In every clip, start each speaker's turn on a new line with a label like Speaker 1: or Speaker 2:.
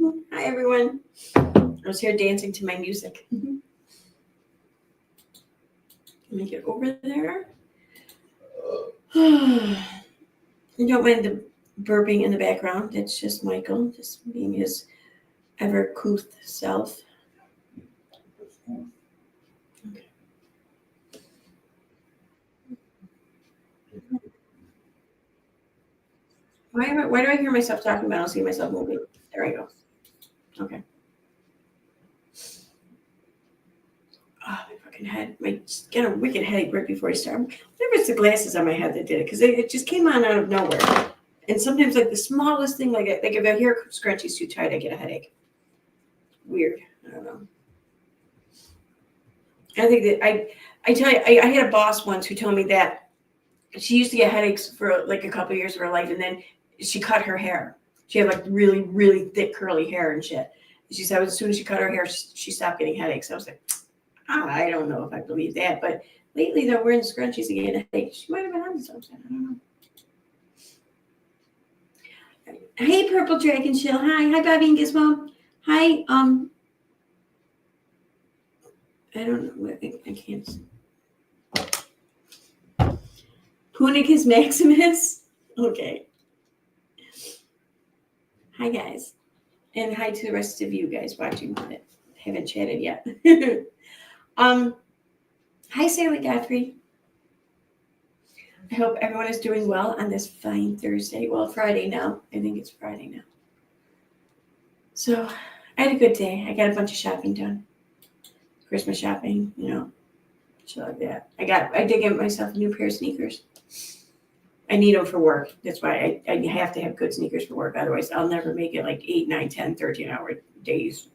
Speaker 1: Hi, everyone. I was here dancing to my music. Let me get over there. You don't mind the burping in the background. It's just Michael, just being his ever couth self. Okay. Why do I hear myself talking, but I don't see myself moving? There I go. Okay. Oh, my fucking head. I got a wicked headache right before I start. Maybe it's the glasses on my head that did it, because it just came on out of nowhere. And sometimes, like the smallest thing, like if a hair scrunchie's too tight, I get a headache. Weird. I don't know. I think that I tell you, I had a boss once who told me that she used to get headaches for like a couple of years of her life, and then she cut her hair. She had like really, really thick curly hair and shit. She said as soon as she cut her hair, she stopped getting headaches. I was like, I don't know if I believe that, but lately they're wearing scrunchies and getting a headache. She might have been on something. I don't know. Hey, Purple Dragon Chill. Hi, Bobby and Gizmo. Hi, I don't know. I can't see. Punicus Maximus. Okay. Hi, guys. And hi to the rest of you guys watching that haven't chatted yet. Hi, Sally Godfrey. I hope everyone is doing well on this fine Thursday. Well, Friday now. I think it's Friday now. So I had a good day. I got a bunch of shopping done. Christmas shopping, shit like that. I did get myself a new pair of sneakers. I need them for work. That's why I have to have good sneakers for work. Otherwise, I'll never make it like 8, 9, 10, 13-hour days.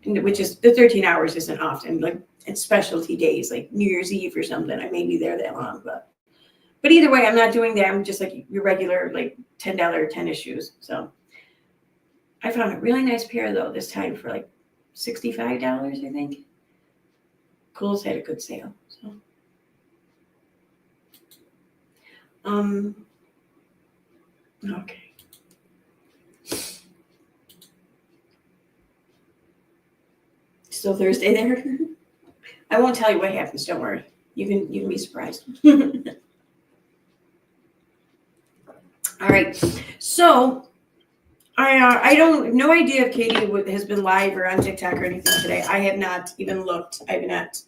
Speaker 1: Which is, the 13 hours isn't often. Like, it's specialty days, like New Year's Eve or something. I may be there that long, but either way, I'm not doing that. I'm just like your regular, like $10 tennis shoes. So I found a really nice pair though this time for like $65, I think. Kohl's had a good sale. So okay. Still Thursday there. I won't tell you what happens. Don't worry. You can be surprised. All right. So I don't no idea if Katie has been live or on TikTok or anything today. I have not even looked. I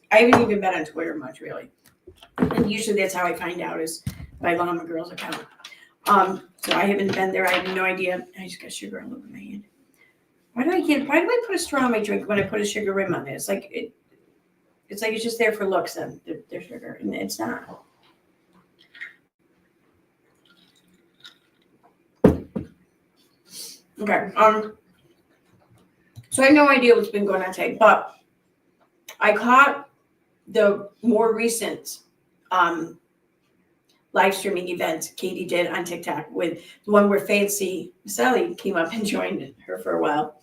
Speaker 1: haven't even been on Twitter much really. And usually that's how I find out is by Llama Girl's account. So I haven't been there. I have no idea. I just got sugar all over my hand. Why do I put a straw in my drink when I put a sugar rim on it? It's like it's just there for looks and the sugar, and it's not. Okay. So I have no idea what's been going on today, but I caught the more recent live streaming event Katie did on TikTok with the one where Fancy Sally came up and joined her for a while.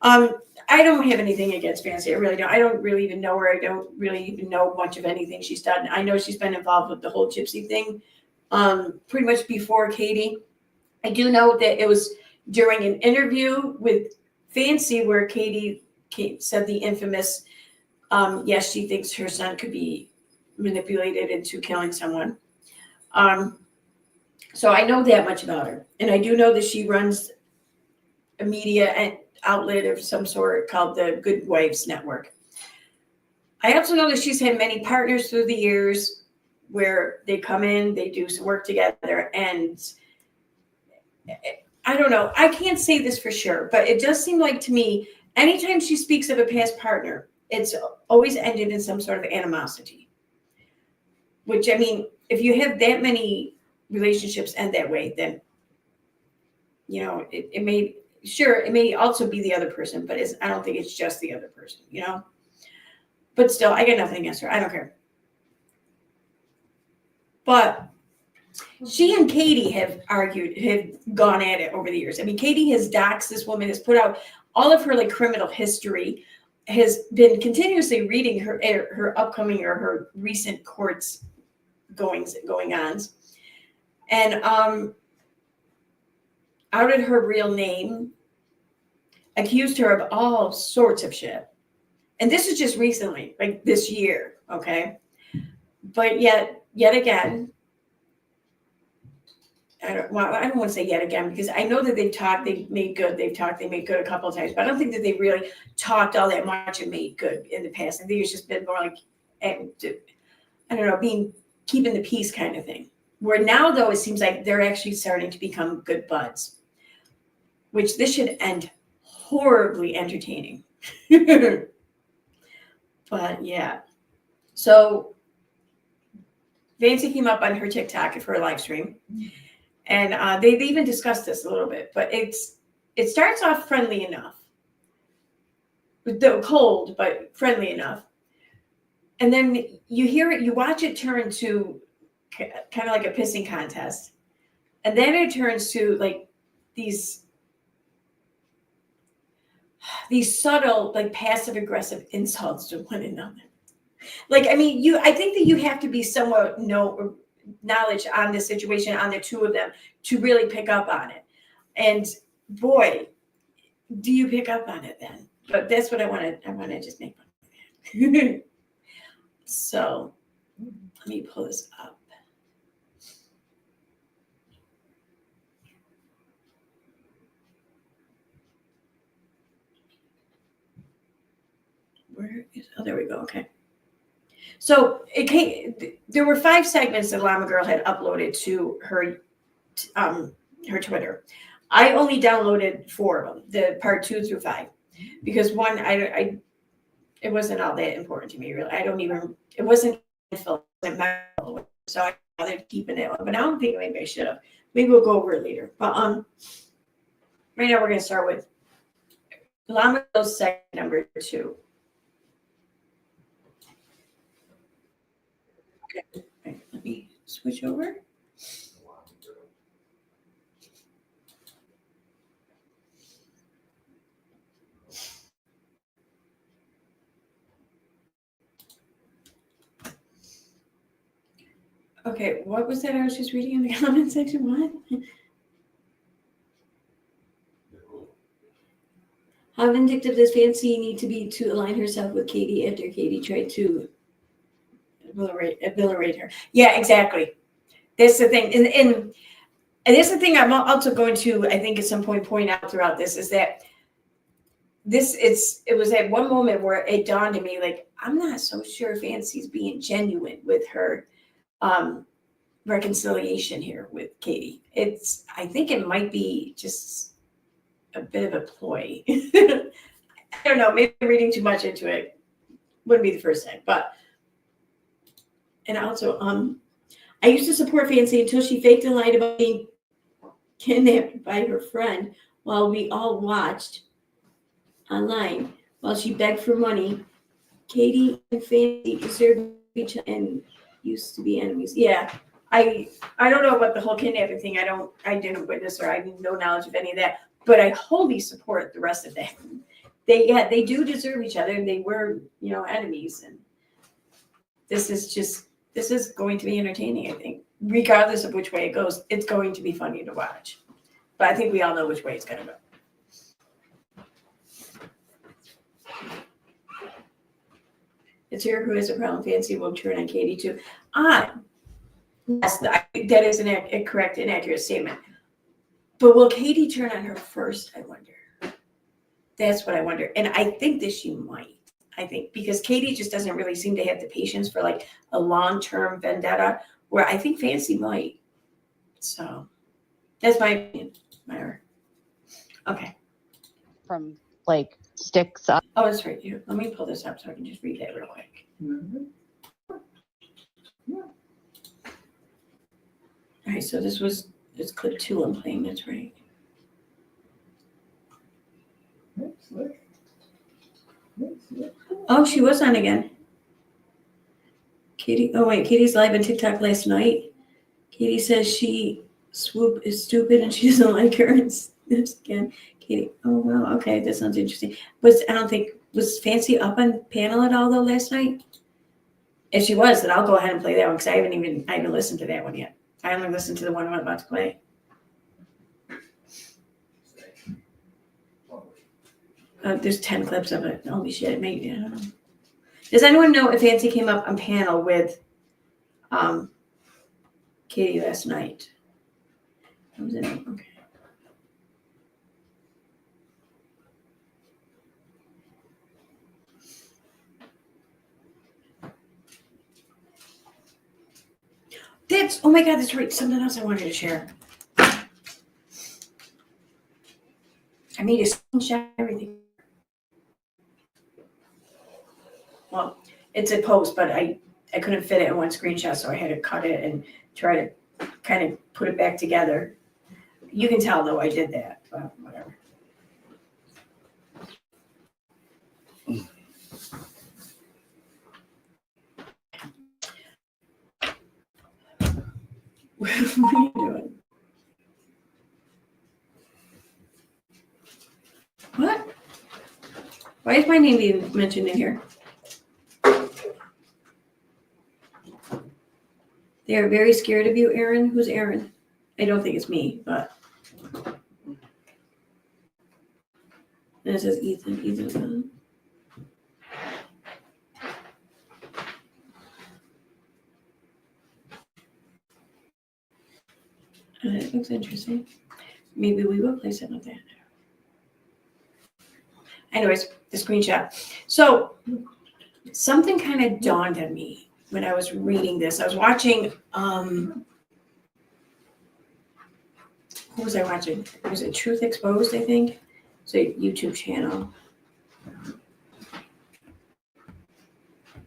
Speaker 1: I don't have anything against Fancy. I really don't. I don't really even know her. I don't really even know much of anything she's done. I know she's been involved with the whole Gypsy thing pretty much before Katie. I do know that it was during an interview with Fancy where Katie said the infamous, yes, she thinks her son could be manipulated into killing someone. So I know that much about her. And I do know that she runs a media outlet of some sort called the Good Wives Network. I also know that she's had many partners through the years where they come in, they do some work together, and I don't know. I can't say this for sure, but it does seem like to me, anytime she speaks of a past partner, it's always ended in some sort of animosity. Which, I mean, if you have that many relationships end that way, then, it may also be the other person, but I don't think it's just the other person, But still, I got nothing against her. I don't care. But she and Katie have gone at it over the years. I mean, Katie has doxed this woman, has put out all of her like criminal history, has been continuously reading her upcoming or her recent courts going on, and outed her real name accused her of all sorts of shit. And this is just recently, like this year, okay? But yet again, I don't want to say yet again, because I know that they made good a couple of times, but I don't think that they really talked all that much and made good in the past. I think it's just been more like, I don't know, keeping the peace kind of thing. Where now, though, it seems like they're actually starting to become good buds, which this should end horribly entertaining. But yeah, so Fancy came up on her TikTok for a live stream. And they even discussed this a little bit, but it starts off friendly enough. Though cold, but friendly enough. And then you watch it turn to kind of like a pissing contest. And then it turns to like these subtle, like passive aggressive insults to one another. Like, I mean, I think that you have to be somewhat knowledge on the situation, on the two of them, to really pick up on it. And boy, do you pick up on it then. But that's what I want to just make fun of that. So let me pull this up. There we go. Okay. So there were 5 segments that Llama Girl had uploaded to her Twitter. I only downloaded 4 of them, the part 2 through 5, because one, it wasn't all that important to me, really. It wasn't so I bothered keeping it on. But now I'm thinking maybe I should have. Maybe we'll go over it later. But right now we're going to start with Llama Girl's segment number 2. Okay, right, let me switch over. Okay, what was that I was just reading in the comment section? What? How vindictive does Fancy need to be to align herself with Katie after Katie tried to ameliorate her? Yeah, exactly. That's the thing. And that's the thing I'm also going to, I think, at some point out throughout this, is that it was at one moment where it dawned on me, like, I'm not so sure Fancy's being genuine with her reconciliation here with Katie. I think it might be just a bit of a ploy. I don't know, maybe I'm reading too much into it. Wouldn't be the first time, and also, I used to support Fancy until she faked and lied about being kidnapped by her friend while we all watched online while she begged for money. Katie and Fancy deserved each other and used to be enemies. Yeah, I don't know about the whole kidnapping thing. I didn't witness, or I have no knowledge of any of that. But I wholly support the rest of that. They do deserve each other, and they were, enemies. And this is going to be entertaining, I think. Regardless of which way it goes, it's going to be funny to watch. But I think we all know which way it's going to go. It's her who has a problem. Fancy will turn on Katie too. Yes, that is a correct and accurate statement. But will Katie turn on her first, I wonder? That's what I wonder. And I think that she might. I think because Katie just doesn't really seem to have the patience for like a long-term vendetta, where I think Fancy might. So that's my opinion. Okay.
Speaker 2: From like sticks up.
Speaker 1: Oh, that's right. Let me pull this up so I can just read that real quick. Mm-hmm. Yeah. All right, so it's clip 2 I'm playing. That's right. Oh, she was on again. Katie. Oh wait, Katie's live on TikTok last night. Katie says Swoop is stupid and she doesn't like her. It's again. Katie. Oh wow. Okay, that sounds interesting. Was Fancy up on panel at all though last night? If she was, then I'll go ahead and play that one because I haven't listened to that one yet. I only listened to the one I'm about to play. There's 10 clips of it. Holy shit, maybe, I don't know. Does anyone know if Nancy came up on panel with Katie last night? Was it? Okay. Oh my God, that's right. Something else I wanted to share. I made a screenshot everything. Well, it's a post, but I couldn't fit it in one screenshot, so I had to cut it and try to kind of put it back together. You can tell, though, I did that, but whatever. What are you doing? What? Why is my name being mentioned in here? They are very scared of you, Aaron. Who's Aaron? I don't think it's me, but. And it says Ethan. Ethan. It looks interesting. Maybe we will play some of that. Anyways, the screenshot. So something kind of dawned on me when I was reading this. I was watching, what was I watching? Was it Truth Exposed, I think? It's a YouTube channel.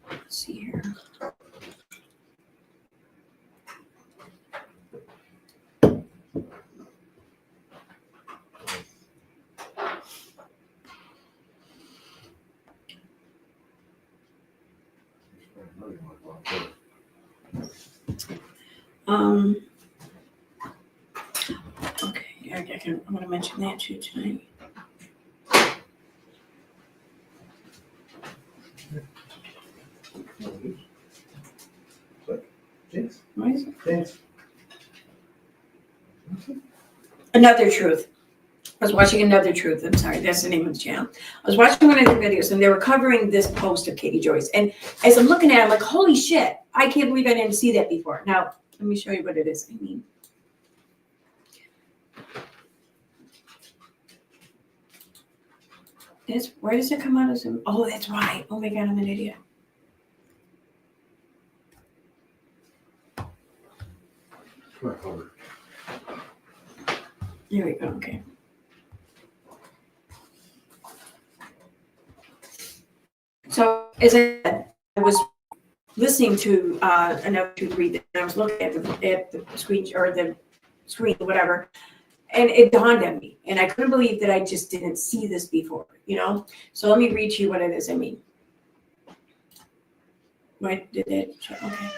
Speaker 1: Let's see here. Okay, I'm going to mention that too tonight.
Speaker 3: Thanks.
Speaker 1: What is it?
Speaker 3: Thanks.
Speaker 1: Another Truth. I was watching Another Truth. I'm sorry, that's the name of the channel. I was watching one of their videos, and they were covering this post of Katie Joyce. And as I'm looking at it, I'm like, holy shit, I can't believe I didn't see that before. Now, let me show you what it is. I mean, where does it come out as? Oh, that's right. Oh my God, I'm an idiot. Here we go. Okay. So as I said, I was listening to Another Truth read this, and I was looking at the screen or the screen, whatever, and it dawned on me, and I couldn't believe that I just didn't see this before, you know? So let me read to you what it is. I mean, what did it show? Okay.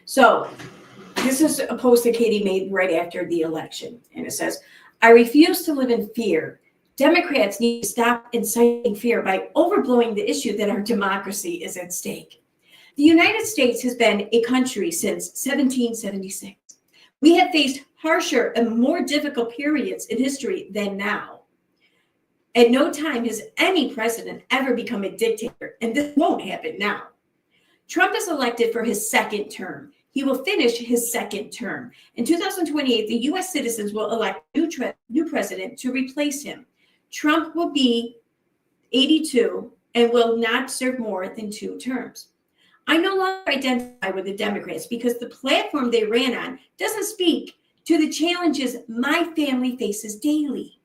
Speaker 1: So this is a post that Katie made right after the election, and it says, I refuse to live in fear. Democrats need to stop inciting fear by overblowing the issue that our democracy is at stake. The United States has been a country since 1776. We have faced harsher and more difficult periods in history than now. At no time has any president ever become a dictator, and this won't happen now. Trump is elected for his second term. He will finish his second term. In 2028, the U.S. citizens will elect a new president to replace him. Trump will be 82 and will not serve more than 2 terms. I no longer identify with the Democrats because the platform they ran on doesn't speak to the challenges my family faces daily.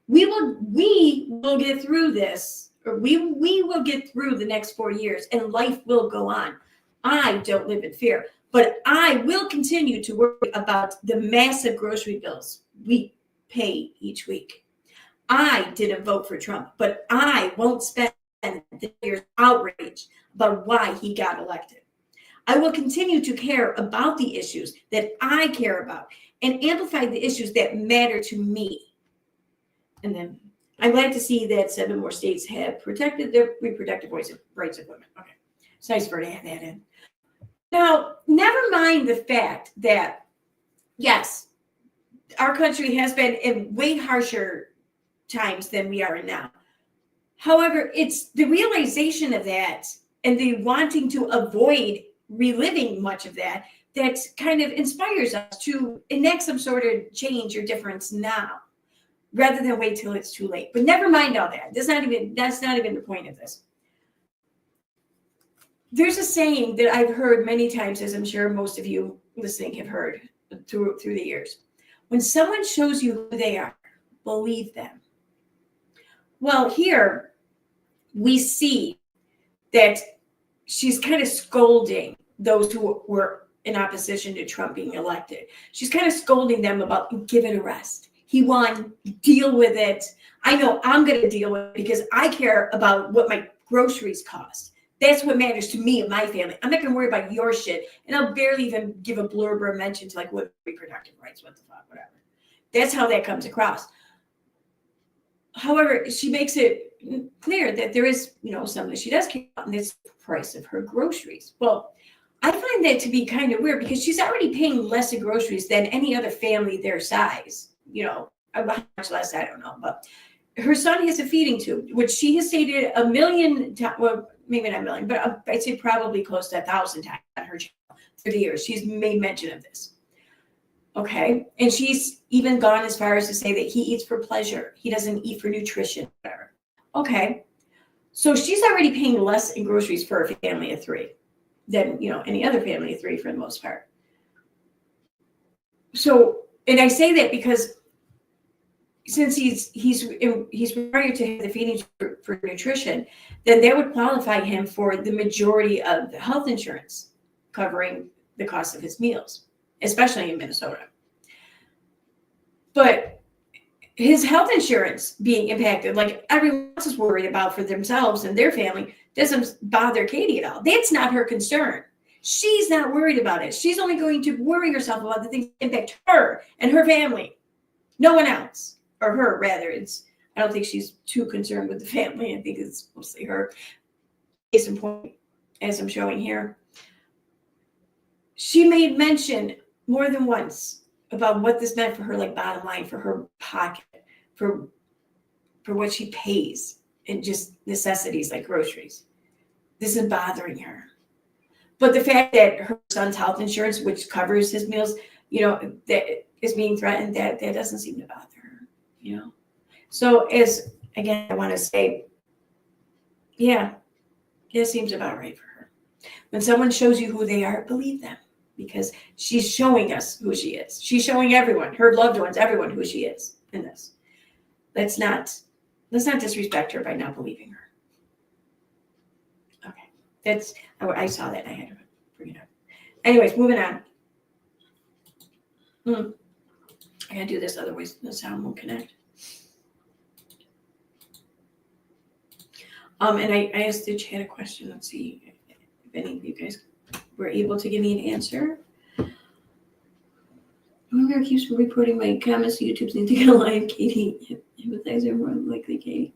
Speaker 1: We will get through this, or we will get through the next 4 years, and life will go on. I don't live in fear, but I will continue to worry about the massive grocery bills we pay each week. I didn't vote for Trump, but I won't spend the year's outrage about why he got elected. I will continue to care about the issues that I care about and amplify the issues that matter to me. And then I'm glad to see that 7 more states have protected their reproductive rights of women. Okay, it's nice for her to have that in. Now, never mind the fact that, yes, our country has been in way harsher times than we are in now. However, it's the realization of that and the wanting to avoid reliving much of that that kind of inspires us to enact some sort of change or difference now, rather than wait till it's too late. But never mind all that. That's not even the point of this. There's a saying that I've heard many times, as I'm sure most of you listening have heard through the years. When someone shows you who they are, believe them. Well, here we see that she's kind of scolding those who were in opposition to Trump being elected. She's kind of scolding them about, give it a rest. He won, deal with it. I know I'm going to deal with it because I care about what my groceries cost. That's what matters to me and my family. I'm not going to worry about your shit. And I'll barely even give a blurb or a mention to like what reproductive rights, what the fuck, whatever. That's how that comes across. However, she makes it clear that there is, something she does care about, and it's the price of her groceries. Well, I find that to be kind of weird because she's already paying less in groceries than any other family their size. How much less, I don't know. But her son has a feeding tube, which she has stated 1 million times, well, maybe not a million, but I'd say probably close to 1,000 times on her channel through the years. She's made mention of this. Okay. And she's even gone as far as to say that he eats for pleasure. He doesn't eat for nutrition, whatever. Okay. So she's already paying less in groceries for a family of 3 than, any other family of 3 for the most part. So, and I say that because since he's required to have the feeding for nutrition, then that would qualify him for the majority of the health insurance covering the cost of his meals, especially in Minnesota. But his health insurance being impacted, like everyone else is worried about for themselves and their family, doesn't bother Katie at all. That's not her concern. She's not worried about it. She's only going to worry herself about the things that impact her and her family. No one else. Or her, rather. I don't think she's too concerned with the family. I think it's mostly her. Case in point, as I'm showing here. She made mention more than once about what this meant for her, like bottom line, for her pocket, for what she pays, and just necessities like groceries. This is bothering her. But the fact that her son's health insurance, which covers his meals, that is being threatened, that doesn't seem to bother her. So I want to say, yeah, it seems about right for her. When someone shows you who they are, believe them, because she's showing us who she is. She's showing everyone, her loved ones, everyone who she is in this. Let's not disrespect her by not believing her. Okay, I saw that and I had to bring it up. Anyways, moving on. I gotta do this, otherwise the sound won't connect. And I asked the chat a question. Let's see if any of you guys were able to give me an answer. Whoever keeps reporting my comments to YouTube's need to get alive, Katie. Empathizer more likely, Katie.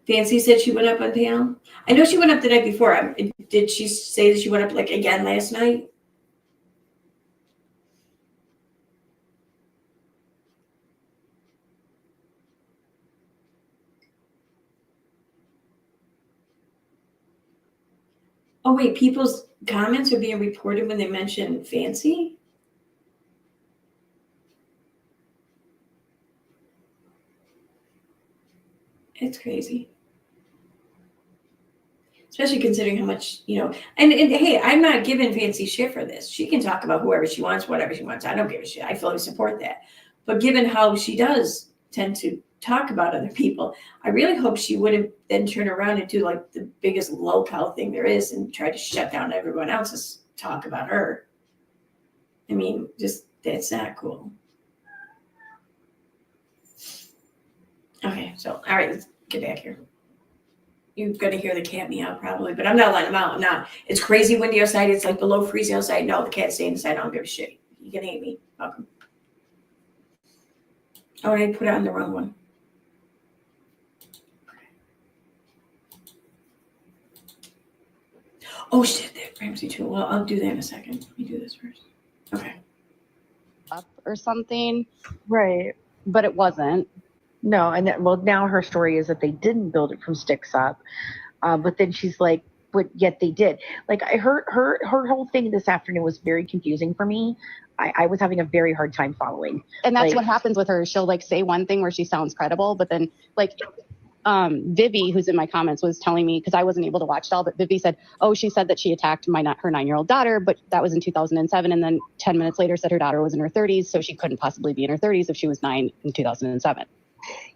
Speaker 1: Fancy said she went up on panel. I know she went up the night before. Did she say that she went up again last night? Oh, wait, people's comments are being reported when they mention Fancy? It's crazy. Especially considering how much, and hey, I'm not giving Fancy shit for this. She can talk about whoever she wants, whatever she wants. I don't give a shit. I fully support that. But given how she does tend to talk about other people, I really hope she wouldn't then turn around and do the biggest lowcow thing there is and try to shut down everyone else's talk about her. I mean, just that's not cool. Okay, so all right, let's get back here. You're going to hear the cat meow probably, but I'm not letting him out. No, it's crazy windy outside. It's below freezing outside. No, the cat's staying inside. I don't give a shit. You can hate me. Welcome. Oh, and I put it on the wrong one. Oh, shit, that Ramsey too. Well, I'll do that in a second. Let me do this first. Okay.
Speaker 2: Up or something.
Speaker 3: Right.
Speaker 2: but it wasn't.
Speaker 3: No, and well, now her story is that they didn't build it from sticks up, but then she's like, but yet they did. Like her whole thing this afternoon was very confusing for me. I was having a very hard time following.
Speaker 2: And that's
Speaker 3: like,
Speaker 2: what happens with her. She'll like say one thing where she sounds credible, but then like Vivi, who's in my comments, was telling me, because I wasn't able to watch it all, but Vivi said, oh, she said that she attacked her 9-year-old daughter, but that was in 2007. And then 10 minutes later said her daughter was in her 30s, so she couldn't possibly be in her 30s if she was 9 in 2007.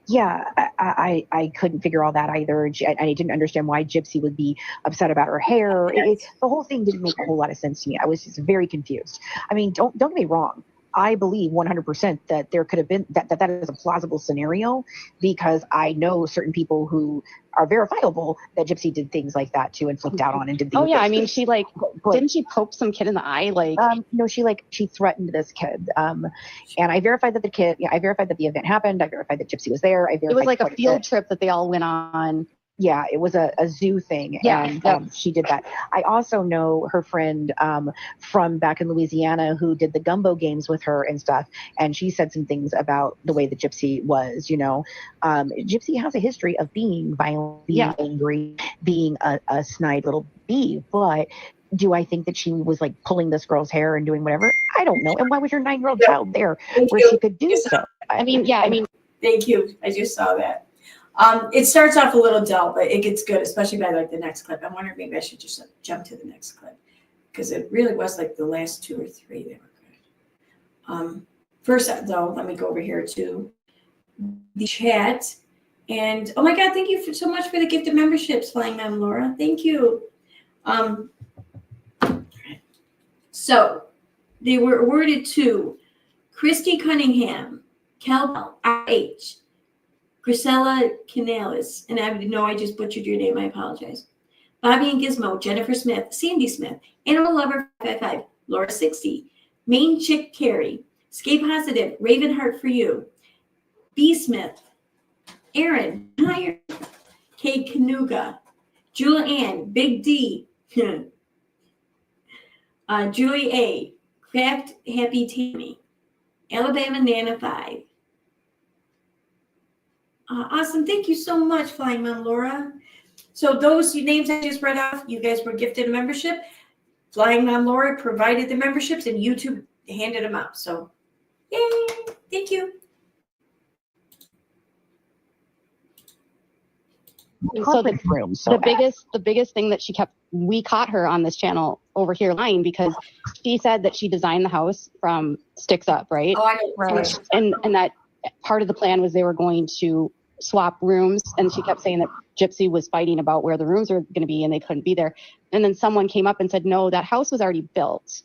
Speaker 3: Yeah, I couldn't figure all that either. I didn't understand why Gypsy would be upset about her hair. The whole thing didn't make a whole lot of sense to me. I was just very confused. I mean, don't get me wrong. I believe 100% that there could have been that is a plausible scenario, because I know certain people who are verifiable that Gypsy did things like that too and flipped out on and did things.
Speaker 2: Oh yeah, I mean, she like didn't she poke some kid in the eye? Like
Speaker 3: no, she threatened this kid. And I verified that I verified that the event happened. I verified that Gypsy was there. I verified
Speaker 2: it was like a field trip that they all went on.
Speaker 3: Yeah, it was a zoo thing.
Speaker 2: Yeah,
Speaker 3: and she did that. I also know her friend from back in Louisiana who did the gumbo games with her and stuff. And she said some things about the way that Gypsy was, Gypsy has a history of being violent, being angry, being a snide little bee. But do I think that she was like pulling this girl's hair and doing whatever? I don't know. And why was your 9-year-old child there where she could do so?
Speaker 2: I mean,
Speaker 1: thank you. I just saw that. It starts off a little dull, but it gets good, especially by like the next clip. I'm wondering maybe I should just jump to the next clip, because it really was like the last 2 or 3 that were good. First though, let me go over here to the chat. And oh my God, thank you so much for the gift of memberships, Flying Mom Laura. Thank you. So they were awarded to Christy Cunningham, Cal H. Grisella Canales, and I know I just butchered your name, I apologize. Bobby and Gizmo, Jennifer Smith, Sandy Smith, Animal Lover 555, Laura 60, Main Chick Carrie, Skate Positive, Ravenheart for You, B Smith, Aaron, Higher, Kay Kanuga, Julianne, Big D, Julie A, Craft Happy Tammy, Alabama Nana 5. Awesome. Thank you so much, Flying Mom Laura. So those names I just read off, you guys were gifted a membership. Flying Mom Laura provided the memberships and YouTube handed them out. So yay. Thank you.
Speaker 2: So the biggest thing that we caught her on this channel over here lying, because she said that she designed the house from sticks up, right?
Speaker 1: Oh, I know. Right.
Speaker 2: And that part of the plan was they were going to swap rooms, and she kept saying that Gypsy was fighting about where the rooms were going to be and they couldn't be there. And then someone came up and said, no, that house was already built.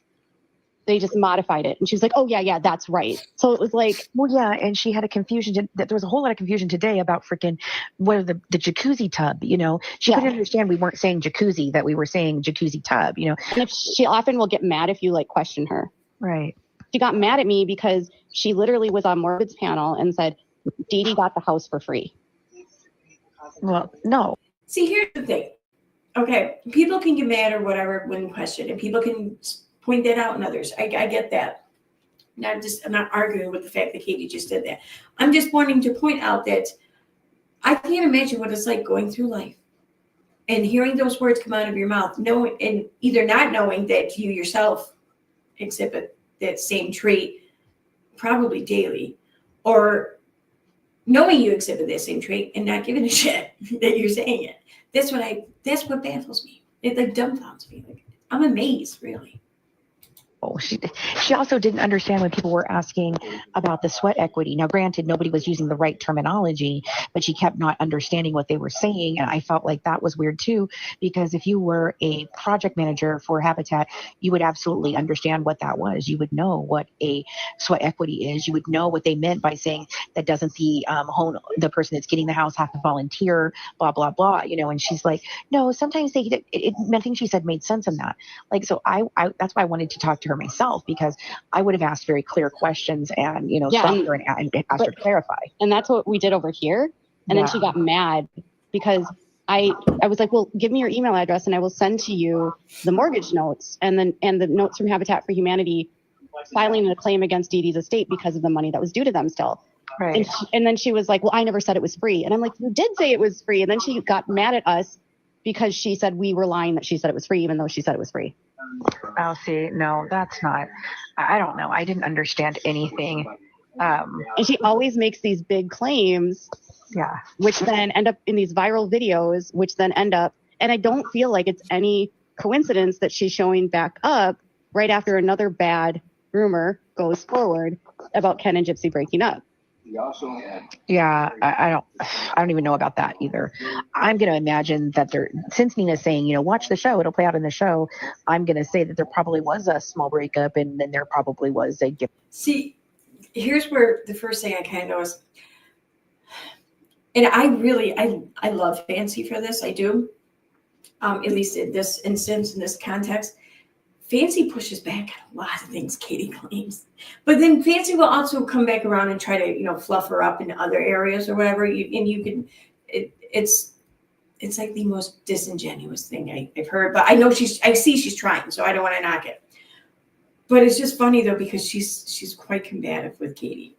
Speaker 2: They just modified it. And she was like, oh yeah, that's right. So it was like,
Speaker 3: well, yeah. And she had a confusion. There was a whole lot of confusion today about freaking the jacuzzi tub, she couldn't understand. We weren't saying jacuzzi, that we were saying jacuzzi tub, And
Speaker 2: if she often will get mad if you like question her.
Speaker 3: Right.
Speaker 2: She got mad at me because she literally was on Morbid's panel and said, Dee Dee got the house for free.
Speaker 3: Well, no.
Speaker 1: See, here's the thing. Okay, people can get mad or whatever when questioned, and people can point that out in others. I get that. I'm not arguing with the fact that Katie just did that. I'm just wanting to point out that I can't imagine what it's like going through life and hearing those words come out of your mouth, knowing and either not knowing that you yourself exhibit that same trait probably daily, or knowing you exhibit that same trait and not giving a shit that you're saying it. That's what baffles me. It like dumbfounds me. Like, I'm amazed, really.
Speaker 3: Oh, she also didn't understand when people were asking about the sweat equity. Now, granted, nobody was using the right terminology, but she kept not understanding what they were saying. And I felt like that was weird too, because if you were a project manager for Habitat, you would absolutely understand what that was. You would know what a sweat equity is. You would know what they meant by saying that doesn't the the person that's getting the house have to volunteer, blah, blah, blah, and she's like, no, sometimes nothing she said made sense in that. Like, so I that's why I wanted to talk to her myself, because I would have asked very clear questions and stopped her and asked her to clarify.
Speaker 2: And that's what we did over here. And then she got mad because I was like, well, give me your email address and I will send to you the mortgage notes and the notes from Habitat for Humanity filing a claim against Dee Dee's estate because of the money that was due to them still.
Speaker 3: Right.
Speaker 2: And then she was like, well, I never said it was free. And I'm like, you did say it was free. And then she got mad at us because she said we were lying that she said it was free, even though she said it was free.
Speaker 3: Oh, see, no, that's not. I don't know. I didn't understand anything.
Speaker 2: And she always makes these big claims,
Speaker 3: Yeah.
Speaker 2: which then end up in these viral videos, which then end up, and I don't feel like it's any coincidence that she's showing back up right after another bad rumor goes forward about Ken and Gypsy breaking up.
Speaker 3: Yeah, I don't even know about that either. I'm going to imagine that since Nina's saying, watch the show, it'll play out in the show. I'm going to say that there probably was a small breakup, and then there probably was a gift.
Speaker 1: See, here's where the first thing I kind of noticed, and I love Fancy for this. I do, at least in this instance, in this context. Fancy pushes back on a lot of things Katie claims, but then Fancy will also come back around and try to, fluff her up in other areas or whatever. It's like the most disingenuous thing I've heard, but I see she's trying, so I don't want to knock it. But it's just funny though, because she's quite combative with Katie.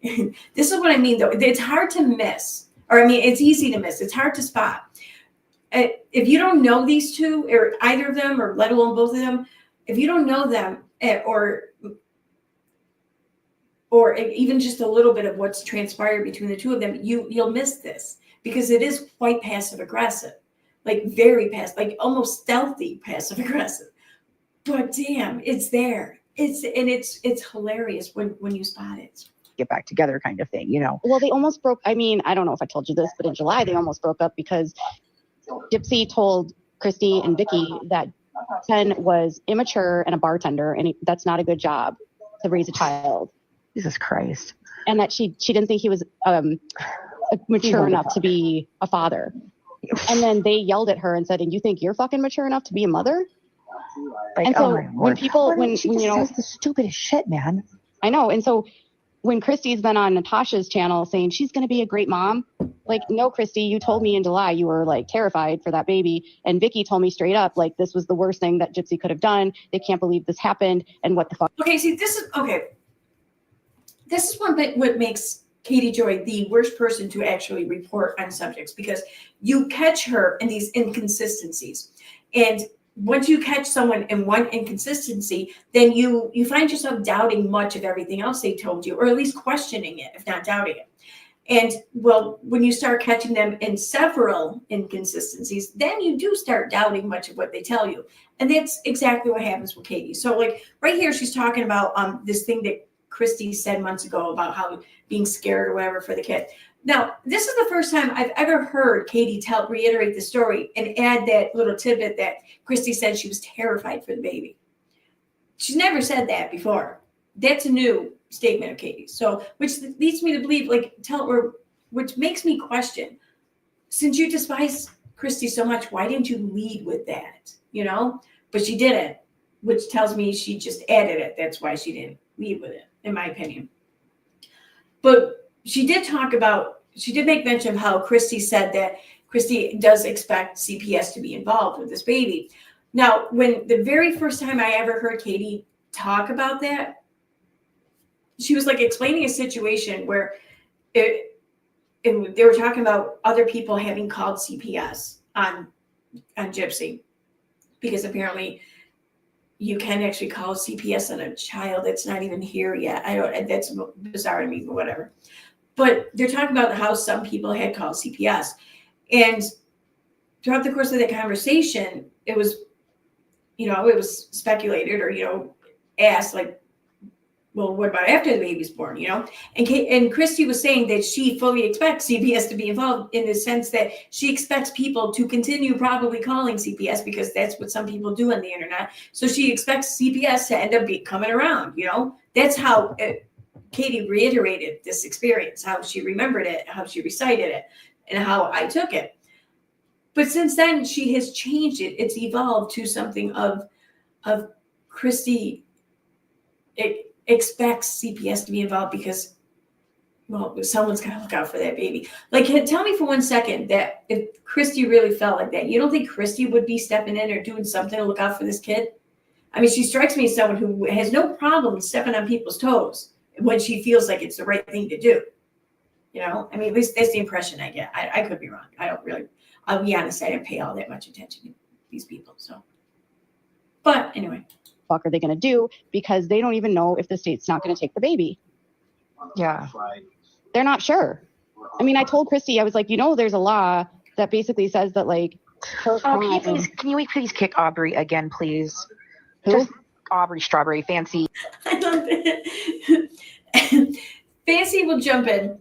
Speaker 1: This is what I mean though. It's hard to miss, or it's easy to miss. It's hard to spot. If you don't know these two, or either of them, or let alone both of them, if you don't know them, or even just a little bit of what's transpired between the two of them, you'll miss this, because it is quite passive aggressive, like very passive, like almost stealthy passive aggressive. But damn, it's there. It's hilarious when you spot it.
Speaker 3: Get back together kind of thing,
Speaker 2: Well, they almost broke. I don't know if I told you this, but in July they almost broke up because Gypsy told Christy and Vicky that Ken was immature and a bartender, and that's not a good job to raise a child.
Speaker 3: Jesus Christ.
Speaker 2: And that she didn't think he was mature enough to be a father. And then they yelled at her and said, and you think you're fucking mature enough to be a mother?
Speaker 3: Like,
Speaker 2: and so
Speaker 3: when
Speaker 2: people,
Speaker 3: she just says the stupidest shit, man.
Speaker 2: I know. And so when Christy's been on Natasha's channel saying she's going to be a great mom, like, no, Christy, you told me in July you were like terrified for that baby. And Vicky told me straight up, like, this was the worst thing that Gypsy could have done. They can't believe this happened. And what the fuck?
Speaker 1: Okay, see, this is what makes Katie Joy the worst person to actually report on subjects, because you catch her in these inconsistencies. And once you catch someone in one inconsistency, then you find yourself doubting much of everything else they told you, or at least questioning it, if not doubting it. And well, when you start catching them in several inconsistencies, then you do start doubting much of what they tell you. And that's exactly what happens with Katie. So like right here, she's talking about this thing that Christy said months ago about how being scared or whatever for the kid. Now, this is the first time I've ever heard Katie reiterate the story and add that little tidbit that Christy said she was terrified for the baby. She's never said that before. That's a new statement of Katie's. So, which leads me to believe, which makes me question, since you despise Christy so much, why didn't you lead with that? But she didn't, which tells me she just added it. That's why she didn't lead with it, in my opinion. But she did make mention of how Christy said that Christy does expect CPS to be involved with this baby. Now, when the very first time I ever heard Katie talk about that, she was like explaining a situation where they were talking about other people having called CPS on Gypsy, because apparently you can actually call CPS on a child that's not even here yet. That's bizarre to me, but whatever. But they're talking about how some people had called CPS. And throughout the course of that conversation, it was speculated or, asked like, well, what about after the baby's born, And Christy was saying that she fully expects CPS to be involved, in the sense that she expects people to continue probably calling CPS, because that's what some people do on the internet. So she expects CPS to end up coming around, That's how Katie reiterated this experience, how she remembered it, how she recited it, and how I took it. But since then, she has changed it. It's evolved to something of Christy expects CPS to be involved because, well, someone's got to look out for that baby. Like, tell me for 1 second that if Christy really felt like that, you don't think Christy would be stepping in or doing something to look out for this kid? I mean, she strikes me as someone who has no problem stepping on people's toes when she feels like it's the right thing to do. You know, I mean, at least that's the impression I get. I could be wrong. I'll be honest, I didn't pay all that much attention to these people. So, but anyway.
Speaker 2: Fuck are they going to do? Because they don't even know if the state's not going to take the baby.
Speaker 3: Yeah.
Speaker 2: They're not sure. I mean, I told Christy, I was like, there's a law that basically says that like,
Speaker 3: can you please kick Aubrey again, please?
Speaker 2: Who?
Speaker 3: Just Aubrey Strawberry Fancy.
Speaker 1: I love that. Fancy will jump in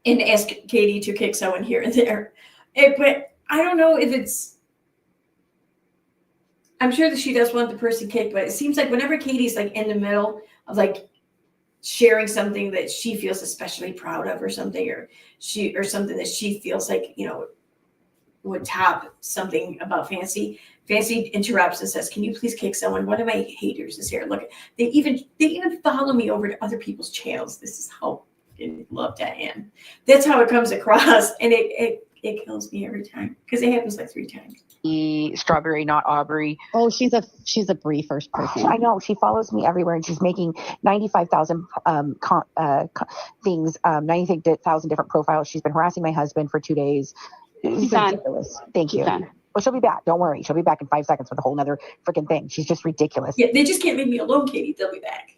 Speaker 1: and ask Katie to kick someone here and there. But I don't know if it's, I'm sure that she does want the person kicked, but it seems like whenever Katie's like in the middle of like sharing something that she feels especially proud of or something, or something that she feels like, would top something about Fancy interrupts and says, "Can you please kick someone? One of my haters is here. Look, they even follow me over to other people's channels. This is how loved I am." That's how it comes across, and it kills me every time because it happens like 3 times.
Speaker 3: Strawberry, not Aubrey.
Speaker 2: Oh, she's a Brie first person.
Speaker 3: I know, she follows me everywhere, and she's making 95,000 things, 90,000 different profiles. She's been harassing my husband for 2 days. It's ridiculous. Thank you. Well, she'll be back. Don't worry. She'll be back in 5 seconds with a whole nother freaking thing. She's just ridiculous.
Speaker 1: Yeah, they just can't leave me alone, Katie. They'll be back.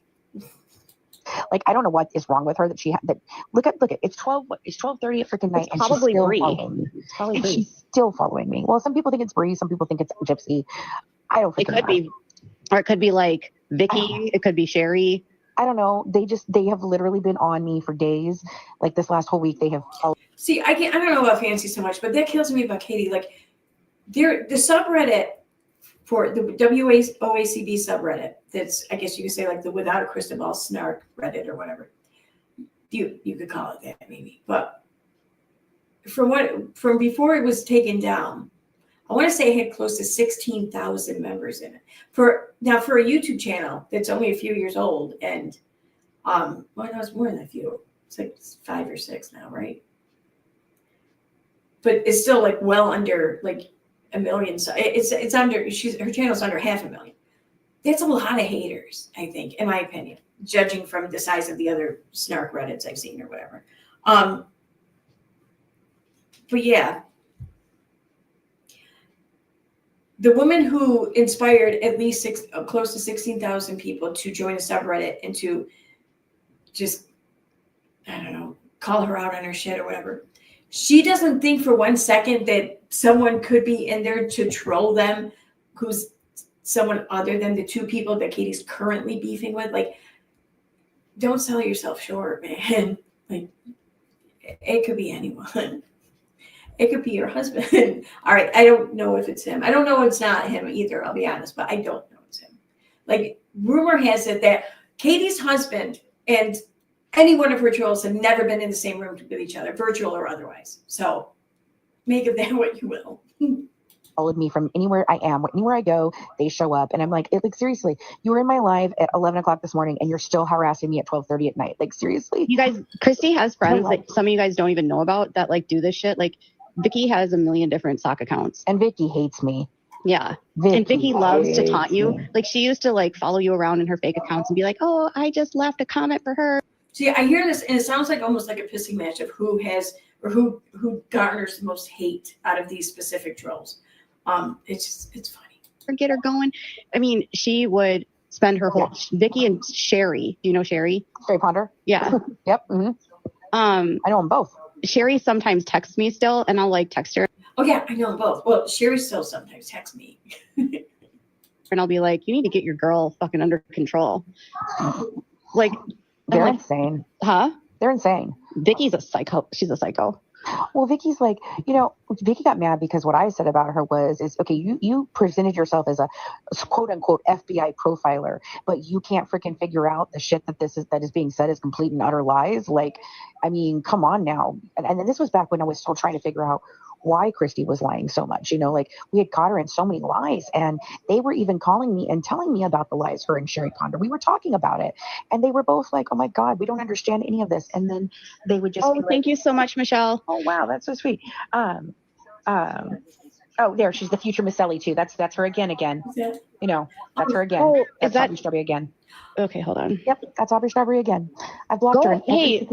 Speaker 3: Like, I don't know what is wrong with her that she that look at it's 12:30 at freaking night,
Speaker 2: it's probably Brie.
Speaker 3: It's probably Brie. She's still following me. Well, some people think it's Brie, some people think it's Gypsy. I don't.
Speaker 2: It could be, or it could be like Vicky. It could be Sherry.
Speaker 3: I don't know. They have literally been on me for days. Like this last whole week, they have.
Speaker 1: See, I don't know about Fancy so much, but that kills me about Katie. Like, the subreddit for the WOACB subreddit. That's, I guess you could say, like the Without a Crystal Ball snark Reddit or whatever. You could call it that maybe. But from before it was taken down, I want to say it had close to 16,000 members in it. For a YouTube channel that's only a few years old, and well, no, it's more than a few. It's like 5 or 6 now, right? But it's still like well under like a million. So it's under. Her channel's under 500,000. That's a lot of haters, I think, in my opinion, judging from the size of the other snark Reddits I've seen or whatever. But yeah, the woman who inspired at least close to 16,000 people to join a subreddit and to just, I don't know, call her out on her shit or whatever. She doesn't think for 1 second that someone could be in there to troll them who's someone other than the 2 people that Katie's currently beefing with. Like, don't sell yourself short, man. Like, it could be anyone. It could be your husband. All right, I don't know if it's him. I don't know if it's not him either, I'll be honest, but I don't know it's him. Like, rumor has it that Katie's husband and any one of her trolls have never been in the same room with each other, virtual or otherwise. So make of that what you will.
Speaker 3: Followed me from anywhere I am, anywhere I go, they show up, and I'm like seriously, you were in my live at 11 o'clock this morning, and you're still harassing me at 12:30 at night. Like, seriously,
Speaker 2: you guys. Christy has friends that some of you guys don't even know about that like do this shit. Like, Vicky has a million different sock accounts,
Speaker 3: and Vicky hates me.
Speaker 2: Yeah, and Vicky loves to taunt you. Like, she used to like follow you around in her fake accounts and be like, "Oh, I just left a comment for her."
Speaker 1: See, I hear this, and it sounds like almost like a pissing match of who has or who garners the most hate out of these specific trolls. It's funny.
Speaker 2: Get her going. I mean, she would spend her whole Vicky and Sherry. Do you know Sherry?
Speaker 3: Sherry Ponder.
Speaker 2: Yeah.
Speaker 3: Yep. Mm-hmm.
Speaker 2: I
Speaker 3: know them both.
Speaker 2: Sherry sometimes texts me still, and I'll like text her.
Speaker 1: Oh yeah, I know them both. Well, Sherry still sometimes texts me.
Speaker 2: And I'll be like, "You need to get your girl fucking under control." Like,
Speaker 3: they're insane.
Speaker 2: Huh?
Speaker 3: They're insane.
Speaker 2: Vicky's a psycho. She's a psycho.
Speaker 3: Well, Vicky's like, Vicky got mad because what I said about her is okay, you presented yourself as a quote unquote FBI profiler, but you can't freaking figure out the shit that is being said is complete and utter lies. Like, I mean, come on now. And then this was back when I was still trying to figure out why Christy was lying so much. Like, we had caught her in so many lies, and they were even calling me and telling me about the lies, her and Sherry Ponder. We were talking about it, and they were both like, "Oh my God, we don't understand any of this." And then they would just
Speaker 2: thank you so much, Michelle.
Speaker 3: Oh wow, that's so sweet. Oh, there, she's the future Miss Ellie too. That's her again.
Speaker 1: Is that?
Speaker 3: You know, that's her again.
Speaker 2: Oh, is
Speaker 3: That's
Speaker 2: that
Speaker 3: Aubrey Strawberry again.
Speaker 2: okay? Hold on.
Speaker 3: Yep, that's Aubrey Strawberry again. I blocked her.
Speaker 2: Go, hey,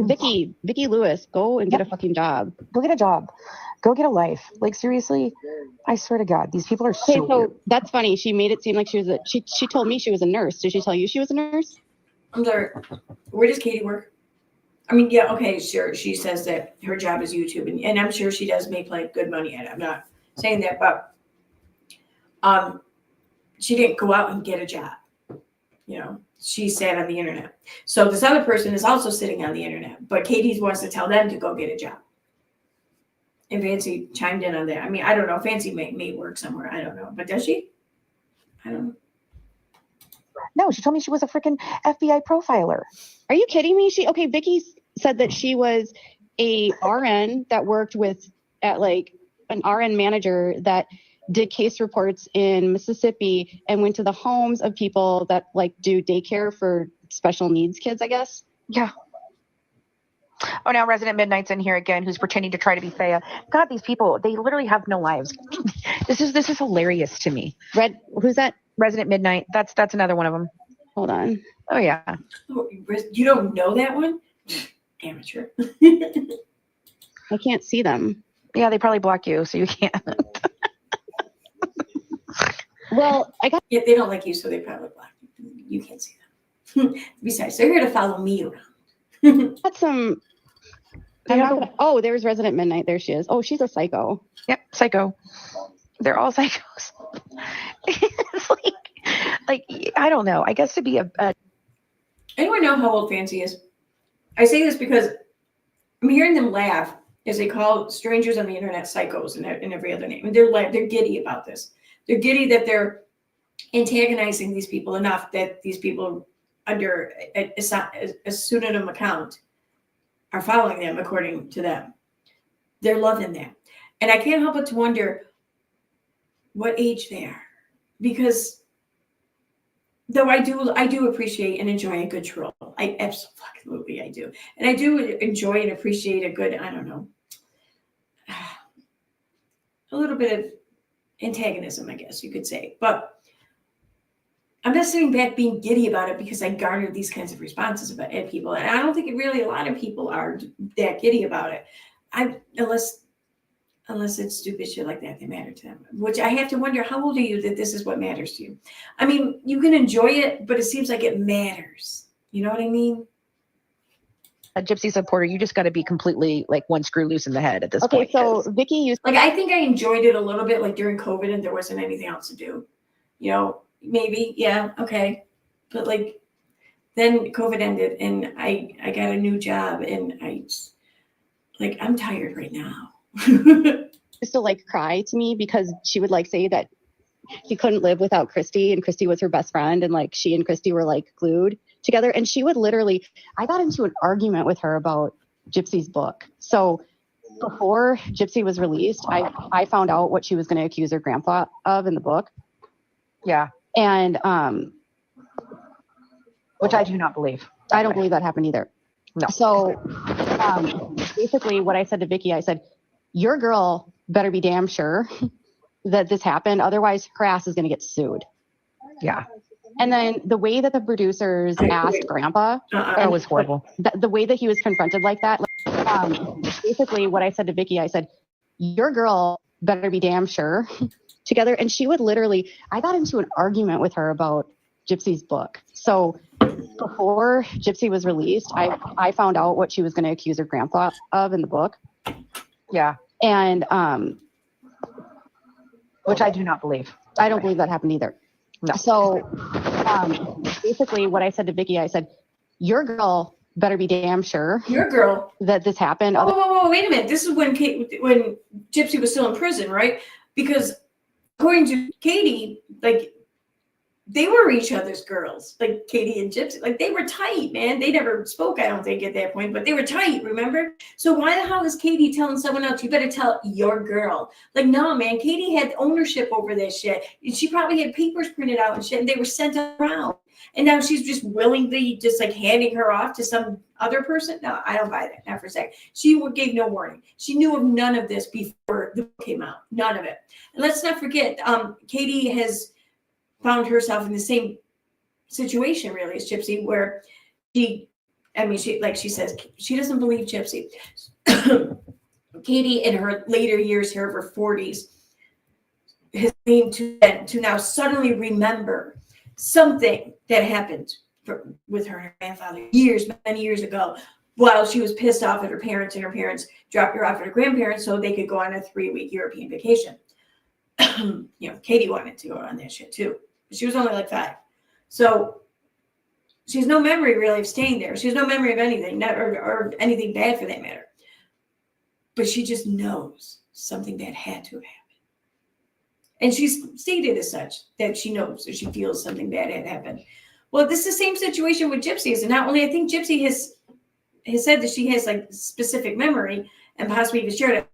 Speaker 2: Vicky Lewis, go and get a fucking job.
Speaker 3: Go get a job. Go get a life. Like seriously, I swear to God, these people are so.
Speaker 2: Okay, so
Speaker 3: weird.
Speaker 2: that's funny. She made it seem like she was she told me she was a nurse. Did she tell you she was a nurse?
Speaker 1: I'm sorry. Where does Katie work? I mean, yeah, okay, sure. She says that her job is YouTube, and I'm sure she does make like good money at it. I'm not saying that, but she didn't go out and get a job. You know, she sat on the internet. So this other person is also sitting on the internet, but Katie wants to tell them to go get a job. And Fancy chimed in on that. I mean, I don't know. Fancy may work somewhere. I don't know. But does she? I don't know.
Speaker 3: No, she told me she was a freaking FBI profiler.
Speaker 2: Are you kidding me? Vicky said that she was a RN that worked at like an RN manager that did case reports in Mississippi and went to the homes of people that like do daycare for special needs kids, I guess.
Speaker 3: Yeah. Oh, now Resident Midnight's in here again, who's pretending to try to be Thea. God, these people, they literally have no lives. This is hilarious to me.
Speaker 2: Who's that?
Speaker 3: Resident Midnight. That's another one of them.
Speaker 2: Hold on.
Speaker 3: Oh yeah.
Speaker 1: Oh, you don't know that one? Amateur.
Speaker 2: I can't see them.
Speaker 3: Yeah, they probably block you, so you can't.
Speaker 2: Well,
Speaker 1: Yeah, they don't like you, so they probably block you. You can't see them. Besides, they're here to follow me around.
Speaker 2: got some. Oh, there's Resident Midnight. There she is. Oh, she's a psycho.
Speaker 3: Yep, psycho. They're all psychos. It's like I don't know. I guess to be a
Speaker 1: Anyone know how old Fancy is? I say this because I'm hearing them laugh as they call strangers on the internet psychos and every other name. And they're giddy about this. They're giddy that they're antagonizing these people enough that these people under a pseudonym account are following them according to them. They're loving that. And I can't help but to wonder what age they are. Because though I do appreciate and enjoy a good troll. I absolutely do. And I do enjoy and appreciate a good, I don't know, a little bit of antagonism, I guess you could say. But I'm not sitting back being giddy about it because I garnered these kinds of responses at people. And I don't think really a lot of people are that giddy about it. Unless it's stupid shit like that matter to them. Which I have to wonder, how old are you that this is what matters to you? I mean, you can enjoy it, but it seems like it matters. You know what I mean?
Speaker 3: a Gypsy supporter, you just got to be completely like one screw loose in the head at this point.
Speaker 2: Okay, so Vicky used
Speaker 1: Like, I think I enjoyed it a little bit, like during COVID and there wasn't anything else to do. You know, maybe, yeah, okay. But like, then COVID ended and I got a new job and I'm tired right now.
Speaker 2: used to like cry to me because she would like say that she couldn't live without Christy and Christy was her best friend and like she and Christy were like glued together. And she would literally, I got into an argument with her about Gypsy's book. So before Gypsy was released, I found out what she was going to accuse her grandpa of in the book.
Speaker 3: Yeah.
Speaker 2: And
Speaker 3: which I do not believe.
Speaker 2: I don't believe that happened either.
Speaker 3: No.
Speaker 2: So basically what I said to Vicky, I said, your girl better be damn sure that this happened. Otherwise her ass is going to get sued.
Speaker 3: Yeah.
Speaker 2: And then the way that the producers asked Grandpa,
Speaker 3: That was horrible.
Speaker 2: the way that he was confronted like that, basically what I said to Vicky, I said, your girl better be damn sure together. And she would literally, I got into an argument with her about Gypsy's book. So before Gypsy was released, I found out what she was going to accuse her grandpa of in the book.
Speaker 3: Yeah.
Speaker 2: And
Speaker 3: which I do not believe.
Speaker 2: I don't believe that happened either.
Speaker 3: No.
Speaker 2: So basically what I said to Vicky, I said, your girl better be damn sure
Speaker 1: Your girl.
Speaker 2: that this happened.
Speaker 1: Whoa, wait a minute. This is when Gypsy was still in prison, right? Because according to Katie, like, they were each other's girls, like Katie and Gypsy. Like they were tight, man. They never spoke, I don't think, at that point, but they were tight, remember? So why the hell is Katie telling someone else, you better tell your girl? Like, no, man, Katie had ownership over this shit. She probably had papers printed out and shit, and they were sent around. And now she's just willingly just like handing her off to some other person. No, I don't buy that. Not for a second. She gave no warning. She knew of none of this before the book came out. None of it. And let's not forget, Katie has found herself in the same situation really as Gypsy, where she says, she doesn't believe Gypsy. Katie in her later years here of her 40s has seemed to now suddenly remember something that happened with her and her grandfather many years ago, while she was pissed off at her parents, and her parents dropped her off at her grandparents so they could go on a 3-week European vacation. Katie wanted to go on that shit too. She was only like 5. So she has no memory really of staying there. She has no memory of anything, or anything bad for that matter. But she just knows something bad had to have happened. And she's stated as such, that she knows or she feels something bad had happened. Well, this is the same situation with Gypsy. And not only, I think Gypsy has said that she has like specific memory and possibly even shared it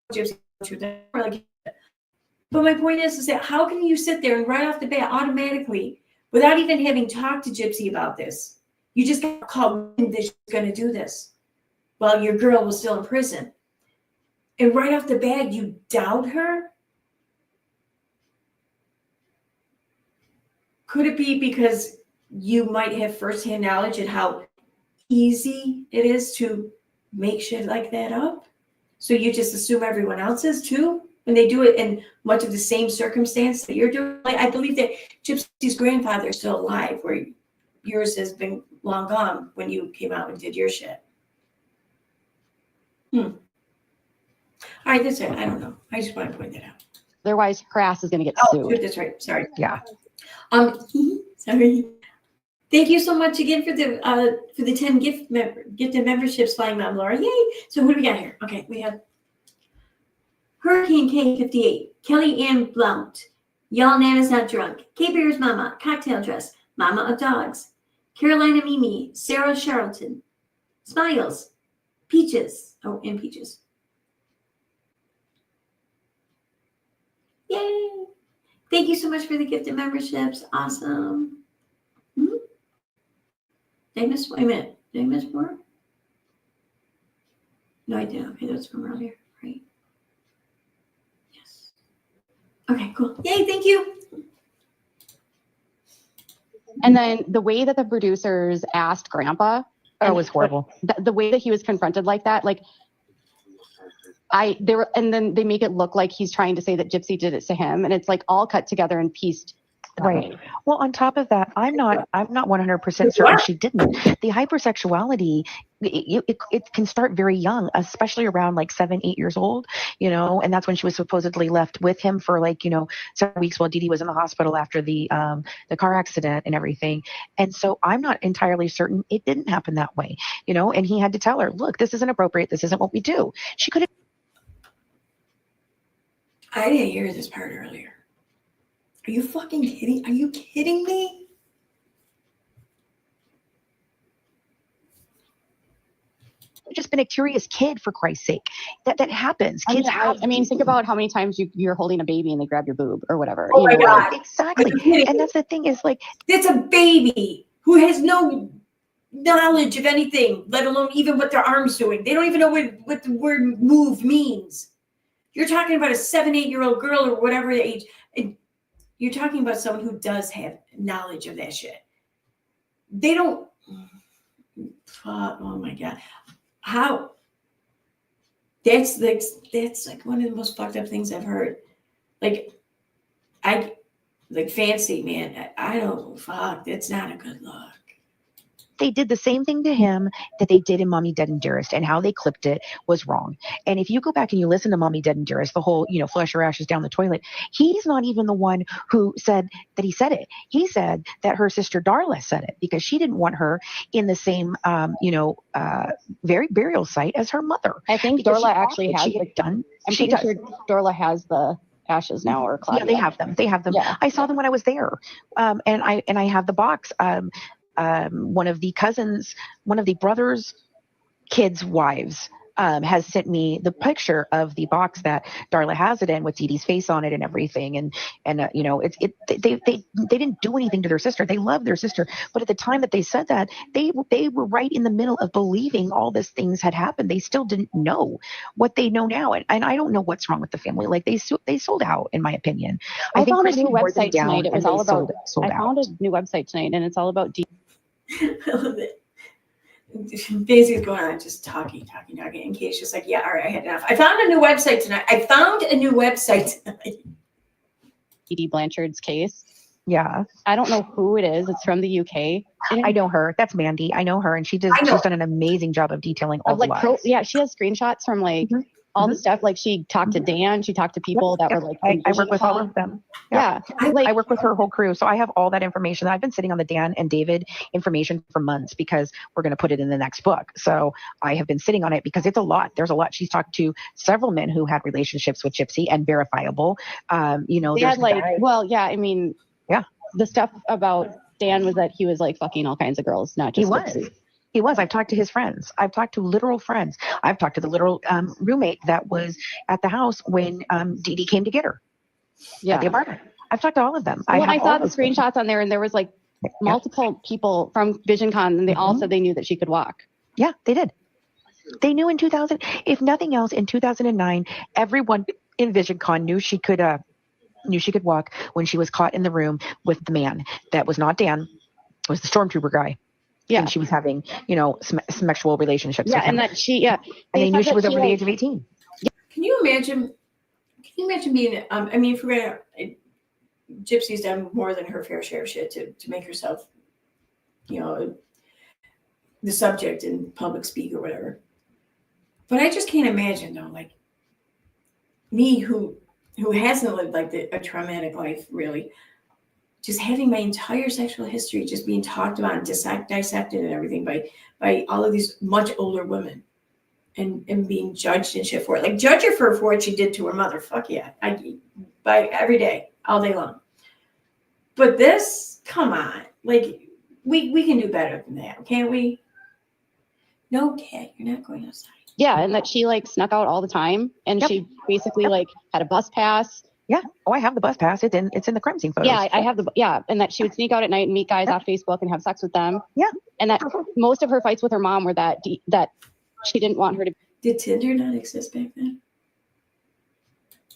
Speaker 1: with Gypsy. But my point is that how can you sit there and right off the bat automatically, without even having talked to Gypsy about this, you just got called that she's going to do this while your girl was still in prison. And right off the bat, you doubt her? Could it be because you might have firsthand knowledge of how easy it is to make shit like that up? So you just assume everyone else is too? When they do it in much of the same circumstance that you're doing. Like, I believe that Gypsy's grandfather is still alive, where yours has been long gone when you came out and did your shit. All right, that's it. I don't know. I just want to point that out.
Speaker 2: Otherwise, her ass is going to get sued.
Speaker 1: Oh, that's right. Sorry.
Speaker 3: Yeah.
Speaker 1: Sorry. Thank you so much again for the 10 gifted memberships, Flying Mom Laura. Yay! So who do we got here? Okay, we have Hurricane K58, Kelly Ann Blount, Y'all Nana's Not Drunk, K-Bear's Mama, Cocktail Dress, Mama of Dogs, Carolina Mimi, Sarah Charlton, Smiles, Peaches, and Peaches. Yay! Thank you so much for the gifted memberships. Awesome. Did I miss? Wait a minute. Did I miss more? No, I didn't. Okay, that's from earlier, right? Yes. Okay, cool. Yay, thank you.
Speaker 2: And then the way that the producers asked Grandpa,
Speaker 3: That was horrible.
Speaker 2: The way that he was confronted like that, like and then they make it look like he's trying to say that Gypsy did it to him, and it's like all cut together and pieced.
Speaker 3: Right. Well, on top of that, I'm not 100% certain she didn't. The hypersexuality, it can start very young, especially around like 7, 8 years old, and that's when she was supposedly left with him for like, several weeks while Dee Dee was in the hospital after the car accident and everything. And so I'm not entirely certain it didn't happen that way, and he had to tell her, look, this isn't appropriate. This isn't what we do. She could have.
Speaker 1: I didn't hear this part earlier. Are you fucking kidding? Are you kidding me?
Speaker 3: Just been a curious kid, for Christ's sake. That happens. Kids
Speaker 2: Think about how many times you're holding a baby and they grab your boob or whatever.
Speaker 1: Oh my God.
Speaker 3: Exactly. And that's the thing is like,
Speaker 1: it's a baby who has no knowledge of anything, let alone even what their arm's doing. They don't even know what the word move means. You're talking about a 7, 8-year-old girl or whatever age. You're talking about someone who does have knowledge of that shit. They don't. Oh my God. How? That's like one of the most fucked up things I've heard. Like fancy, man. I don't. Fuck. That's not a good look.
Speaker 3: they did the same thing to him that they did in Mommy Dead and Dearest, and how they clipped it was wrong. And if you go back and you listen to Mommy Dead and Dearest, the whole, flush your ashes down the toilet, he's not even the one who said that he said it. He said that her sister Darla said it because she didn't want her in the same, burial site as her mother.
Speaker 2: I think Darla actually has
Speaker 3: done.
Speaker 2: I'm pretty sure Darla has the Ashes now, or
Speaker 3: Yeah,
Speaker 2: Claudia.
Speaker 3: they have them. They have them.
Speaker 2: Yeah.
Speaker 3: I saw them when I was there. And I have the box. One of the cousins, one of the brothers' kids' wives, has sent me the picture of the box that Darla has it in with Dee Dee's face on it and everything. And you know, they didn't do anything to their sister. They love their sister, but at the time that they said that, they were right in the middle of believing all these things had happened. They still didn't know what they know now, and I don't know what's wrong with the family. Like they sold out, in my opinion.
Speaker 2: I
Speaker 3: think
Speaker 2: found a new
Speaker 3: Christine wore them
Speaker 2: website
Speaker 3: down,
Speaker 2: tonight. It was
Speaker 3: and
Speaker 2: all
Speaker 3: they
Speaker 2: about.
Speaker 3: sold
Speaker 2: I
Speaker 3: out.
Speaker 2: found a new website tonight, and it's all about.
Speaker 1: I love it. Basically going on just talking. And Kate's just like, yeah, all right, I had enough. I found a new website tonight.
Speaker 2: Dee Dee Blanchard's case.
Speaker 3: Yeah,
Speaker 2: I don't know who it is. It's from the UK.
Speaker 3: I know her. That's Mandy. I know her, and she's done an amazing job of detailing all
Speaker 2: Of
Speaker 3: the
Speaker 2: like
Speaker 3: lies.
Speaker 2: yeah, she has screenshots from like
Speaker 3: Mhm.
Speaker 2: all the stuff. Like she talked to Dan. She talked to people that were like.
Speaker 3: I work with all of them.
Speaker 2: Yeah,
Speaker 3: I work with her whole crew, so I have all that information. I've been sitting on the Dan and David information for months because we're going to put it in the next book. So I have been sitting on it because it's a lot. There's a lot. She's talked to several men who had relationships with Gypsy and verifiable. You know,
Speaker 2: they
Speaker 3: there's
Speaker 2: had like,
Speaker 3: guys.
Speaker 2: well, yeah. I mean,
Speaker 3: Yeah.
Speaker 2: The stuff about Dan was that he was like fucking all kinds of girls, not just Gypsy.
Speaker 3: He was. I've talked to his friends. I've talked to literal friends. I've talked to the literal roommate that was at the house when Dee Dee came to get her at the apartment. I've talked to all of them.
Speaker 2: Well, I saw the screenshots on there, and there was like multiple people from VisionCon, and they all said they knew that she could walk.
Speaker 3: Yeah, they did. They knew in 2000, if nothing else, in 2009, everyone in VisionCon knew she could walk when she was caught in the room with the man that was not Dan, was the stormtrooper guy.
Speaker 2: Yeah.
Speaker 3: And she was having, sexual relationships with him.
Speaker 2: And that she, and
Speaker 3: they knew she was over the age of 18.
Speaker 1: Can you imagine being, if we're going to, Gypsy's done more than her fair share of shit to make herself, the subject in public speak or whatever. But I just can't imagine though, like me who hasn't lived like a traumatic life really, just having my entire sexual history just being talked about and dissected and everything by all of these much older women and being judged and shit for it. Like judge her for what she did to her mother. Fuck yeah. By every day, all day long. But this, come on. Like we can do better than that, can't we? No, Kat, you're not going outside.
Speaker 2: Yeah, and that she like snuck out all the time, and she basically like had a bus pass.
Speaker 3: Yeah. Oh, I have the bus pass. It's in the crime scene photos.
Speaker 2: Yeah, I have and that she would sneak out at night and meet guys off Facebook and have sex with them.
Speaker 3: Yeah.
Speaker 2: And that most of her fights with her mom were that she didn't want her to.
Speaker 1: Did Tinder not exist back then?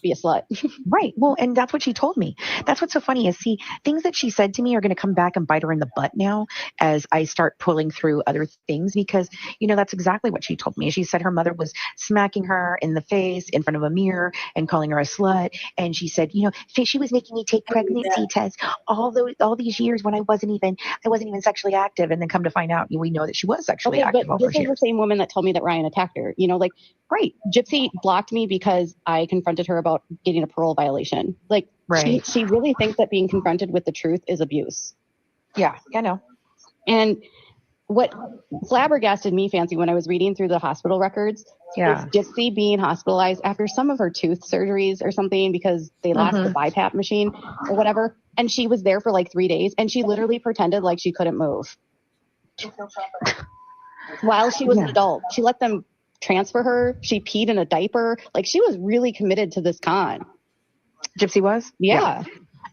Speaker 2: Be a slut.
Speaker 3: Right. Well, and that's what she told me. That's what's so funny is, see, things that she said to me are going to come back and bite her in the butt now as I start pulling through other things, because, that's exactly what she told me. She said her mother was smacking her in the face in front of a mirror and calling her a slut. And she said, she was making me take pregnancy tests all these years when I wasn't even sexually active. And then come to find out, we know that she was sexually active.
Speaker 2: But this is the same woman that told me that Ryan attacked her. Right. Gypsy blocked me because I confronted her about getting a parole violation. Like, right. She really thinks that being confronted with the truth is abuse.
Speaker 3: Yeah, I know.
Speaker 2: And what flabbergasted me, Fancy, when I was reading through the hospital records, is Gypsy being hospitalized after some of her tooth surgeries or something because they lost the BiPAP machine or whatever. And she was there for like 3 days, and she literally pretended like she couldn't move. While she was an adult, she let them transfer her. She peed in a diaper. Like, she was really committed to this con.
Speaker 3: Gypsy was?
Speaker 2: Yeah.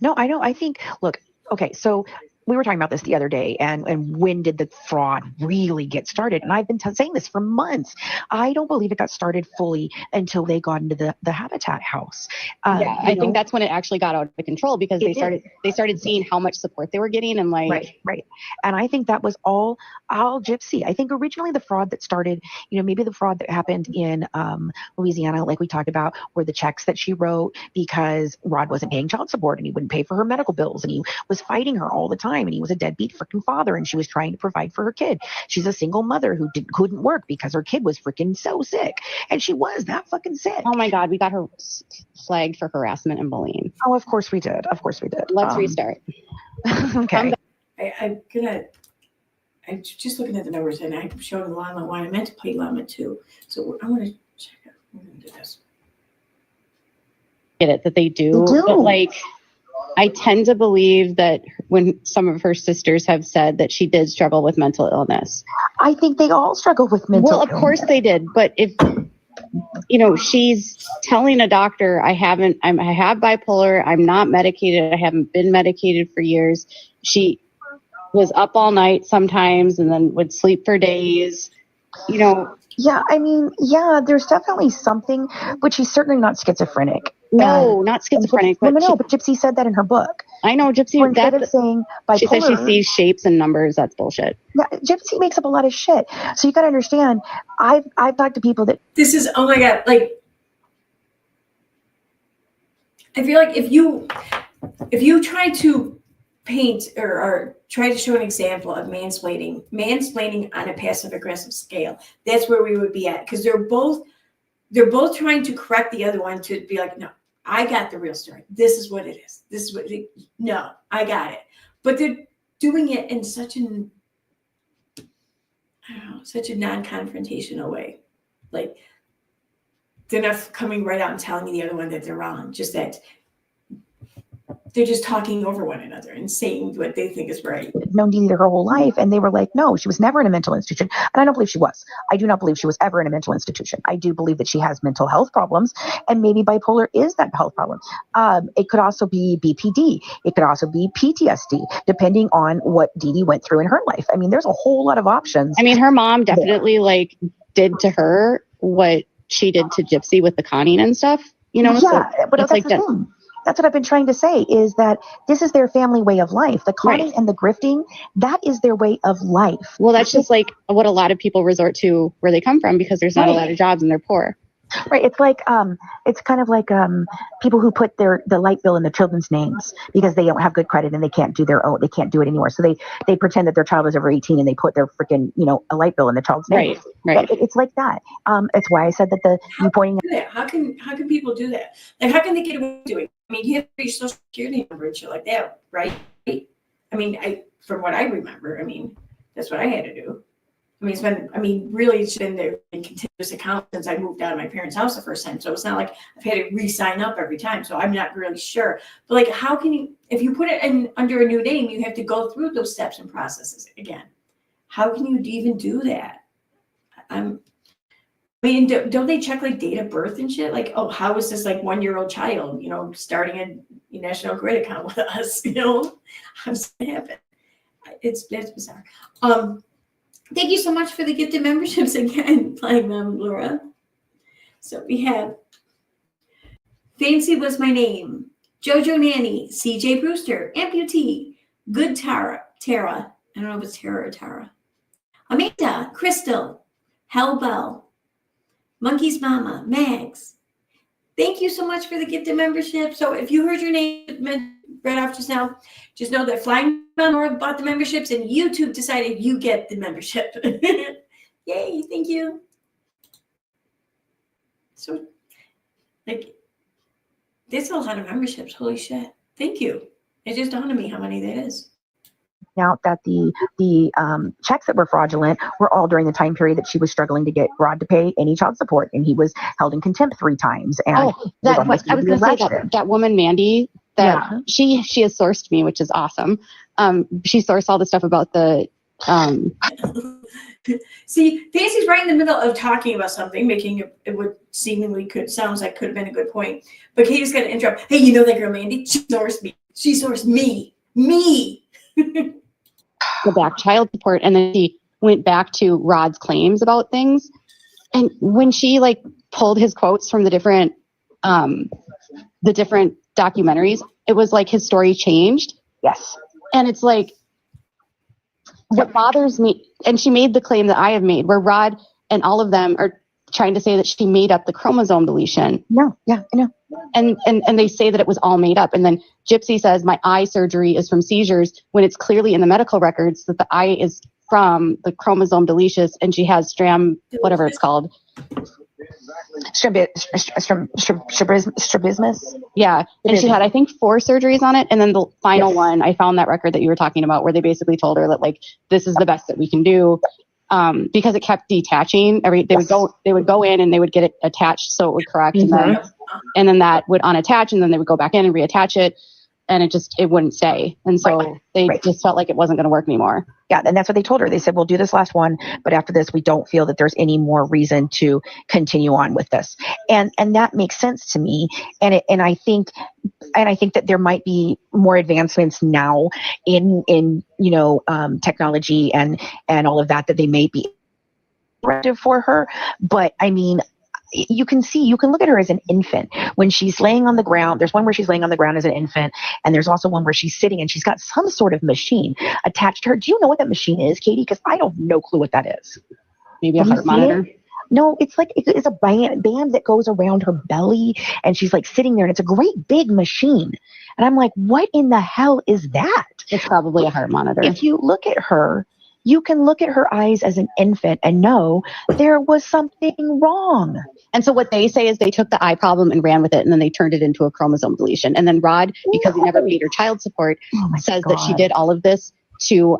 Speaker 3: No, I know. I think, look, okay, so we were talking about this the other day, and when did the fraud really get started? And I've been saying this for months. I don't believe it got started fully until they got into the Habitat house.
Speaker 2: I think that's when it actually got out of control, because they started seeing how much support they were getting, and like
Speaker 3: right. And I think that was all Gypsy. I think originally the fraud that started, maybe the fraud that happened in Louisiana, like we talked about, were the checks that she wrote because Rod wasn't paying child support and he wouldn't pay for her medical bills, and he was fighting her all the time, and he was a deadbeat freaking father, and she was trying to provide for her kid. She's a single mother who couldn't work because her kid was freaking so sick, and she was that fucking sick.
Speaker 2: Oh my God, we got her flagged for harassment and bullying.
Speaker 3: Oh, of course we did.
Speaker 2: Let's restart.
Speaker 3: Okay.
Speaker 1: I'm just looking at the numbers, and I'm showing Llama 1. I meant to play Llama 2. So I want to check out. I'm going to do this.
Speaker 2: get it that they do.
Speaker 3: They do.
Speaker 2: But like, I tend to believe that when some of her sisters have said that she did struggle with mental illness.
Speaker 3: I think they all struggle with mental
Speaker 2: Well, of course they did. But if, she's telling a doctor, I have bipolar. I'm not medicated. I haven't been medicated for years. She was up all night sometimes and then would sleep for days,
Speaker 3: Yeah, I mean, there's definitely something, but she's certainly not schizophrenic.
Speaker 2: No, not schizophrenic.
Speaker 3: But Gypsy said that in her book.
Speaker 2: I know Gypsy.
Speaker 3: Instead of saying bipolar,
Speaker 2: she says she sees shapes and numbers. That's bullshit.
Speaker 3: Yeah, Gypsy makes up a lot of shit. So you got to understand. I've talked to people that
Speaker 1: this is, oh my God, like, I feel like if you try to paint or try to show an example of mansplaining on a passive aggressive scale, that's where we would be at, because they're both trying to correct the other one to be like, no, I got the real story. This is what it is. This is what no, I got it. But they're doing it in such a non-confrontational way. Like, they're not coming right out and telling the other one that they're wrong. Just that they're just talking over one another and saying what they think is right.
Speaker 3: Known Dee Dee her whole life, and they were like, no, she was never in a mental institution. And I don't believe she was. I do not believe she was ever in a mental institution. I do believe that she has mental health problems, and maybe bipolar is that health problem. It could also be BPD. It could also be PTSD, depending on what Dee Dee went through in her life. I mean, there's a whole lot of options.
Speaker 2: I mean, her mom definitely did to her what she did to Gypsy with the conning and stuff.
Speaker 3: Yeah,
Speaker 2: so
Speaker 3: but that's
Speaker 2: like
Speaker 3: the thing. That's what I've been trying to say, is that this is their family way of life. The conning and the grifting, that is their way of life.
Speaker 2: Well, that's just like what a lot of people resort to where they come from, because there's not a lot of jobs and they're poor.
Speaker 3: Right. It's like, it's kind of like people who put the light bill in their children's names because they don't have good credit and they can't do they can't do it anymore. So they pretend that their child is over 18 and they put their freaking, a light bill in the child's name.
Speaker 2: Right.
Speaker 3: It's like that. It's why I said that you pointing
Speaker 1: out. How can people do that? Like, how can they get away with doing it? I mean, you have your social security number and shit like that, right? I mean, from what I remember, that's what I had to do. It's been the continuous account since I moved out of my parents' house the first time. So it's not like I've had to re-sign up every time. So I'm not really sure. But like, how can you, if you put it under a new name, you have to go through those steps and processes again. How can you even do that? Don't they check like date of birth and shit? Like, oh, how is this like 1-year-old child, starting a National Grid account with us? How does that happen? That's bizarre. Thank you so much for the gifted memberships again, Flying Mom Laura. So we have Fancy Was My Name, Jojo Nanny, CJ Brewster, Amputee, Good Tara, I don't know if it's Tara or Tara, Amanda, Crystal, Hellbell, Monkey's Mama, Mags. Thank you so much for the gifted membership. So if you heard your name read off just now, just know that Flying Mom Laura bought the memberships and YouTube decided you get the membership. Yay, thank you. So, that's a lot of memberships. Holy shit. Thank you. It just dawned on me how many that is.
Speaker 3: Out that the checks that were fraudulent were all during the time period that she was struggling to get Rod to pay any child support, and he was held in contempt 3 times. And
Speaker 2: I was going to say that woman Mandy, she has sourced me, which is awesome. She sourced all the stuff about the.
Speaker 1: See, Fancy's right in the middle of talking about something, making it what seemingly sounds like could have been a good point, but Katie's got to interrupt. Hey, you know that girl Mandy? She sourced me. She sourced me.
Speaker 2: The back child support, and then she went back to Rod's claims about things, and when she pulled his quotes from the different documentaries, it was like his story changed.
Speaker 3: Yes.
Speaker 2: And it's like, what bothers me, and she made the claim that I have made, where Rod and all of them are trying to say that she made up the chromosome deletion.
Speaker 3: No, yeah, I know.
Speaker 2: And they say that it was all made up. And then Gypsy says my eye surgery is from seizures, when it's clearly in the medical records that the eye is from the chromosome deletion, and she has whatever it's called.
Speaker 3: Strabismus.
Speaker 2: Yeah. And she had, I think, 4 surgeries on it. And then the final one, I found that record that you were talking about, where they basically told her that this is the best that we can do. because it kept detaching. They would go in and they would get it attached so it would correct, and then that would unattach, and then they would go back in and reattach it, and it wouldn't stay. And so they just felt like it wasn't going to work anymore.
Speaker 3: Yeah, and that's what they told her. They said, we'll do this last one, but after this, we don't feel that there's any more reason to continue on with this. And that makes sense to me. And I think that there might be more advancements now in technology and all of that they may be corrective for her. But I mean, you can look at her as an infant when she's laying on the ground. There's one where she's laying on the ground as an infant, and there's also one where she's sitting and she's got some sort of machine attached to her. Do you know what that machine is, Katie? Because I don't no clue what that is.
Speaker 2: Maybe a heart monitor.
Speaker 3: No, it's a band that goes around her belly, and she's like sitting there, and it's a great big machine. And I'm like, what in the hell is that?
Speaker 2: It's probably a heart monitor.
Speaker 3: If you look at her, you can look at her eyes as an infant and know there was something wrong.
Speaker 2: And so what they say is they took the eye problem and ran with it, and then they turned it into a chromosome deletion. And then Rod, because he never paid her child support, says that she did all of this to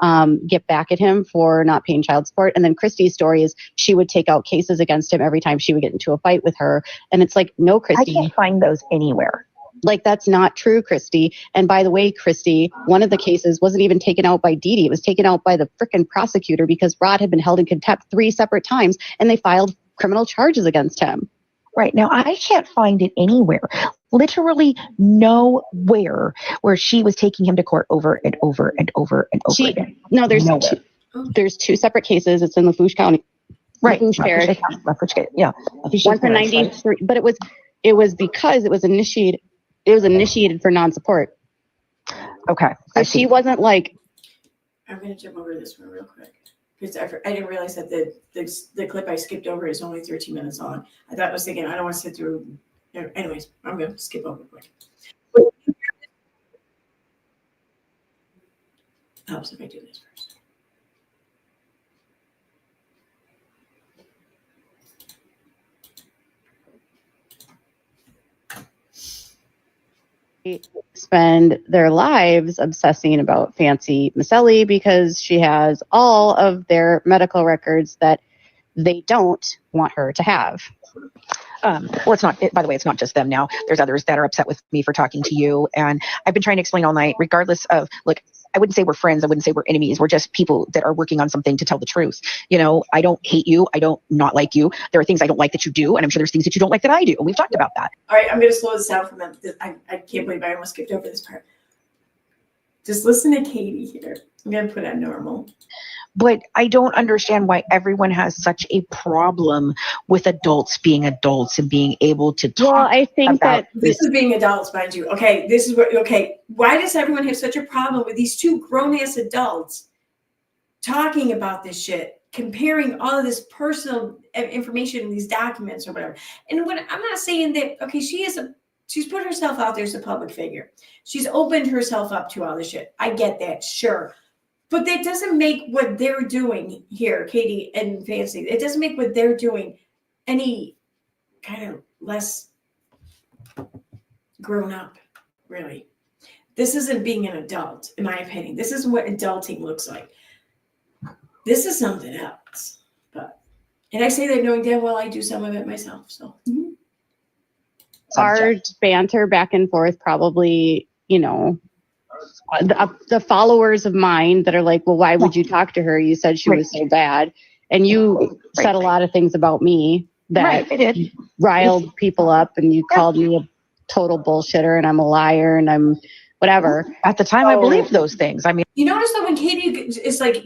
Speaker 2: get back at him for not paying child support. And then Christy's story is she would take out cases against him every time she would get into a fight with her. And it's like, no, Christy.
Speaker 3: I can't find those anywhere.
Speaker 2: Like, that's not true, Christy. And by the way, Christy, one of the cases wasn't even taken out by Dee Dee. It was taken out by the frickin' prosecutor because Rod had been held in contempt 3 separate times, and they filed criminal charges against him.
Speaker 3: Right. Now, I can't find it anywhere, literally nowhere, where she was taking him to court over and over and over and over again.
Speaker 2: No, there's 2 separate cases. It's in LaFouche County.
Speaker 3: Right.
Speaker 2: LaFouche Parish.
Speaker 3: Yeah.
Speaker 2: One for 93, but it was because it was initiated. It was initiated for non-support.
Speaker 3: Okay.
Speaker 2: So she wasn't like.
Speaker 1: I'm going to jump over this one real quick because I didn't realize that the clip I skipped over is only 13 minutes long. I was thinking I don't want to sit through. Anyways, I'm going to skip over quick. Helps if I do this first.
Speaker 2: Spend their lives obsessing about Fancy Maselli because she has all of their medical records that they don't want her to have.
Speaker 3: Well, it's not, by the way, it's not just them now. There's others that are upset with me for talking to you. And I've been trying to explain all night, regardless of, look, I wouldn't say we're friends. I wouldn't say we're enemies. We're just people that are working on something to tell the truth. I don't hate you. I don't not like you. There are things I don't like that you do. And I'm sure there's things that you don't like that I do. And we've talked about that.
Speaker 1: All right, I'm going to slow this down for a minute. I can't believe I almost skipped over this part. Just listen to Katie here. I'm going to put on normal.
Speaker 3: But I don't understand why everyone has such a problem with adults being adults and being able to talk.
Speaker 2: Well, I think that
Speaker 1: this is being adults, mind you. Okay, why does everyone have such a problem with these 2 grown-ass adults talking about this shit, comparing all of this personal information in these documents or whatever? And I'm not saying that, okay, she's put herself out there as a public figure. She's opened herself up to all this shit. I get that, sure. But that doesn't make what they're doing here, Katie and Fancy, it doesn't make what they're doing any kind of less grown up, really. This isn't being an adult, in my opinion. This isn't what adulting looks like. This is something else. And I say that knowing damn well I do some of it myself. So
Speaker 2: our banter back and forth probably, the followers of mine that are like, well, why would you talk to her? You said she was so bad. And you said a lot of things about me that riled people up, and you called me a total bullshitter and I'm a liar and I'm whatever.
Speaker 3: At the time, I believed those things. I mean,
Speaker 1: you notice that when Katie is like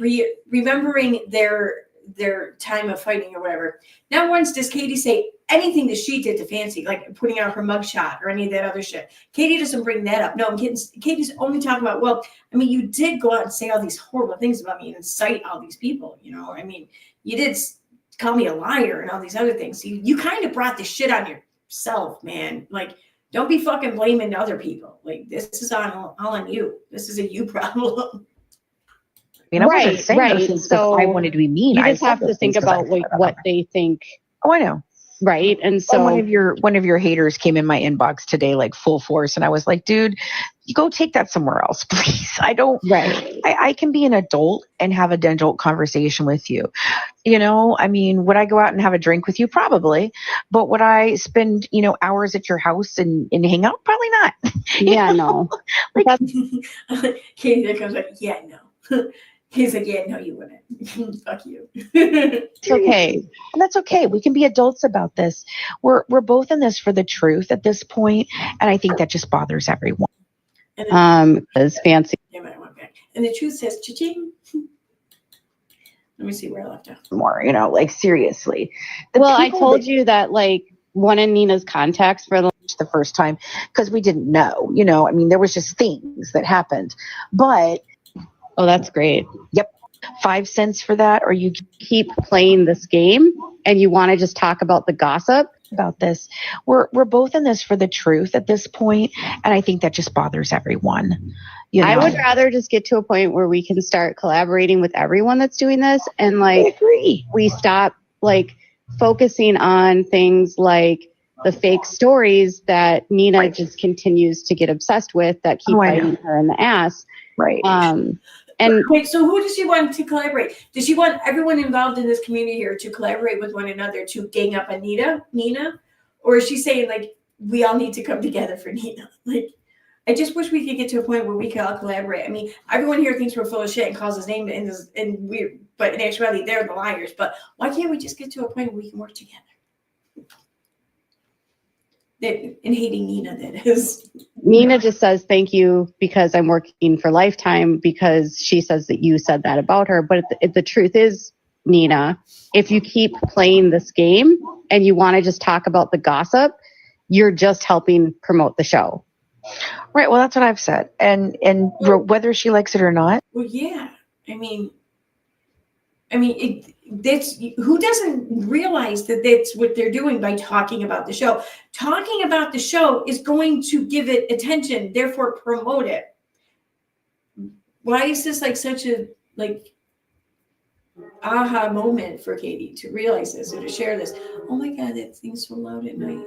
Speaker 1: remembering their time of fighting or whatever, not once does Katie say anything that she did to Fancy, like putting out her mugshot or any of that other shit. Katie doesn't bring that up. No, Katie's only talking about, well, I mean, you did go out and say all these horrible things about me and incite all these people, I mean, you did call me a liar and all these other things. You kind of brought the shit on yourself, man. Like, don't be fucking blaming other people. Like, this is all on you. This is a you problem.
Speaker 3: I wasn't saying those things because I wanted to be mean.
Speaker 2: You just have to think about what they think.
Speaker 3: Oh, I know.
Speaker 2: right? And
Speaker 3: So
Speaker 2: so
Speaker 3: one of your haters came in my inbox today, like full force. And I was like, dude, you go take that somewhere else, please.
Speaker 2: right.
Speaker 3: I can be an adult and have an adult conversation with you. I mean, would I go out and have a drink with you? Probably. But would I spend, hours at your house and hang out? Probably not.
Speaker 2: Yeah, no.
Speaker 3: Like,
Speaker 1: Katie there comes like, yeah, no. He's like, yeah, no, you wouldn't. Fuck you.
Speaker 2: It's okay.
Speaker 3: and that's okay. We can be adults about this. We're both in this for the truth at this point, and I think that just bothers everyone.
Speaker 2: It's fancy.
Speaker 1: Yeah, I went back. And the truth says, cha-ching. Let me see where I left off.
Speaker 3: More, like seriously.
Speaker 2: Well, I told you that like one of Nina's contacts for
Speaker 3: the first time because we didn't know. I mean, there was just things that happened, but.
Speaker 2: Oh, that's great.
Speaker 3: Yep. 5 cents for that, or you
Speaker 2: keep playing this game and you want to just talk about the gossip
Speaker 3: about this. We're both in this for the truth at this point, and I think that just bothers everyone.
Speaker 2: I would rather just get to a point where we can start collaborating with everyone that's doing this, and like
Speaker 3: I agree.
Speaker 2: We stop like focusing on things like the fake stories that Nina just continues to get obsessed with that keep biting her in the ass.
Speaker 3: Right.
Speaker 2: And
Speaker 1: wait, so who does she want to collaborate? Does she want everyone involved in this community here to collaborate with one another to gang up on Nina? Or is she saying like we all need to come together for Nina? Like, I just wish we could get to a point where we could all collaborate. I mean, everyone here thinks we're full of shit and calls us names but in actuality they're the liars. But why can't we just get to a point where we can work together? In hating Nina, that is.
Speaker 2: Nina just says thank you because I'm working for Lifetime because she says that you said that about her. But the truth is, Nina, if you keep playing this game and you want to just talk about the gossip, you're just helping promote the show.
Speaker 3: Right. Well, that's what I've said. And whether she likes it or not.
Speaker 1: Well, yeah. I mean, that's who doesn't realize that that's what they're doing by talking about the show. Talking about the show is going to give it attention, therefore promote it. Why is this like such a aha moment for Katie to realize this or to share this? Oh my God, that thing's so loud at night.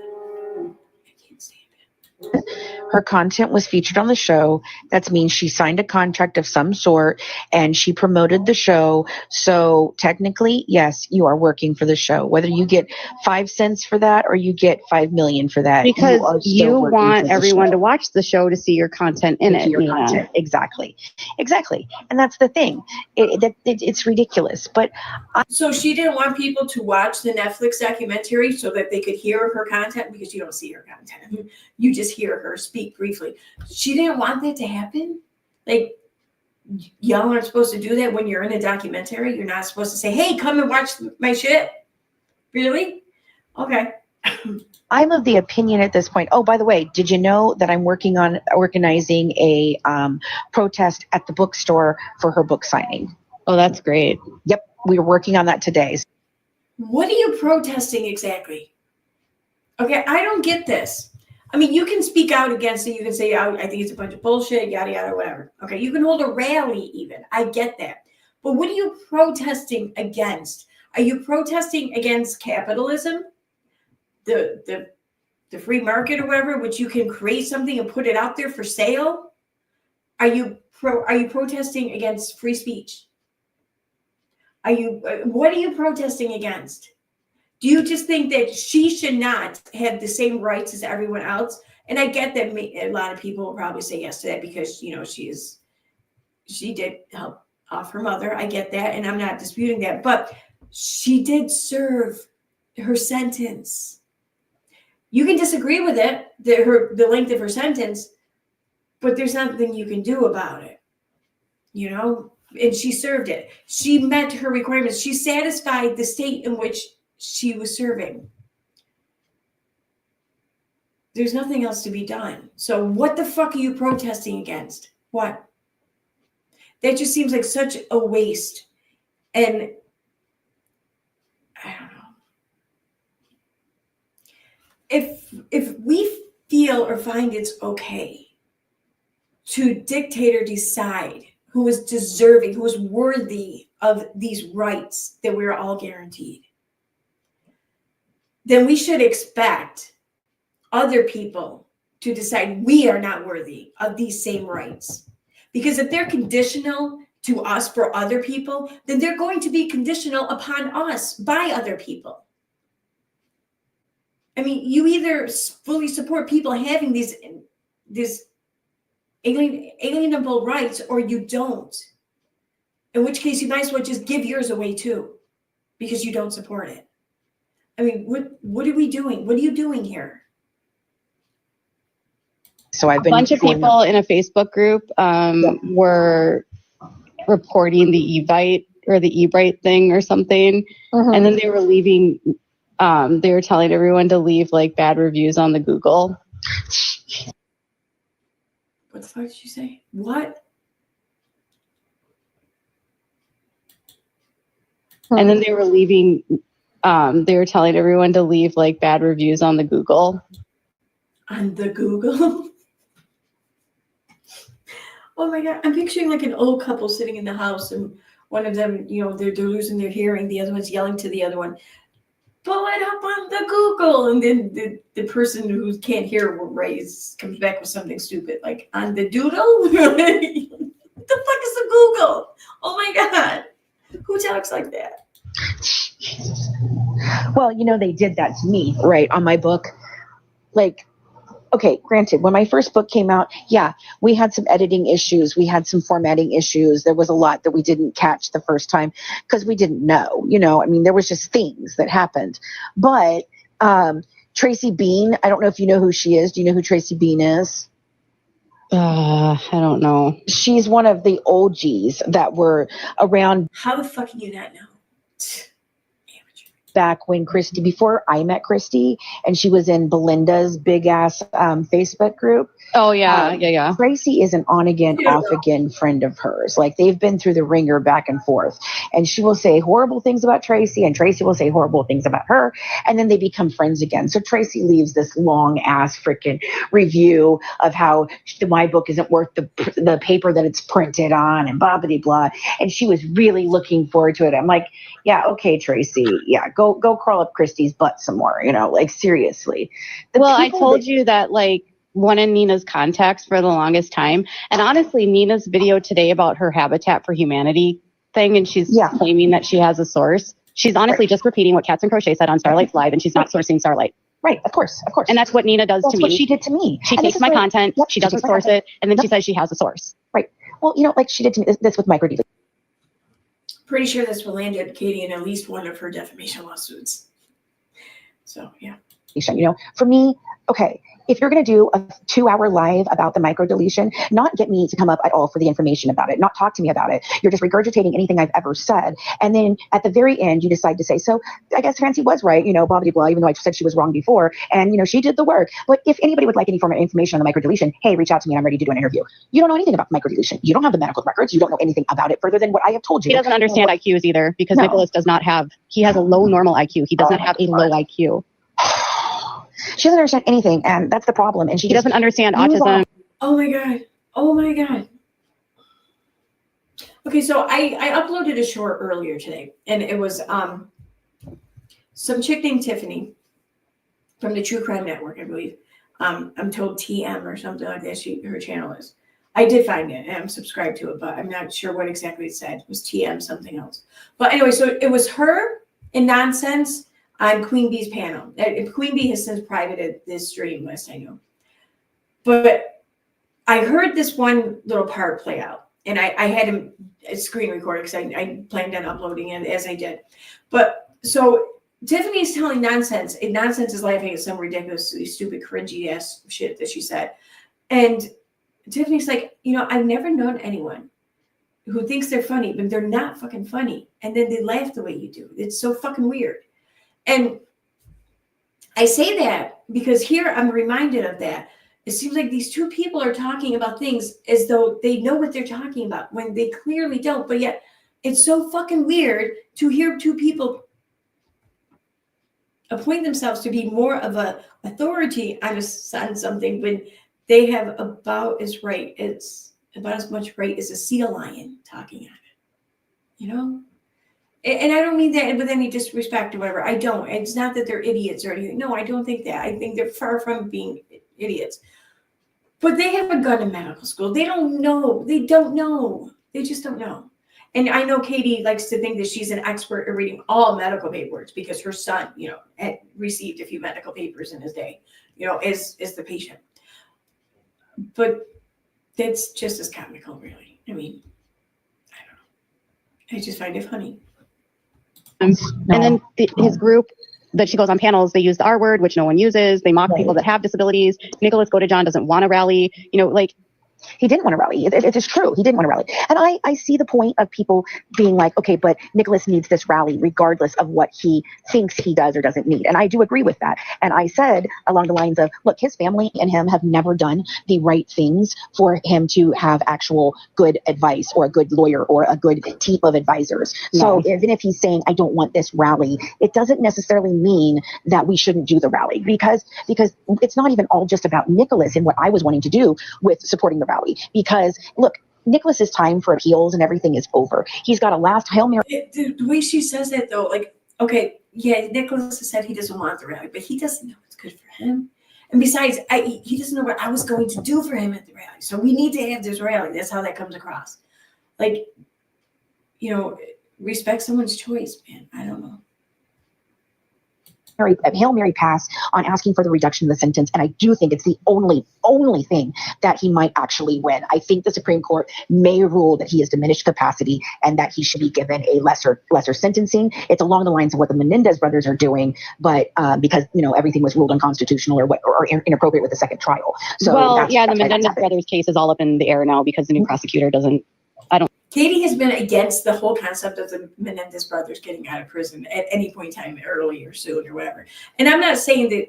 Speaker 1: I can't stand it.
Speaker 3: Her content was featured on the show. That means she signed a contract of some sort and she promoted the show. So technically, yes, you are working for the show. Whether you get 5 cents for that or you get 5 million for that,
Speaker 2: because you want everyone to watch the show to see your content in it.
Speaker 3: Content. Exactly. And that's the thing. It's ridiculous. But
Speaker 1: so she didn't want people to watch the Netflix documentary so that they could hear her content, because you don't see her content. You just hear her speak briefly. She didn't want that to happen. Like, y'all aren't supposed to do that when you're in a documentary. You're not supposed to say, hey, come and watch my shit. Really? Okay.
Speaker 3: I'm of the opinion at this point. Oh, by the way, did you know that I'm working on organizing a protest at the bookstore for her book signing?
Speaker 2: Oh, that's great.
Speaker 3: Yep. We were working on that today.
Speaker 1: What are you protesting exactly? Okay, I don't get this. I mean, you can speak out against it. You can say, I think it's a bunch of bullshit, yada, yada, whatever. Okay, you can hold a rally even. I get that. But what are you protesting against? Are you protesting against capitalism? The free market or whatever, which you can create something and put it out there for sale? Are you protesting against free speech? What are you protesting against? Do you just think that she should not have the same rights as everyone else? And I get that a lot of people will probably say yes to that because, she did help off her mother. I get that. And I'm not disputing that, but she did serve her sentence. You can disagree with it, the length of her sentence, but there's nothing you can do about it, and she served it. She met her requirements. She satisfied the state in which she was serving. There's nothing else to be done. So what the fuck are you protesting against? What? That just seems like such a waste. And I don't know. If we feel or find it's okay to dictate or decide who is deserving, who is worthy of these rights that we're all guaranteed, then we should expect other people to decide we are not worthy of these same rights. Because if they're conditional to us for other people, then they're going to be conditional upon us by other people. I mean, you either fully support people having these alienable rights, or you don't. In which case, you might as well just give yours away too, because you don't support it. I mean, what are we doing? What are you doing here?
Speaker 3: So I've been
Speaker 2: A bunch of people in a Facebook group were reporting the Evite or the eBrite thing or something, and then they were leaving. They were telling everyone to leave like bad reviews on the Google.
Speaker 1: What the fuck did you say? What?
Speaker 2: And then they were leaving. They were telling everyone to leave like bad reviews on the Google.
Speaker 1: On the Google? Oh my God. I'm picturing like an old couple sitting in the house, and one of them, you know, they're losing their hearing. The other one's yelling to the other one, pull it up on the Google. And then the person who can't hear comes back with something stupid, like on the doodle? What the fuck is the Google? Oh my God. Who talks like that?
Speaker 3: Well, you know, they did that to me, right, on my book. Like, okay, granted, when my first book came out, yeah, we had some editing issues. We had some formatting issues. There was a lot that we didn't catch the first time because we didn't know, you know, I mean, there was just things that happened. But Tracy Bean, I don't know if you know who she is. Do you know who Tracy Bean is?
Speaker 2: I don't know.
Speaker 3: She's one of the OGs that were around.
Speaker 1: How the fuck can you not know?
Speaker 3: Back when Christy, before I met Christy, and she was in Belinda's big ass Facebook group.
Speaker 2: Oh yeah.
Speaker 3: Tracy is an on again, off again friend of hers. Like, they've been through the ringer back and forth, and she will say horrible things about Tracy, and Tracy will say horrible things about her, and then they become friends again. So Tracy leaves this long ass freaking review of how my book isn't worth the paper that it's printed on, and blah blah blah. And she was really looking forward to it. I'm like, yeah, okay, Tracy, yeah, go crawl up Christy's butt some more, you know, like, seriously.
Speaker 2: Well, I told you that, like, one of Nina's contacts for the longest time, and honestly, Nina's video today about her Habitat for Humanity thing, and she's claiming that she has a source. She's honestly just repeating what Cats and Crochet said on Starlight's Live, and she's not sourcing Starlight.
Speaker 3: Right, of course.
Speaker 2: And that's what Nina does to me.
Speaker 3: That's what she did to me.
Speaker 2: She takes my content, she doesn't source it, and then she says she has a source.
Speaker 3: Right. Well, you know, like she did to me this with microdeletion.
Speaker 1: Pretty sure this will land at Katie in at least one of her defamation lawsuits. So, yeah.
Speaker 3: You know, for me, okay, if you're going to do a 2-hour live about the microdeletion, not get me to come up at all for the information about it, not talk to me about it. You're just regurgitating anything I've ever said. And then at the very end, you decide to say, so I guess Francie was right, you know, blah, blah, blah, even though I said she was wrong before. And, you know, she did the work. But if anybody would like any form of information on the microdeletion, hey, reach out to me and I'm ready to do an interview. You don't know anything about the microdeletion. You don't have the medical records. You don't know anything about it further than what I have told you.
Speaker 2: He doesn't understand IQs either, because Nicholas does not have, he has a low normal IQ. He does not have a low IQ.
Speaker 3: She doesn't understand anything, and that's the problem. And she
Speaker 2: doesn't understand autism.
Speaker 1: Oh my God. Oh my God. Okay, so I uploaded a short earlier today, and it was some chick named Tiffany from the True Crime Network, I believe. I'm told TM or something like that. Her channel is. I did find it, and I'm subscribed to it, but I'm not sure what exactly it said. It was TM something else. But anyway, so it was her in nonsense on Queen Bee's panel. Queen Bee has since privated this stream, last I know. But I heard this one little part play out, and I had a screen recorder because I planned on uploading it as I did. But so Tiffany's telling nonsense, and nonsense is laughing at some ridiculously stupid, cringy ass shit that she said. And Tiffany's like, you know, I've never known anyone who thinks they're funny, but they're not fucking funny. And then they laugh the way you do. It's so fucking weird. And I say that because here I'm reminded of that. It seems like these two people are talking about things as though they know what they're talking about when they clearly don't. But yet it's so fucking weird to hear two people appoint themselves to be more of a authority on something when they have about as much right as a sea lion talking on it. You know? And I don't mean that with any disrespect or whatever. I don't. It's not that they're idiots or anything. No, I don't think that. I think they're far from being idiots. But they have a gun in medical school. They don't know. They don't know. They just don't know. And I know Katie likes to think that she's an expert at reading all medical paperwork because her son, had received a few medical papers in his day, is the patient. But that's just as comical, really. I mean, I don't know. I just find it funny.
Speaker 2: And then his group that she goes on panels, they use the R word, which no one uses. They mock people that have disabilities. Nicholas Godejohn doesn't want to rally.
Speaker 3: He didn't want to rally. It is true. He didn't want to rally. And I see the point of people being like, okay, but Nicholas needs this rally regardless of what he thinks he does or doesn't need. And I do agree with that. And I said along the lines of, look, his family and him have never done the right things for him to have actual good advice or a good lawyer or a good team of advisors. So even if he's saying, I don't want this rally, it doesn't necessarily mean that we shouldn't do the rally because it's not even all just about Nicholas and what I was wanting to do with supporting the rally. Because look, Nicholas's time for appeals and everything is over. He's got a last Hail Mary.
Speaker 1: The way she says that though, like, okay, yeah, Nicholas has said he doesn't want the rally, but he doesn't know what's good for him. And besides, he doesn't know what I was going to do for him at the rally. So we need to have this rally. That's how that comes across. Like, respect someone's choice, man. I don't know.
Speaker 3: Hail Mary pass on asking for the reduction of the sentence. And I do think it's the only thing that he might actually win. I think the Supreme Court may rule that he has diminished capacity and that he should be given a lesser sentencing. It's along the lines of what the Menendez brothers are doing, but because, everything was ruled unconstitutional or inappropriate with the second trial. So
Speaker 2: the Menendez brothers case is all up in the air now because the new prosecutor
Speaker 1: Katie has been against the whole concept of the Menendez brothers getting out of prison at any point in time, early or soon or whatever. And I'm not saying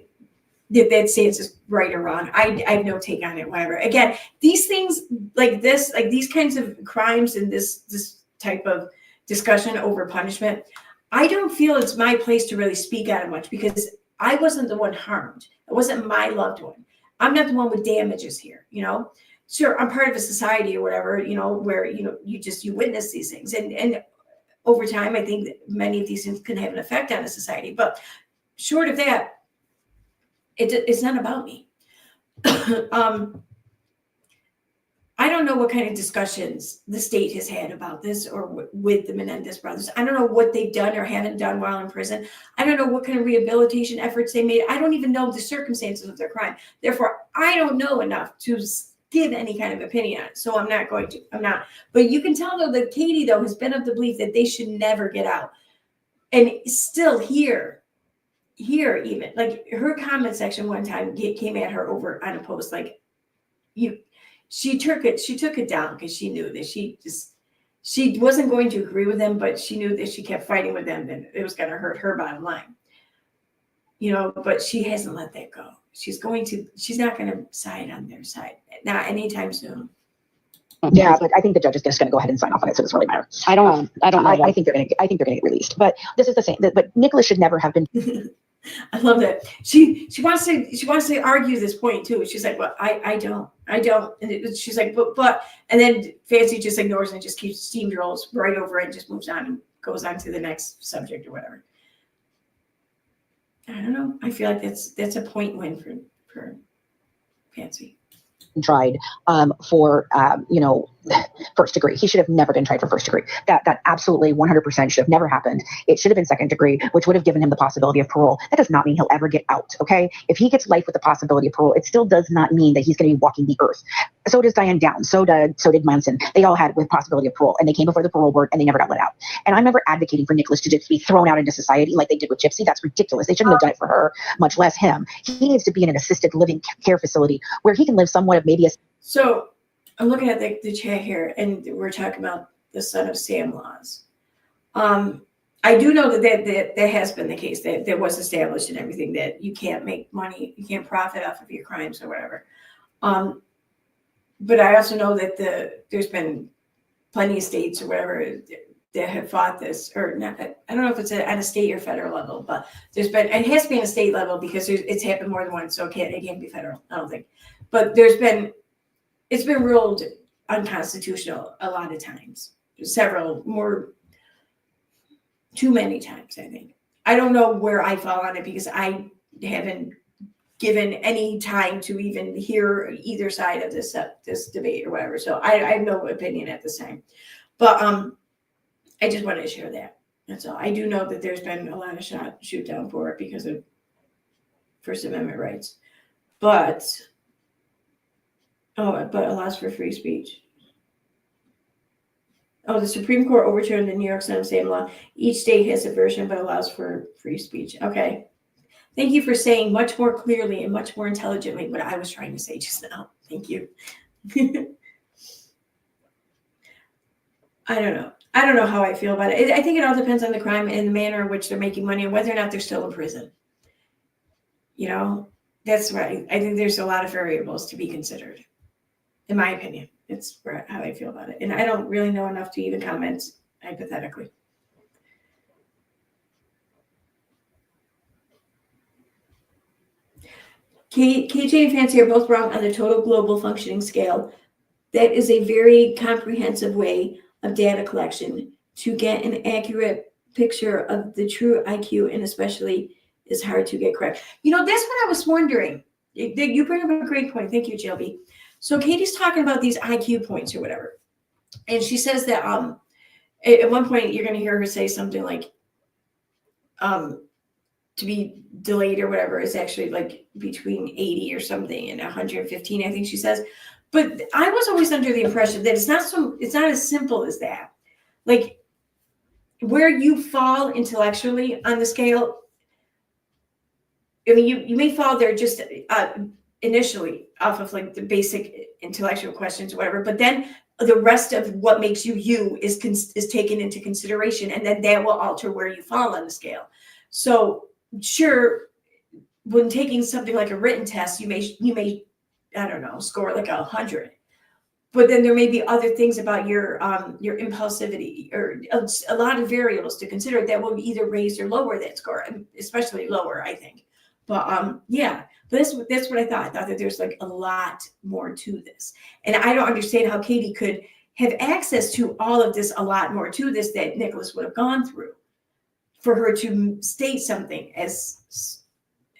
Speaker 1: that stance is right or wrong. I have no take on it, whatever. Again, these things like this, like these kinds of crimes and this type of discussion over punishment, I don't feel it's my place to really speak on it much because I wasn't the one harmed. It wasn't my loved one. I'm not the one with damages here, Sure, I'm part of a society or whatever, where, you witness these things. And over time, I think that many of these things can have an effect on a society. But short of that, it's not about me. I don't know what kind of discussions the state has had about this or with the Menendez brothers. I don't know what they've done or haven't done while in prison. I don't know what kind of rehabilitation efforts they made. I don't even know the circumstances of their crime. Therefore, I don't know enough to give any kind of opinion on it. So I'm not. But you can tell though that Katie though has been of the belief that they should never get out. And still here even like her comment section one time came at her over on a post like she took it down because she knew that she wasn't going to agree with them, but she knew that she kept fighting with them, then it was going to hurt her bottom line. But she hasn't let that go. She's not going to side on their side, not anytime soon.
Speaker 3: Yeah, but I think the judge is just going to go ahead and sign off on it, so it doesn't really matter.
Speaker 2: I don't know.
Speaker 3: I think they're going to get released. But this is the same. But Nicholas should never have been.
Speaker 1: I love that. She wants to argue this point too. She's like, well, I don't. And she's like, but, and then Fancy just ignores and just keeps steamrolls right over it and just moves on and goes on to the next subject or whatever. I don't know. I feel like that's a point win for Fancy.
Speaker 3: Tried for first degree. He should have never been tried for first degree. That absolutely 100% should have never happened. It should have been second degree, which would have given him the possibility of parole. That does not mean he'll ever get out. Okay, if he gets life with the possibility of parole, it still does not mean that he's going to be walking the earth. So does Diane Downs. So did Manson. They all had with possibility of parole, and they came before the parole board, and they never got let out. And I'm never advocating for Nicholas to just be thrown out into society like they did with Gypsy. That's ridiculous. They shouldn't have done it for her, much less him. He needs to be in an assisted living care facility where he can live somewhat of maybe a.
Speaker 1: So I'm looking at the chat here, and we're talking about the Son of Sam laws. I do know that has been the case, that was established and everything, that you can't make money, you can't profit off of your crimes or whatever. But I also know that there's been plenty of states or whatever that have fought this, or not. I don't know if it's at a state or federal level, but it has to be on a state level because it's happened more than once, so it can't be federal, I don't think. But it's been ruled unconstitutional a lot of times. Several more too many times, I think. I don't know where I fall on it because I haven't given any time to even hear either side of this debate or whatever. So I have no opinion at this time. But I just wanted to share that. That's all. I do know that there's been a lot of shoot down for it because of First Amendment rights. But allows for free speech. Oh, the Supreme Court overturned the New York same law. Each state has a version, but allows for free speech. Okay. Thank you for saying much more clearly and much more intelligently what I was trying to say just now. Thank you. I don't know. I don't know how I feel about it. I think it all depends on the crime and the manner in which they're making money and whether or not they're still in prison. You know, that's right. I think there's a lot of variables to be considered, in my opinion. It's how I feel about it. And I don't really know enough to even comment hypothetically. KJ and Fancy are both wrong on the total global functioning scale. That is a very comprehensive way of data collection to get an accurate picture of the true IQ, and especially is hard to get correct. You know, that's what I was wondering. You bring up a great point. Thank you, JLB. So Katie's talking about these IQ points or whatever. And she says that at one point you're going to hear her say something like to be delayed or whatever is actually like between 80 or something and 115, I think she says. But I was always under the impression that it's not as simple as that. Like where you fall intellectually on the scale, I mean, you may fall there just initially off of like the basic intellectual questions or whatever, but then the rest of what makes you is taken into consideration, and then that will alter where you fall on the scale. So sure, when taking something like a written test, you may I don't know, score like 100, but then there may be other things about your impulsivity or a lot of variables to consider that will either raise or lower that score, especially lower, I think. But yeah, but that's what I thought. I thought that there's like a lot more to this, and I don't understand how Katie could have access to all of this, a lot more to this that Nicholas would have gone through, for her to state something as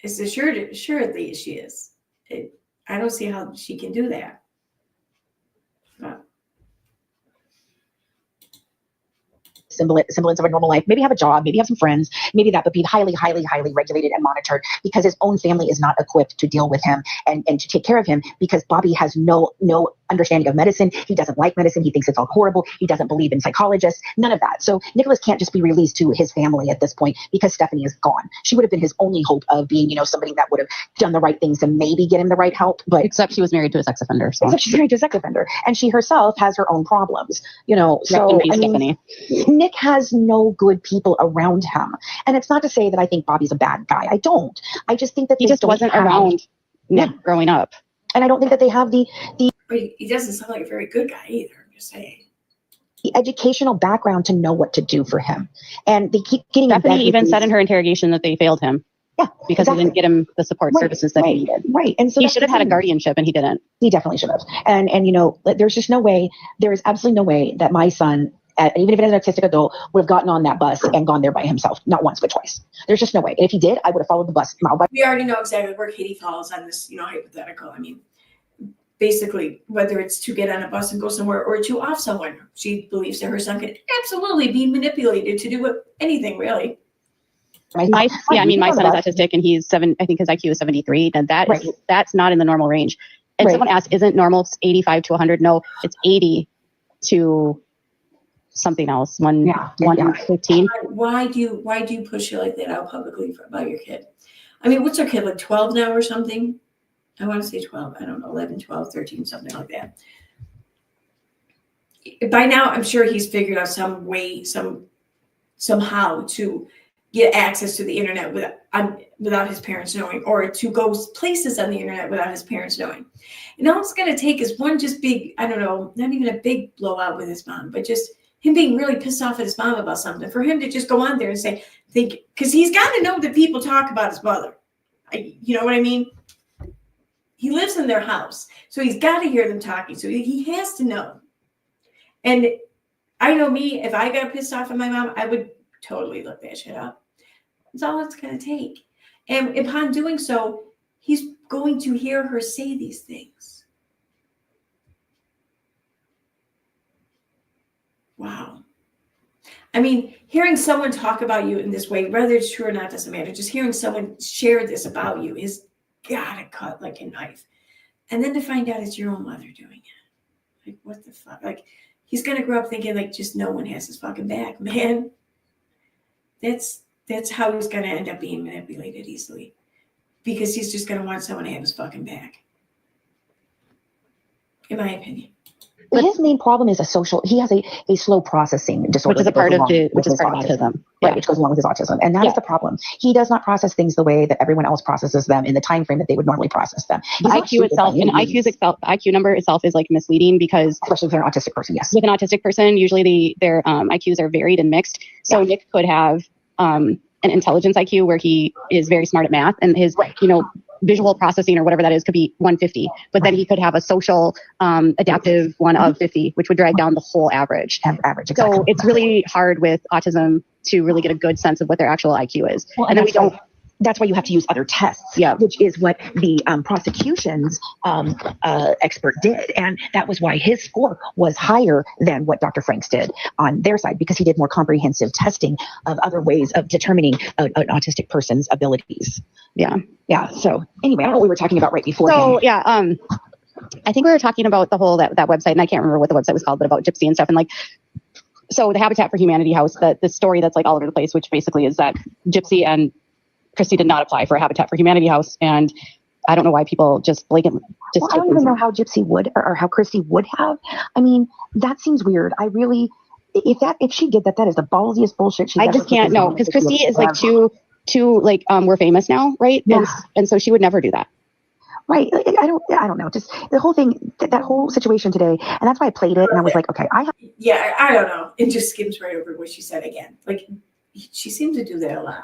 Speaker 1: assuredly as she is. I don't see how she can do that. But.
Speaker 3: Semblance of a normal life, maybe have a job, maybe have some friends, maybe that, but be highly, highly, highly regulated and monitored, because his own family is not equipped to deal with him and to take care of him, because Bobby has no understanding of medicine. He doesn't like medicine. He thinks it's all horrible. He doesn't believe in psychologists, none of that. So Nicholas can't just be released to his family at this point because Stephanie is gone. She would have been his only hope of being, somebody that would have done the right things to maybe get him the right help. But
Speaker 2: except she was married to a sex offender. So.
Speaker 3: Except she's married to a sex offender, and she herself has her own problems, So I mean, Nick has no good people around him, and it's not to say that I think Bobby's a bad guy. I don't. I just think that
Speaker 2: he just wasn't around Nick growing up,
Speaker 3: and I don't think that they have the.
Speaker 1: He doesn't sound like a very good guy either. I'm just saying.
Speaker 3: The educational background to know what to do for him, and they keep getting.
Speaker 2: Stephanie even said in her interrogation that they failed him.
Speaker 3: Yeah,
Speaker 2: because he didn't get him the support services that he needed.
Speaker 3: Right, and so
Speaker 2: he should have had a guardianship, and he didn't.
Speaker 3: He definitely should have. And there's just no way. There is absolutely no way that my son, even if it is an autistic adult, would have gotten on that bus and gone there by himself. Not once, but twice. There's just no way. And if he did, I would have followed the bus mile by.
Speaker 1: We already know exactly where Katie falls on this, hypothetical. I mean, basically, whether it's to get on a bus and go somewhere or to off someone, she believes that her son can absolutely be manipulated to do anything, really.
Speaker 2: My son is autistic, and he's 7. I think his IQ is 73, and that's not in the normal range. And someone asked, "Isn't normal 85 to 100?" No, it's 80 to something else. 115.
Speaker 1: Why do you push it like that out publicly about your kid? I mean, what's our kid, like 12 now or something? I want to say 12. I don't know, 11, 12, 13, something like that. By now, I'm sure he's figured out some way, somehow to get access to the internet without his parents knowing, or to go places on the internet without his parents knowing. And all it's going to take is one just big, I don't know, not even a big blowout with his mom, but just him being really pissed off at his mom about something, for him to just go on there and because he's got to know that people talk about his mother. You know what I mean? He lives in their house, so he's got to hear them talking. So he has to know. And I know me, if I got pissed off at my mom, I would totally look that shit up. That's all it's going to take. And upon doing so, he's going to hear her say these things. Wow. I mean, hearing someone talk about you in this way, whether it's true or not, doesn't matter. Just hearing someone share this about you is gotta cut like a knife. And then to find out it's your own mother doing it. Like, what the fuck? Like, he's gonna grow up thinking like just no one has his fucking back, man. That's how he's gonna end up being manipulated easily. Because he's just gonna want someone to have his fucking back. In my opinion.
Speaker 3: But his main problem is he has a slow processing disorder.
Speaker 2: Which is a part of autism.
Speaker 3: Right, which goes along with his autism. And that is the problem. He does not process things the way that everyone else processes them in the time frame that they would normally process them.
Speaker 2: The IQ number itself is like misleading because
Speaker 3: especially if they're an autistic person, yes.
Speaker 2: With an autistic person, usually their IQs are varied and mixed. So Nick could have an intelligence IQ where he is very smart at math and his, visual processing or whatever that is could be 150, but then he could have a social adaptive one of 50, which would drag down the whole average.
Speaker 3: Exactly.
Speaker 2: So it's really hard with autism to really get a good sense of what their actual IQ is.
Speaker 3: Well, and then that's why you have to use other tests, which is what the prosecution's expert did. And that was why his score was higher than what Dr. Franks did on their side, because he did more comprehensive testing of other ways of determining an autistic person's abilities. Yeah. So anyway, I don't know what we were talking about right before.
Speaker 2: So, I think we were talking about the whole, that website, and I can't remember what the website was called, but about Gypsy and stuff. And like, so the Habitat for Humanity house, the story that's like all over the place, which basically is that Gypsy and Christy did not apply for a Habitat for Humanity house, and I don't know why people just blatantly.
Speaker 3: I don't even know how Gypsy would or how Christy would have. I mean, that seems weird. I really, if she did that, that is the ballsiest bullshit.
Speaker 2: I just can't know because Christy is like too like we're famous now, right?
Speaker 3: Yeah.
Speaker 2: And so she would never do that.
Speaker 3: Right. I don't know. Just the whole thing, that whole situation today, and that's why I played it, and I was like, okay, I
Speaker 1: don't know. It just skims right over what she said again. Like, she seems to do that a lot.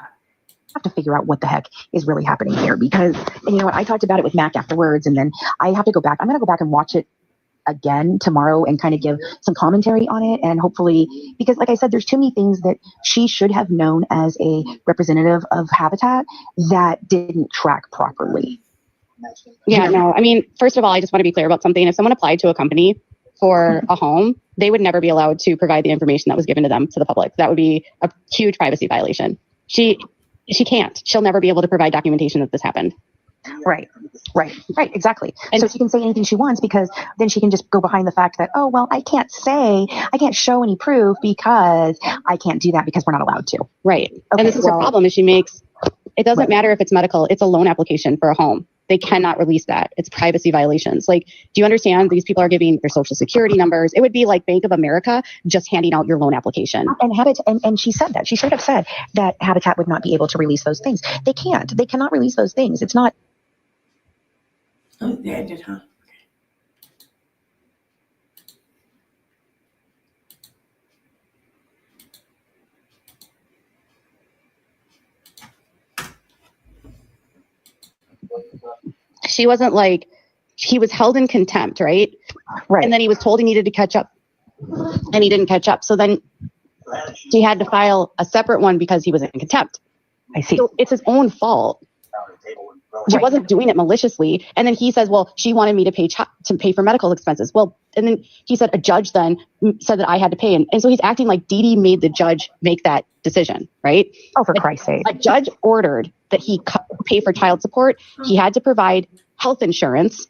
Speaker 3: Have to figure out what the heck is really happening here, because, and you know what, I talked about it with Mac afterwards, and then I have to go back. I'm going to go back and watch it again tomorrow and kind of give some commentary on it, and hopefully, because like I said, there's too many things that she should have known as a representative of Habitat that didn't track properly.
Speaker 2: Yeah, no, I mean, first of all, I just want to be clear about something. If someone applied to a company for a home, they would never be allowed to provide the information that was given to them to the public. That would be a huge privacy violation. She can't. She'll never be able to provide documentation that this happened.
Speaker 3: Right, exactly. And so she can say anything she wants, because then she can just go behind the fact that, oh, well, I can't show any proof because I can't do that because we're not allowed to.
Speaker 2: Right. Okay, and this is her problem, is it doesn't matter if it's medical, it's a loan application for a home. They cannot release that. It's privacy violations. Like, do you understand? These people are giving their social security numbers. It would be like Bank of America just handing out your loan application.
Speaker 3: And she said that. She should have said that Habitat would not be able to release those things. They can't. They cannot release those things. It's not.
Speaker 1: Oh, they ended, huh?
Speaker 2: She wasn't like, he was held in contempt, right?
Speaker 3: Right.
Speaker 2: And then he was told he needed to catch up, and he didn't catch up. So then she had to file a separate one because he was in contempt.
Speaker 3: I see.
Speaker 2: So it's his own fault. She wasn't doing it maliciously. And then he says, well, she wanted me to pay for medical expenses. Well, and then he said a judge then said that I had to pay. And so he's acting like Dee Dee made the judge make that decision, right?
Speaker 3: Oh, for Christ's sake.
Speaker 2: A judge ordered that he pay for child support. He had to provide health insurance,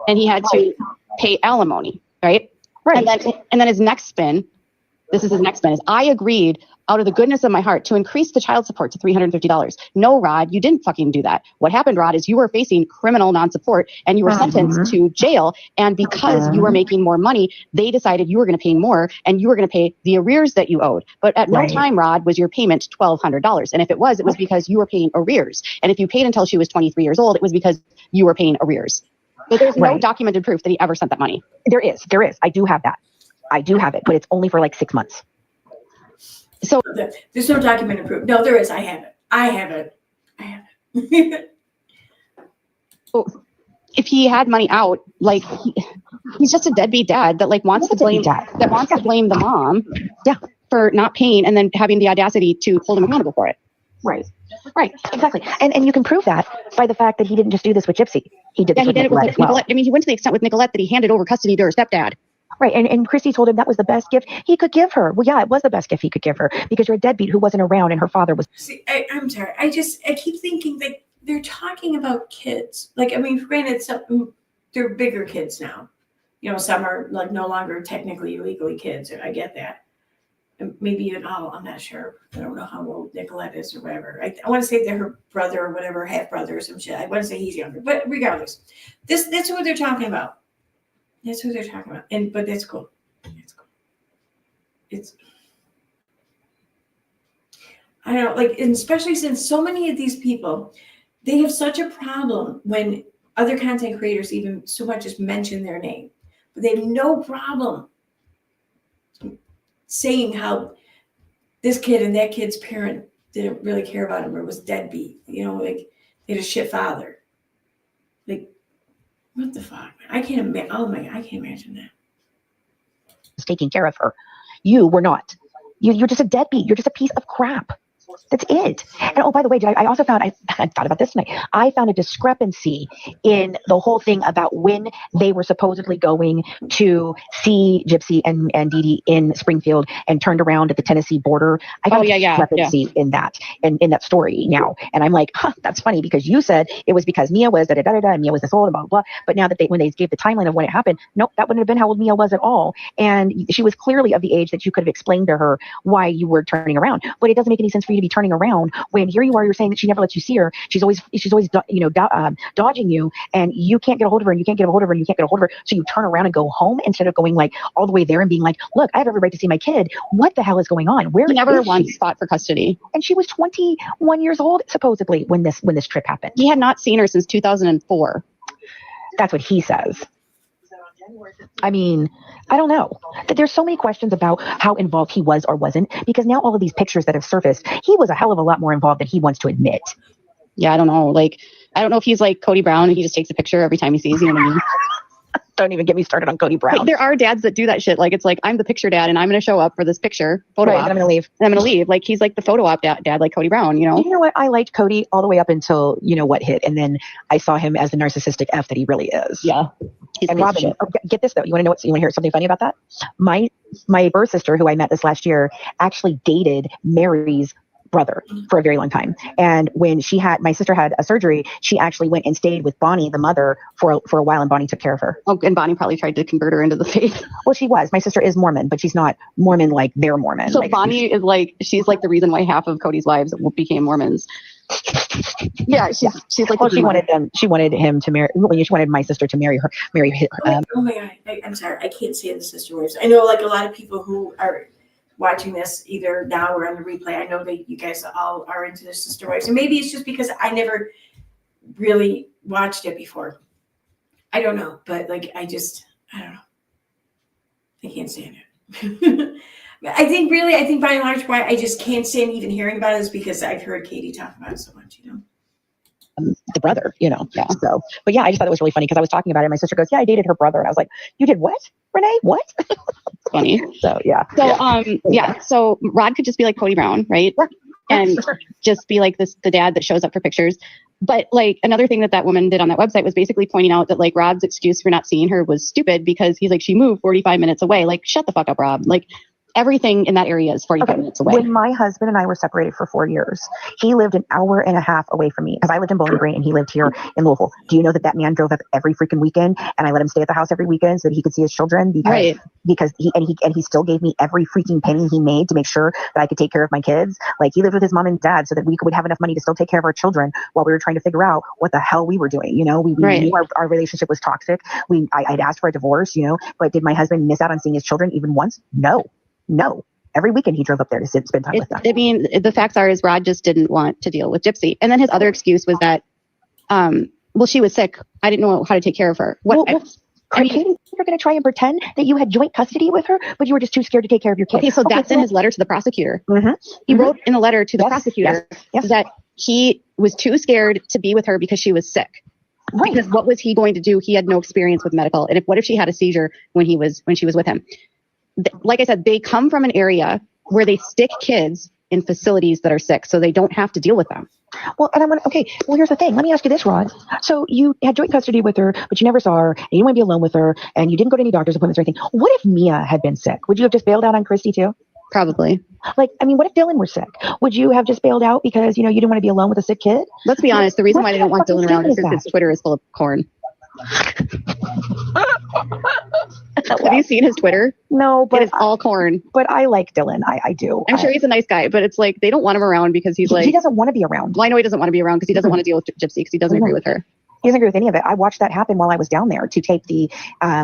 Speaker 2: and he had to pay alimony, right?
Speaker 3: Right.
Speaker 2: And then his next spin, this is his next spin, is I agreed out of the goodness of my heart to increase the child support to $350. No, Rod, you didn't fucking do that. What happened, Rod, is you were facing criminal non-support and you were sentenced to jail. And because you were making more money, they decided you were going to pay more and you were going to pay the arrears that you owed. But at no time, Rod, was your payment $1,200. And if it was because you were paying arrears. And if you paid until she was 23 years old, it was because you were paying arrears. But there's no documented proof that he ever sent that money.
Speaker 3: There is. I do have that. I do have it, but it's only for like 6 months.
Speaker 1: So there's no documented proof. No, there is. I have it.
Speaker 2: Well, if he had money out, like he's just a deadbeat dad that like wants to blame the mom for not paying and then having the audacity to hold him accountable for it.
Speaker 3: Right. Right. Exactly. And you can prove that by the fact that he didn't just do this with Gypsy. He did this with Nicolette as well.
Speaker 2: Nicolette. I mean, he went to the extent with Nicolette that he handed over custody to her stepdad.
Speaker 3: Right. And Christy told him that was the best gift he could give her. Well, yeah, it was the best gift he could give her because you're a deadbeat who wasn't around and her father was.
Speaker 1: See, I'm sorry. I keep thinking like they're talking about kids. Like, I mean, granted, some they're bigger kids now. You know, some are like no longer technically legally kids. I get that. And maybe even I'm not sure. I don't know how old Nicolette is or whatever. I want to say they're her brother or whatever, half brother or some shit. I want to say he's younger, but regardless, that's what they're talking about. That's who they're talking about. But that's cool. That's cool. I don't know, like, and especially since so many of these people, they have such a problem when other content creators even so much as mention their name. But they have no problem saying how this kid and that kid's parent didn't really care about him or was deadbeat. You know, like they had a shit father. Like, what the fuck? I can't imagine. Oh my God, I can't imagine that.
Speaker 3: Taking care of her. You were not. You're just a deadbeat. You're just a piece of crap. That's it. And oh, by the way, I also found, I thought about this tonight. I found a discrepancy in the whole thing about when they were supposedly going to see Gypsy and Dee Dee in Springfield and turned around at the Tennessee border. I found a discrepancy in that story now. And I'm like, that's funny because you said it was because Mia was da-da-da-da-da and Mia was this old and blah, blah, blah. But now that when they gave the timeline of when it happened, nope, that wouldn't have been how old Mia was at all. And she was clearly of the age that you could have explained to her why you were turning around. But it doesn't make any sense for you to be turning around when here you are, you're saying that she never lets you see her. She's always dodging you, and you can't get a hold of her, and you can't get a hold of her, and you can't get a hold of her. So you turn around and go home instead of going like all the way there and being like, look, I have every right to see my kid. What the hell is going on? Where
Speaker 2: he never once fought for custody.
Speaker 3: And she was 21 years old, supposedly, when this trip happened.
Speaker 2: He had not seen her since 2004.
Speaker 3: That's what he says. I mean, I don't know. There's so many questions about how involved he was or wasn't, because now all of these pictures that have surfaced, he was a hell of a lot more involved than he wants to admit.
Speaker 2: Yeah, I don't know. Like, I don't know if he's like Cody Brown and he just takes a picture every time he sees you. You know what I mean?
Speaker 3: Don't even get me started on Cody Brown.
Speaker 2: Like, there are dads that do that shit. Like, it's like, I'm the picture dad and I'm going to show up for this picture photo op.
Speaker 3: And I'm going to leave.
Speaker 2: And I'm going to leave. Like, he's like the photo op dad like Cody Brown, you know?
Speaker 3: You know what? I liked Cody all the way up until, you know what hit. And then I saw him as the narcissistic F that he really is.
Speaker 2: Yeah.
Speaker 3: And Robin, get this though. You want to hear something funny about that? My birth sister, who I met this last year, actually dated Mary's brother for a very long time. And when my sister had a surgery, she actually went and stayed with Bonnie, the mother, for a while, and Bonnie took care of her.
Speaker 2: Oh, and Bonnie probably tried to convert her into the faith.
Speaker 3: Well, she was. My sister is Mormon, but she's not Mormon like they're Mormon.
Speaker 2: So like, Bonnie is like, she's like the reason why half of Cody's wives became Mormons. Yeah, she's like.
Speaker 3: Well, she wanted him to marry. She wanted my sister to marry her.
Speaker 1: Oh my God! I'm sorry. I can't stand the sister wives. I know, like a lot of people who are watching this either now or on the replay. I know that you guys all are into the sister wives, and maybe it's just because I never really watched it before. I don't know, but like I don't know. I can't stand it. I think by and large why I just can't stand even hearing about it is because I've heard Katie talk about it so much, you know.
Speaker 3: The brother, you know. Yeah. So, but yeah, I just thought it was really funny because I was talking about it. And my sister goes, "Yeah, I dated her brother," and I was like, "You did what, Renee? What?"
Speaker 2: Funny.
Speaker 3: So yeah.
Speaker 2: So Rod could just be like Cody Brown, right?
Speaker 3: Yeah.
Speaker 2: And just be like the dad that shows up for pictures. But like another thing that woman did on that website was basically pointing out that like Rod's excuse for not seeing her was stupid because he's like, she moved 45 minutes away. Like, shut the fuck up, Rob. Like, everything in that area is 45 minutes away.
Speaker 3: When my husband and I were separated for 4 years, he lived an hour and a half away from me because I lived in Bowling Green and he lived here in Louisville. Do you know that man drove up every freaking weekend and I let him stay at the house every weekend so that he could see his children because he still gave me every freaking penny he made to make sure that I could take care of my kids. Like he lived with his mom and dad so that we would have enough money to still take care of our children while we were trying to figure out what the hell we were doing. You know, we knew our relationship was toxic. I'd asked for a divorce, you know, but did my husband miss out on seeing his children even once? No. Every weekend he drove up there to spend time with them.
Speaker 2: I mean, the facts are Rod just didn't want to deal with Gypsy. And then his other excuse was that, she was sick. I didn't know how to take care of her.
Speaker 3: Katie, you're going to try and pretend that you had joint custody with her, but you were just too scared to take care of your kids.
Speaker 2: Okay, so that's in his letter to the prosecutor.
Speaker 3: Mm-hmm.
Speaker 2: He wrote in the letter to the prosecutor that he was too scared to be with her because she was sick. Right. Because what was he going to do? He had no experience with medical. And what if she had a seizure when she was with him? Like I said, they come from an area where they stick kids in facilities that are sick so they don't have to deal with them.
Speaker 3: Well, and I'm gonna, okay, well, here's the thing. Let me ask you this, Rod. So you had joint custody with her, but you never saw her, and you didn't want to be alone with her, and you didn't go to any doctor's appointments or anything. What if Mia had been sick? Would you have just bailed out on Christy too?
Speaker 2: Probably.
Speaker 3: Like, I mean, what if Dylan were sick? Would you have just bailed out because, you didn't want to be alone with a sick kid?
Speaker 2: Let's be honest. The reason why they don't want Dylan around is
Speaker 3: that?
Speaker 2: because his Twitter is full of corn. Have you seen his Twitter?
Speaker 3: No, but
Speaker 2: it is all corn.
Speaker 3: But I like Dylan. I do.
Speaker 2: I'm sure he's a nice guy, but it's like they don't want him around because he's like
Speaker 3: he doesn't want to be around.
Speaker 2: Well, I know he doesn't want to be around because he doesn't want to deal with Gypsy because he doesn't agree with her.
Speaker 3: He doesn't agree with any of it. I watched that happen while I was down there to tape the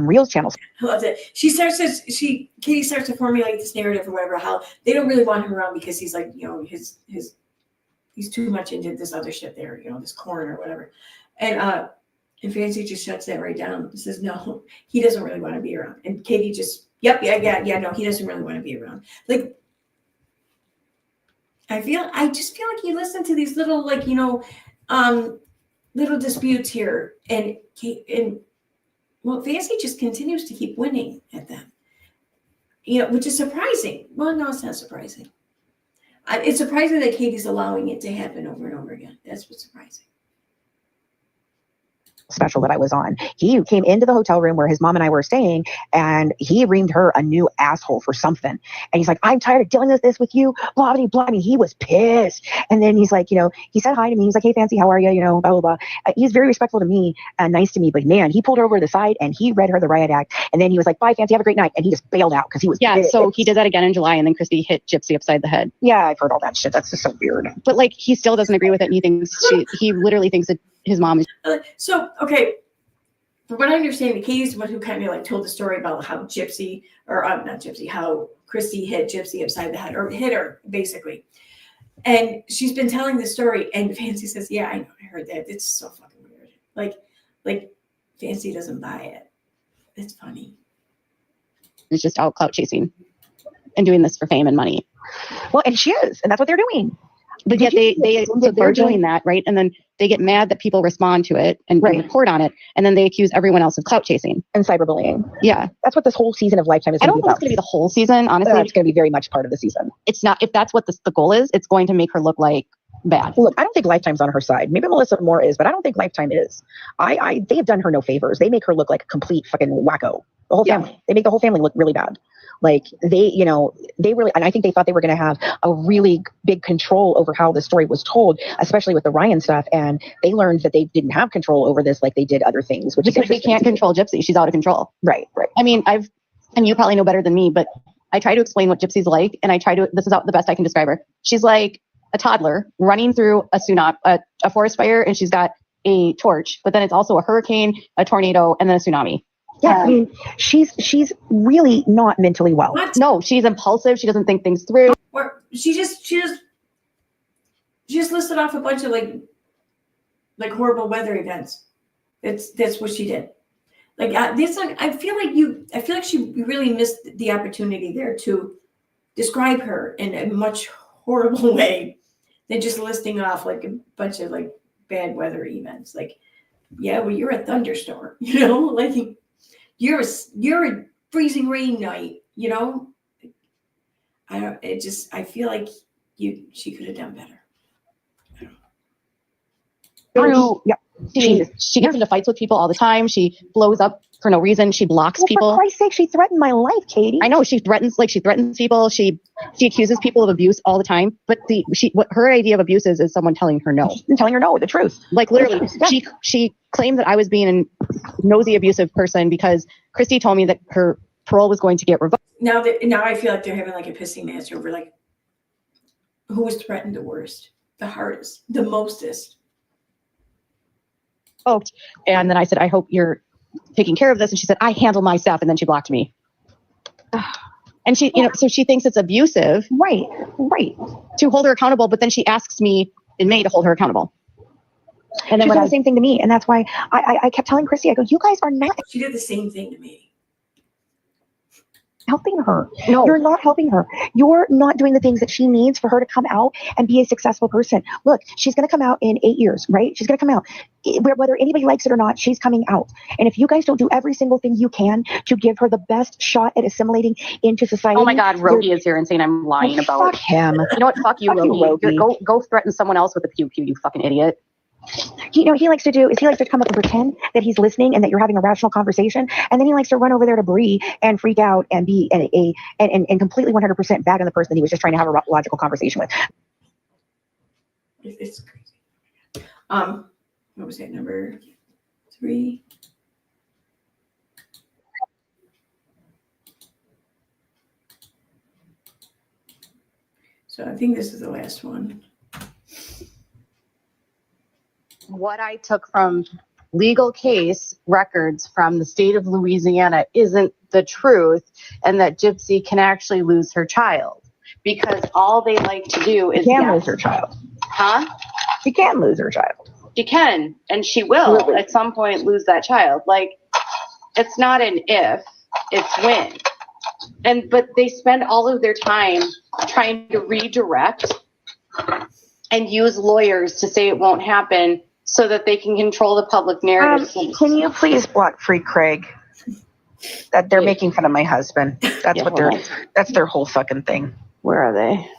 Speaker 3: Reels channels.
Speaker 1: I love it. Katie starts to formulate this narrative or whatever, how they don't really want him around because he's like, he's too much into this other shit there, this corn or whatever. And Fancy just shuts that right down and says, no, he doesn't really want to be around. And Katie just, no, he doesn't really want to be around. Like, I just feel like you listen to these little, little disputes here, and Fancy just continues to keep winning at them, which is surprising. Well, no, it's not surprising. It's surprising that Katie's allowing it to happen over and over again. That's what's surprising.
Speaker 3: Special that I was on. He came into the hotel room where his mom and I were staying, and he reamed her a new asshole for something. And he's like, I'm tired of dealing with this with you, blah, blah, blah. I mean, he was pissed. And then he's like, he said hi to me. He's like, hey, Fancy, how are you? Blah, blah, blah. He's very respectful to me and nice to me. But man, he pulled her over to the side and he read her the riot act. And then he was like, bye, Fancy, have a great night. And he just bailed out because he was pissed.
Speaker 2: So he did that again in July, and then Christy hit Gypsy upside the head.
Speaker 3: Yeah, I've heard all that shit. That's just so weird.
Speaker 2: But like, he still doesn't agree with it. And he literally thinks that his mom is.
Speaker 1: So, okay. From what I understand, Katie's the one who kind of told the story about how how Christy hit Gypsy upside the head, or hit her basically. And she's been telling the story, and Fancy says, yeah, I know, I heard that. It's so fucking weird. Like Fancy doesn't buy it. It's funny.
Speaker 2: It's just out clout chasing and doing this for fame and money.
Speaker 3: Well, and she is, and that's what they're doing.
Speaker 2: But yet they're doing that, right? And then they get mad that people respond to it and report on it, and then they accuse everyone else of clout chasing
Speaker 3: and cyberbullying.
Speaker 2: Yeah,
Speaker 3: that's what this whole season of Lifetime is.
Speaker 2: I don't think it's going to be the whole season, honestly.
Speaker 3: It's going to be very much part of the season.
Speaker 2: It's not. If that's what the goal is, it's going to make her look like bad.
Speaker 3: Look, I don't think Lifetime's on her side. Maybe Melissa Moore is, but I don't think Lifetime is. They have done her no favors. They make her look like a complete fucking wacko. The whole family. They make the whole family look really bad. Like they really, and I think they thought they were going to have a really big control over how the story was told, especially with the Ryan stuff. And they learned that they didn't have control over this like they did other things. Which
Speaker 2: because they can't control Gypsy. She's out of control.
Speaker 3: Right.
Speaker 2: I mean, and you probably know better than me, but I try to explain what Gypsy's like, and this is the best I can describe her. She's like a toddler running through a forest fire, and she's got a torch, but then it's also a hurricane, a tornado, and then a tsunami.
Speaker 3: Yeah, I mean, she's really not mentally well.
Speaker 1: What?
Speaker 2: No, she's impulsive. She doesn't think things through.
Speaker 1: Or she just listed off a bunch of like horrible weather events. That's what she did. I feel like she really missed the opportunity there to describe her in a much horrible way than just listing off like a bunch of like bad weather events. Like, yeah, well, you're a thunderstorm, like. You're a freezing rain night, I feel like she could have done better.
Speaker 3: Yeah.
Speaker 2: She gets into fights with people all the time. She blows up for no reason. She blocks people.
Speaker 3: For Christ's sake, she threatened my life, Katie.
Speaker 2: I know she threatens people. She accuses people of abuse all the time. But what her idea of abuse is someone telling her no.
Speaker 3: Telling her no, the truth.
Speaker 2: Like literally, she claimed that I was being a nosy, abusive person because Christy told me that her parole was going to get revoked.
Speaker 1: Now I feel like they're having like a pissing match over like who was threatened the worst, the hardest, the mostest.
Speaker 2: And then I said, I hope you're taking care of this. And she said, I handle my stuff. And then she blocked me. And she, so she thinks it's abusive.
Speaker 3: Right.
Speaker 2: To hold her accountable. But then she asks me in May to hold her accountable.
Speaker 3: And then she did the same thing to me. And that's why I kept telling Christy, I go, you guys are not.
Speaker 1: She did the same thing to me.
Speaker 3: helping her.
Speaker 2: No.
Speaker 3: You're not helping her. You're not doing the things that she needs for her to come out and be a successful person. Look, she's going to come out in 8 years, right? She's going to come out. Whether anybody likes it or not, she's coming out. And if you guys don't do every single thing you can to give her the best shot at assimilating into society.
Speaker 2: Oh my God, Rogie is here and saying I'm lying about
Speaker 3: fuck him.
Speaker 2: You know what? Fuck you,
Speaker 3: Fuck you,
Speaker 2: Rogie.
Speaker 3: Rogie.
Speaker 2: Go threaten someone else with a pew pew, you fucking idiot.
Speaker 3: You know what he likes to do is he likes to come up and pretend that he's listening and that you're having a rational conversation, and then he likes to run over there to Bree and freak out and be and completely 100% bag on the person that he was just trying to have a logical conversation with.
Speaker 1: It's crazy. What was that, number 3? So I think this is the last one.
Speaker 2: What I took from legal case records from the state of Louisiana isn't the truth, and that Gypsy can actually lose her child, because all they like to do is
Speaker 3: She can lose her child.
Speaker 2: Huh?
Speaker 3: She can lose her child.
Speaker 2: She can, and she will at some point lose that child. Like, it's not an if, it's when. But they spend all of their time trying to redirect and use lawyers to say it won't happen so that they can control the public narrative.
Speaker 3: Can you please block Free Craig? That they're making fun of my husband. That's that's their whole fucking thing.
Speaker 2: Where are they?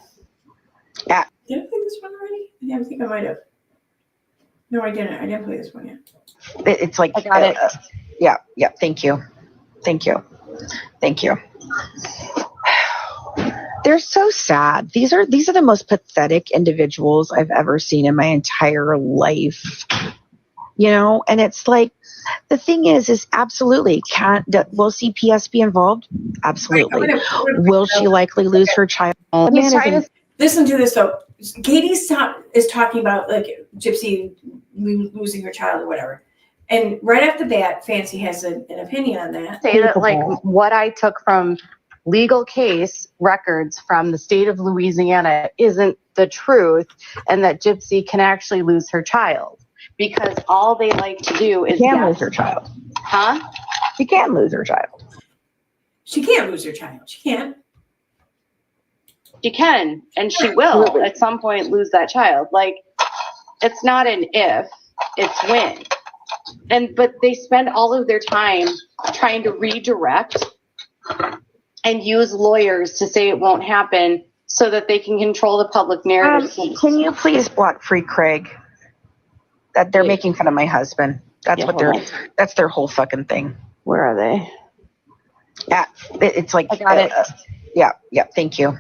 Speaker 3: Yeah.
Speaker 1: Did I play this one already? Yeah, I think I might have. No, I didn't. I didn't play this one yet.
Speaker 3: It's like
Speaker 2: I got it.
Speaker 3: Yeah. Thank you. They're so sad. These are the most pathetic individuals I've ever seen in my entire life. You know, and it's like, the thing is absolutely, will CPS be involved? Absolutely. Will she likely lose her child?
Speaker 1: Listen to this though. Katie is talking about like Gypsy losing her child or whatever. And right off the bat, Fancy has an opinion on that.
Speaker 2: Say that, like, what I took from legal case records from the state of Louisiana isn't the truth, and that Gypsy can actually lose her child, because all they like to do is
Speaker 3: lose her child.
Speaker 2: Huh?
Speaker 3: She can lose her child.
Speaker 1: She can't lose her child. She can't.
Speaker 2: She can, and she will at some point lose that child. Like, it's not an if, it's when. But they spend all of their time trying to redirect and use lawyers to say it won't happen so that they can control the public narrative.
Speaker 3: Can you please block Free Craig? That they're making fun of my husband. That's that's their whole fucking thing.
Speaker 2: Where are they?
Speaker 3: Yeah. It's like,
Speaker 2: I got it.
Speaker 3: Yeah. Thank you.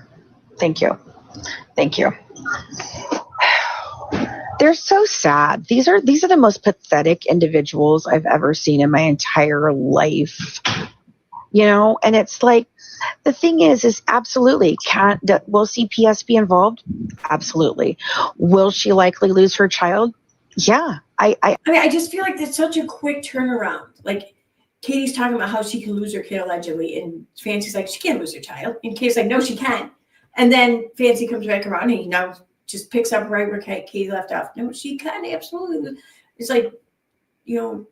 Speaker 3: They're so sad. These are the most pathetic individuals I've ever seen in my entire life. You know, and it's like, the thing is absolutely, will CPS be involved? Absolutely. Will she likely lose her child? Yeah.
Speaker 1: I mean, I just feel like there's such a quick turnaround. Like, Katie's talking about how she can lose her kid allegedly, and Fancy's like, she can't lose her child. And Katie's like, no, she can. And then Fancy comes back around and he now just picks up right where Katie left off. No, she can, absolutely. It's like, you know,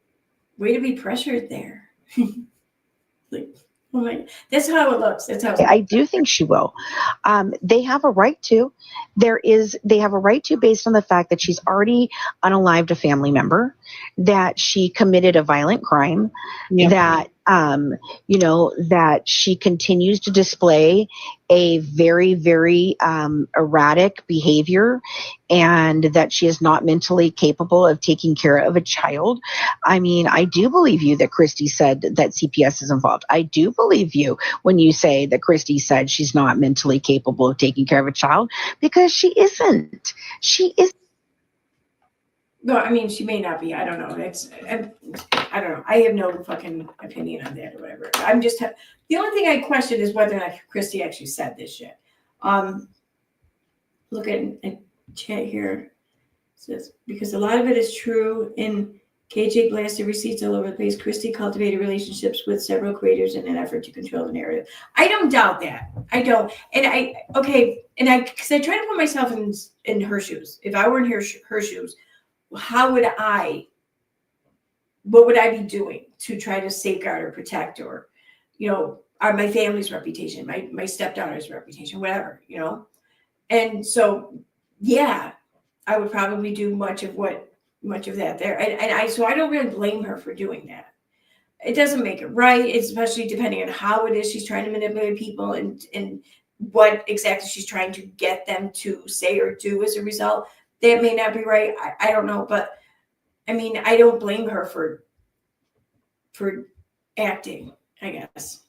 Speaker 1: way to be pressured there. Like, oh my, that's how it looks. That's how
Speaker 3: I do think she will. They have a right to. They have a right to, based on the fact that she's already unalived a family member, that she committed a violent crime, that that she continues to display a very, very erratic behavior, and that she is not mentally capable of taking care of a child. I mean, I do believe you that Christy said that CPS is involved. I do believe you when you say that Christy said she's not mentally capable of taking care of a child, because she isn't. She is.
Speaker 1: No, I mean, she may not be. I don't know. I don't know. I have no fucking opinion on that or whatever. I'm just, the only thing I question is whether or not Christy actually said this shit. Look at chat here. It says, because a lot of it is true. In KJ blasted receipts all over the place. Christy cultivated relationships with several creators in an effort to control the narrative. I don't doubt that. I don't. And because I try to put myself in her shoes. If I were in her shoes, what would I be doing to try to safeguard or protect, or, you know, my family's reputation, my stepdaughter's reputation, whatever, And so, yeah, I would probably do much of that there. And so I don't really blame her for doing that. It doesn't make it right, especially depending on how it is she's trying to manipulate people and what exactly she's trying to get them to say or do as a result. That may not be right. I don't know. But I mean, I don't blame her for acting, I guess,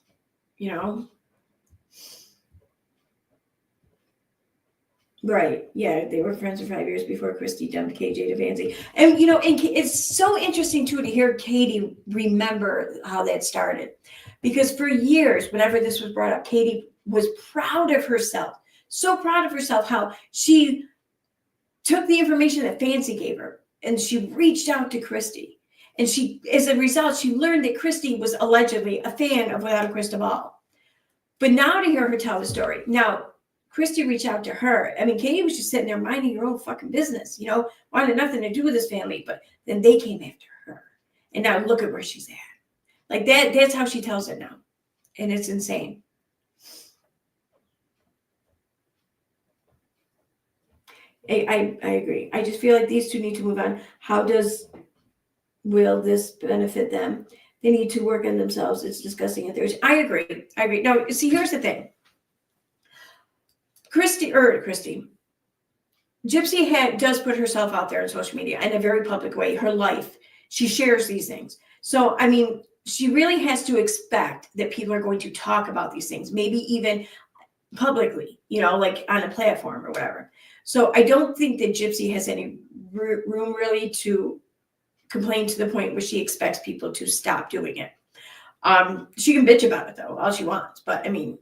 Speaker 1: Right. Yeah. They were friends for 5 years before Christy dumped KJ to Fancy. And, and it's so interesting, too, to hear Katie remember how that started. Because for years, whenever this was brought up, Katie was proud of herself. So proud of herself, how she took the information that Fancy gave her and she reached out to Christy. And as a result, she learned that Christy was allegedly a fan of Without a Crystal Ball. But now to hear her tell the story. Now, Christy reached out to her. I mean, Katie was just sitting there minding her own fucking business, wanted nothing to do with this family. But then they came after her. And now look at where she's at. Like that's how she tells it now. And it's insane. I agree. I just feel like these two need to move on. Will this benefit them? They need to work on themselves. It's disgusting and there's. I agree. Now, see, here's the thing. Gypsy does put herself out there on social media in a very public way. Her life, she shares these things. So, I mean, she really has to expect that people are going to talk about these things, maybe even publicly, like on a platform or whatever. So I don't think that Gypsy has any room really to complain to the point where she expects people to stop doing it. She can bitch about it though, all she wants. But I mean,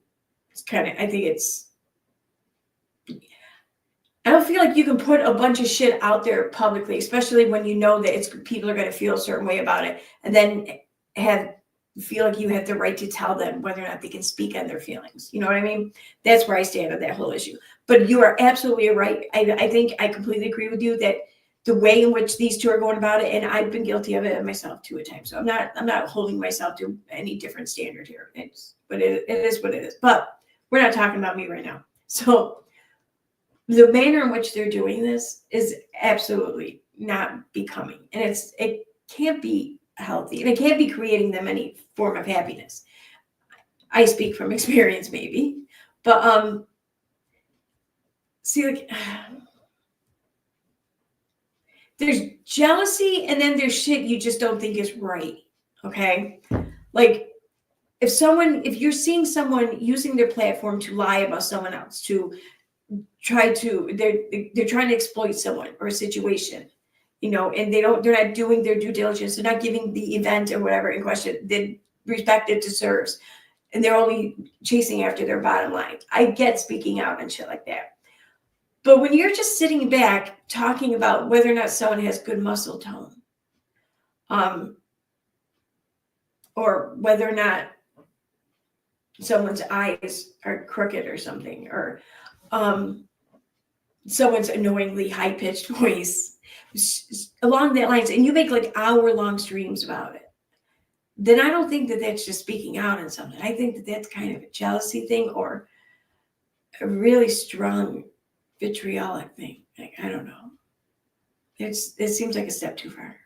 Speaker 1: I don't feel like you can put a bunch of shit out there publicly, especially when you know that people are going to feel a certain way about it, and then feel like you have the right to tell them whether or not they can speak on their feelings. You know what I mean? That's where I stand on that whole issue. But you are absolutely right. I think I completely agree with you that the way in which these two are going about it, and I've been guilty of it myself too at times. So I'm not holding myself to any different standard here. But it is what it is. But we're not talking about me right now. So the manner in which they're doing this is absolutely not becoming. And it can't be healthy. And it can't be creating them any form of happiness. I speak from experience, maybe. But see, like, there's jealousy and then there's shit you just don't think is right. Okay? Like, if you're seeing someone using their platform to lie about someone else, they're trying to exploit someone or a situation, and they're not doing their due diligence. They're not giving the event or whatever in question the respect it deserves. And they're only chasing after their bottom line. I get speaking out and shit like that. But when you're just sitting back talking about whether or not someone has good muscle tone, or whether or not someone's eyes are crooked or something, or someone's annoyingly high-pitched voice, along that lines, and you make like hour-long streams about it, then I don't think that that's just speaking out on something. I think that that's kind of a jealousy thing or a really strong vitriolic thing. Like, I don't know. It seems like a step too far.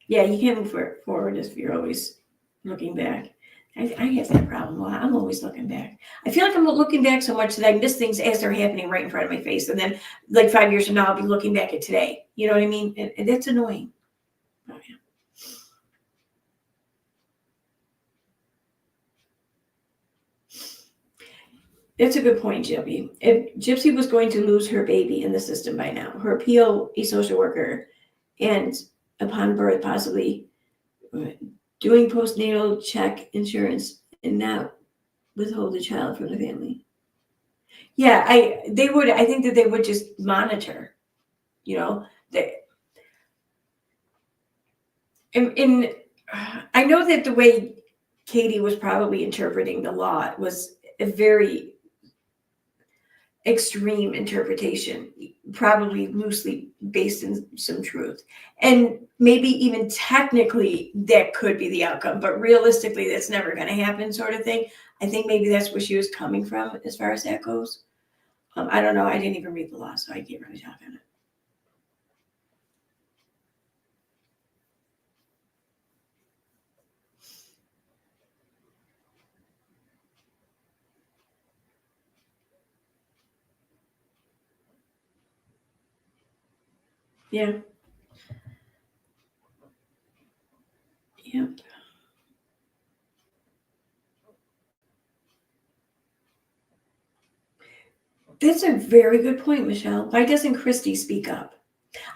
Speaker 1: Yeah, you can't move forward if you're always looking back. I have that problem. I'm always looking back. I feel like I'm looking back so much that I miss things as they're happening right in front of my face. And then like 5 years from now, I'll be looking back at today. You know what I mean? And that's annoying. Oh, yeah. That's a good point, Gypsy. If Gypsy was going to lose her baby in the system by now, her appeal, a social worker, and upon birth, possibly doing postnatal check insurance and not withhold the child from the family. Yeah, I think that they would just monitor, and I know that the way Katie was probably interpreting the law was a very extreme interpretation, probably loosely based in some truth. And maybe even technically that could be the outcome, but realistically that's never going to happen, sort of thing. I think maybe that's where she was coming from as far as that goes. I don't know. I didn't even read the law, so I can't really talk on it. Yeah. Yep. That's a very good point, Michelle. Why doesn't Christy speak up?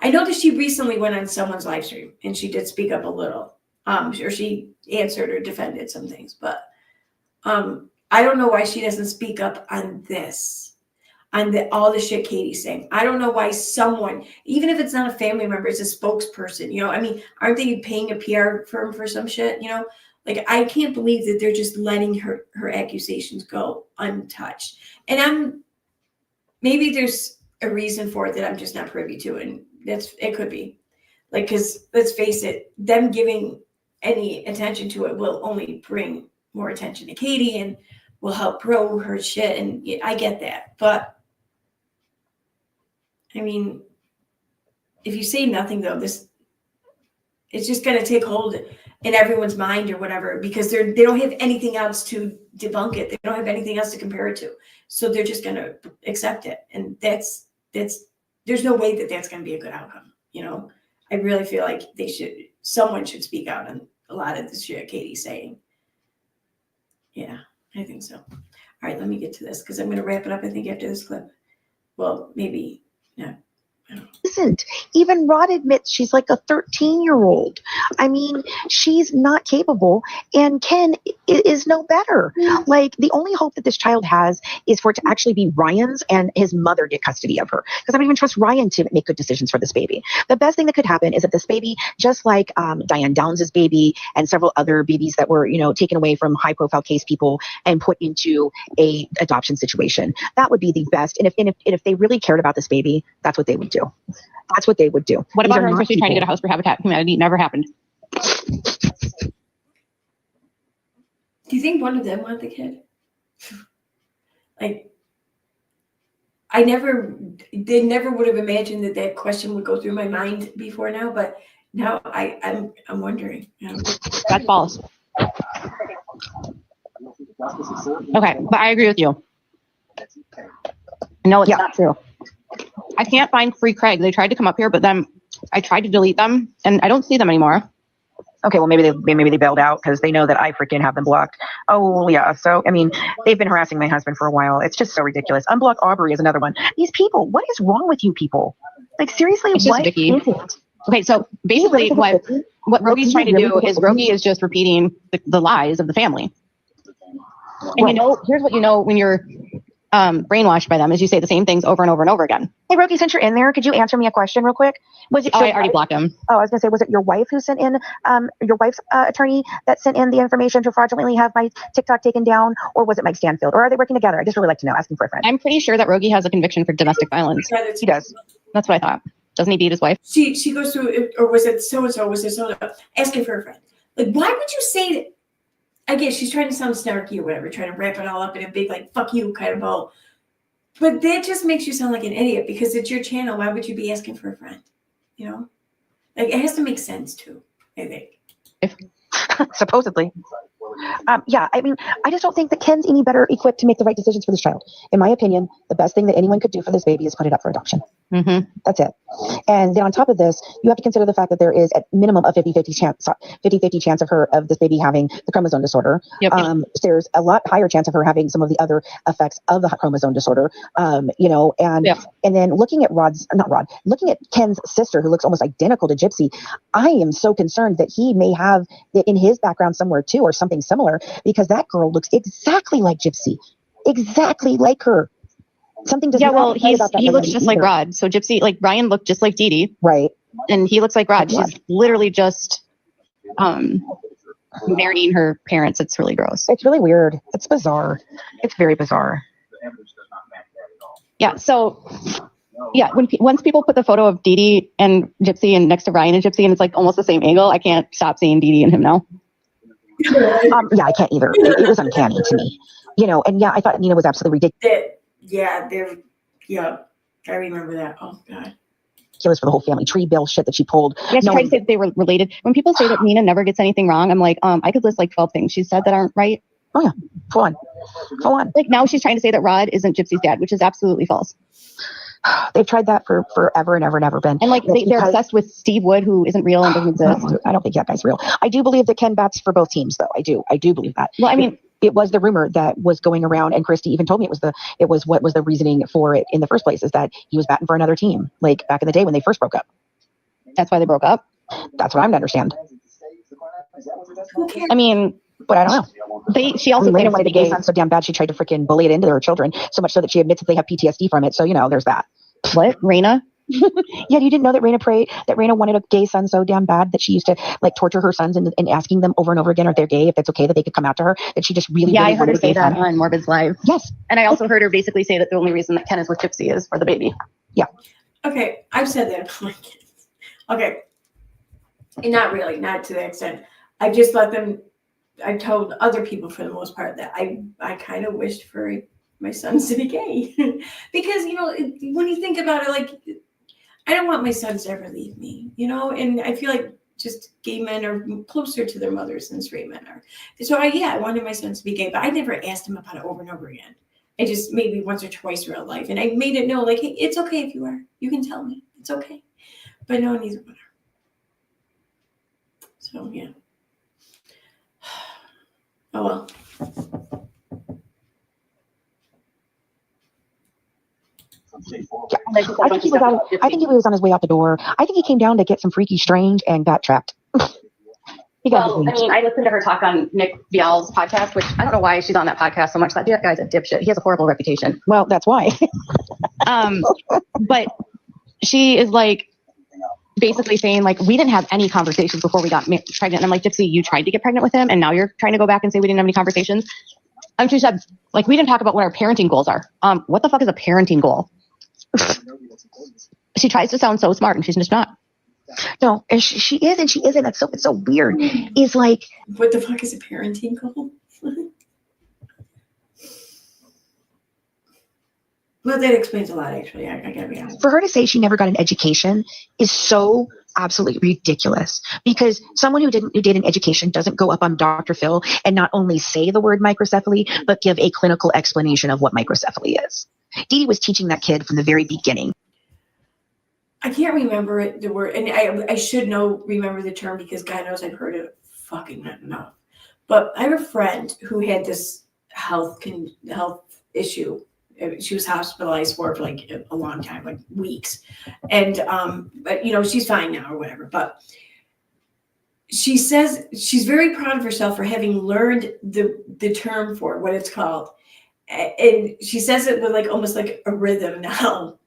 Speaker 1: I know that she recently went on someone's live stream and she did speak up a little. Or she answered or defended some things, but I don't know why she doesn't speak up on this, on all the shit Katie's saying. I don't know why someone, even if it's not a family member, it's a spokesperson, you know, I mean, aren't they paying a PR firm for some shit, you know? Like, I can't believe that they're just letting her accusations go untouched. And maybe there's a reason for it that I'm just not privy to, and it could be. Like, because let's face it, them giving any attention to it will only bring more attention to Katie and will help grow her shit. And I get that. But I mean, if you say nothing though, it's just going to take hold in everyone's mind or whatever, because they don't have anything else to debunk it. They don't have anything else to compare it to. So they're just going to accept it. And there's no way that that's going to be a good outcome. You know, I really feel like someone should speak out on a lot of the shit Katie's saying. Yeah, I think so. All right, let me get to this because I'm going to wrap it up, I think, after this clip. Well, maybe, no.
Speaker 3: Isn't. Even Rod admits she's like a 13-year-old. I mean, she's not capable, and Ken is no better. Like, the only hope that this child has is for it to actually be Ryan's and his mother get custody of her. Because I don't even trust Ryan to make good decisions for this baby. The best thing that could happen is that this baby, just like Diane Downs' baby and several other babies that were, you know, taken away from high-profile case people and put into a adoption situation, that would be the best. And if they really cared about this baby, that's what they would do. That's what they would do.
Speaker 2: What about her especially trying to get a house for Habitat Humanity? Never happened.
Speaker 1: Do you think one of them want the kid? Like, they never would have imagined that question would go through my mind before now, but now I'm wondering. You know?
Speaker 2: That's false. Okay, but I agree with you. No, it's not true. I can't find Free Craig. They tried to come up here, but then I tried to delete them, and I don't see them anymore.
Speaker 3: Okay, well, maybe they bailed out because they know that I freaking have them blocked. Oh, yeah. So, I mean, they've been harassing my husband for a while. It's just so ridiculous. Unblock Aubrey is another one. These people, what is wrong with you people? Like, seriously,
Speaker 2: it's just Vicky. Okay, so basically what Rogi's trying to do is Rogi is just repeating the lies of the family. And you know, here's what you know when you're brainwashed by them is you say the same things over and over and over again.
Speaker 3: Hey, Rogi, since you're in there, could you answer me a question real quick? Was it?
Speaker 2: I already blocked him.
Speaker 3: Oh, I was gonna say, was it your wife who sent in, your wife's attorney that sent in the information to fraudulently have my TikTok taken down, or was it Mike Stanfield, or are they working together? I just really like to know. Asking for a friend.
Speaker 2: I'm pretty sure that Rogi has a conviction for domestic violence.
Speaker 3: He does.
Speaker 2: That's what I thought. Doesn't he beat his wife?
Speaker 1: She goes through, or was it so and so? Was it so? Asking for a friend. Like, why would you say that? I guess she's trying to sound snarky or whatever, trying to wrap it all up in a big like "fuck you" kind of bow. But that just makes you sound like an idiot because it's your channel. Why would you be asking for a friend? You know, like it has to make sense too. I think.
Speaker 3: Supposedly. Yeah, I mean, I just don't think that Ken's any better equipped to make the right decisions for this child. In my opinion, the best thing that anyone could do for this baby is put it up for adoption.
Speaker 2: Mm-hmm.
Speaker 3: That's it. And then on top of this, you have to consider the fact that there is at minimum a 50-50 chance of this baby having the chromosome disorder.
Speaker 2: Yep.
Speaker 3: There's a lot higher chance of her having some of the other effects of the chromosome disorder. You know, and then looking at looking at Ken's sister, who looks almost identical to Gypsy, I am so concerned that he may have it in his background somewhere too, or something similar, because that girl looks exactly like Gypsy, exactly like her. Something does not
Speaker 2: he looks just like Rod. So Gypsy, like Ryan looked just like Dee Dee.
Speaker 3: Right.
Speaker 2: And he looks like Rod. She's literally just marrying her parents. It's really gross.
Speaker 3: It's really weird. It's bizarre. It's very bizarre.
Speaker 2: Yeah. So, yeah, once people put the photo of Dee Dee and Gypsy and next to Ryan and Gypsy, and it's like almost the same angle, I can't stop seeing Dee Dee and him now.
Speaker 3: Yeah, I can't either. It was uncanny to me, and yeah, I thought Nina was absolutely ridiculous
Speaker 1: I remember that. Oh God.
Speaker 3: for the whole family tree bill shit that she pulled.
Speaker 2: Yeah, she tried to say that they were related. When people say that Nina never gets anything wrong, I'm like, I could list like 12 things she said that aren't right.
Speaker 3: Oh yeah, go on.
Speaker 2: Like now she's trying to say that Rod isn't Gypsy's dad, which is absolutely false.
Speaker 3: They've tried that for forever and ever and ever been.
Speaker 2: And like they're obsessed with Steve Wood, who isn't real and doesn't exist.
Speaker 3: I don't think that guy's real. I do believe that Ken bats for both teams, though. I do believe that.
Speaker 2: Well, I mean,
Speaker 3: it was the rumor that was going around, and Christy even told me it was what was the reasoning for it in the first place, is that he was batting for another team, like back in the day when they first broke up.
Speaker 2: That's why they broke up.
Speaker 3: That's what I'm to understand.
Speaker 2: I mean,
Speaker 3: but I don't know.
Speaker 2: She also
Speaker 3: Raina wanted a gay son so damn bad she tried to freaking bully it into her children, so much so that she admits that they have PTSD from it. So there's that.
Speaker 2: What, Raina?
Speaker 3: Yeah, you didn't know that Raina wanted a gay son so damn bad that she used to like torture her sons and asking them over and over again if they're gay, if that's okay, that they could come out to her, that she just really
Speaker 2: I heard her say that
Speaker 3: son.
Speaker 2: on Morbid's Live.
Speaker 3: Yes.
Speaker 2: And I also heard her basically say that the only reason that Ken is with Gypsy is for the baby.
Speaker 3: Yeah.
Speaker 1: Okay, I've said that about my kids. Okay. And not really, not to that extent. I just let them, I told other people for the most part that I kind of wished for my sons to be gay. Because, when you think about it, like, I don't want my sons to ever leave me, and I feel like just gay men are closer to their mothers than straight men are. So I wanted my sons to be gay, but I never asked them about it over and over again. I just maybe once or twice in real life. And I made it know, like, hey, it's okay if you are. You can tell me. It's okay. But no one needs a winner. So, yeah. Oh, well.
Speaker 3: I think he was on his way out the door. I think he came down to get some freaky strange and got trapped.
Speaker 2: I listened to her talk on Nick Vial's podcast, which I don't know why she's on that podcast so much. That guy's a dipshit. He has a horrible reputation.
Speaker 3: Well, that's why.
Speaker 2: But she is like basically saying, like, we didn't have any conversations before we got pregnant. And I'm like, Gypsy, you tried to get pregnant with him, and now you're trying to go back and say we didn't have any conversations. And she said, like, we didn't talk about what our parenting goals are. What the fuck is a parenting goal? She tries to sound so smart, and she's just not.
Speaker 3: No, and she is, and she isn't. It's so weird. Is like,
Speaker 1: what the fuck is a parenting goal? Well, that explains a lot, actually. I gotta be honest.
Speaker 3: For her to say she never got an education is so absolutely ridiculous, because someone who did an education doesn't go up on Dr. Phil and not only say the word microcephaly, but give a clinical explanation of what microcephaly is. Dee Dee was teaching that kid from the very beginning.
Speaker 1: I can't remember the word, and I should remember the term, because God knows I've heard it fucking not enough. But I have a friend who had this health issue. She was hospitalized for like a long time, like weeks, and but she's fine now or whatever. But she says she's very proud of herself for having learned the term for what it's called, and she says it with like almost like a rhythm now.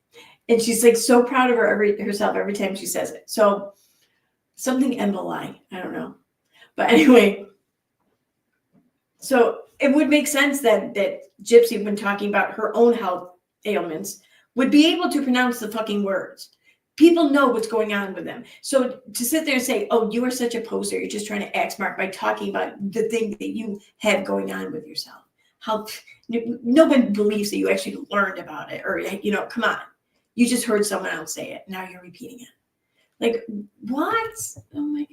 Speaker 1: And she's like so proud of herself every time she says it. So something emboli, I don't know. But anyway, so it would make sense that Gypsy, when talking about her own health ailments, would be able to pronounce the fucking words. People know what's going on with them. So to sit there and say, oh, you are such a poser, you're just trying to act smart by talking about the thing that you have going on with yourself. How no one believes that you actually learned about it, or, come on. You just heard someone else say it. Now you're repeating it. Like, what? Oh my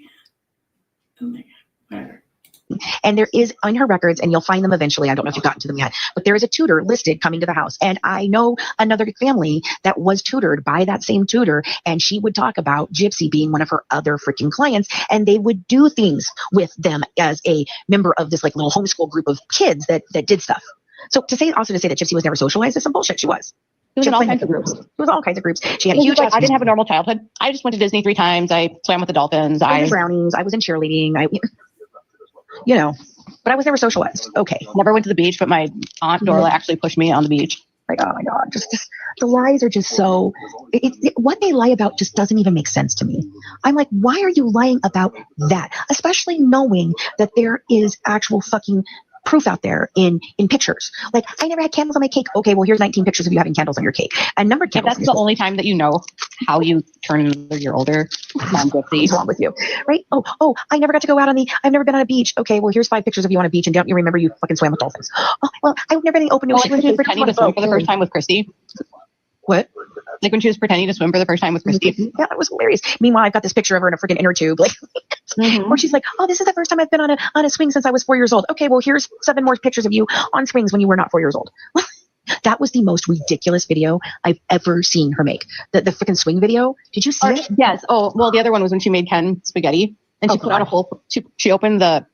Speaker 1: God. Whatever.
Speaker 3: And there is on her records, and you'll find them eventually. I don't know if you've gotten to them yet, but there is a tutor listed coming to the house. And I know another family that was tutored by that same tutor, and she would talk about Gypsy being one of her other freaking clients, and they would do things with them as a member of this like little homeschool group of kids that did stuff. So to say that Gypsy was never socialized is some bullshit. She was.
Speaker 2: It was in all kinds of groups.
Speaker 3: It was all kinds of groups. She had a huge.
Speaker 2: I didn't have a normal childhood. I just went to Disney 3 times. I swam with the dolphins.
Speaker 3: I was brownies. I was in cheerleading. But I was never socialized. Okay.
Speaker 2: Never went to the beach, but my aunt Dorla actually pushed me on the beach.
Speaker 3: Like, oh my God, just the lies are just so. What they lie about just doesn't even make sense to me. I'm like, why are you lying about that? Especially knowing that there is actual fucking proof out there in pictures. Like, I never had candles on my cake. Okay, well, here's 19 pictures of you having candles on your cake and numbered
Speaker 2: If
Speaker 3: candles.
Speaker 2: that's the only time that you know how you turn another year older,
Speaker 3: What's wrong with you? Right? Oh, I never got to go out I've never been on a beach. Okay, well, here's 5 pictures of you on a beach, and don't you remember you fucking swam with dolphins? Oh, well, I've never been open
Speaker 2: like when she was pretending to swim for the first time with Christy.
Speaker 3: What?
Speaker 2: Like when she was pretending to swim for the first time with Christy.
Speaker 3: Yeah, it was hilarious. Meanwhile, I've got this picture of her in a freaking inner tube, like, where she's like, "Oh, this is the first time I've been on a swing since I was 4 years old." Okay, well, here's 7 more pictures of you on swings when you were not 4 years old. That was the most ridiculous video I've ever seen her make. The freaking swing video. Did you see it?
Speaker 2: Yes. Oh, well, the other one was when she made Ken spaghetti, and she put out a whole. She opened the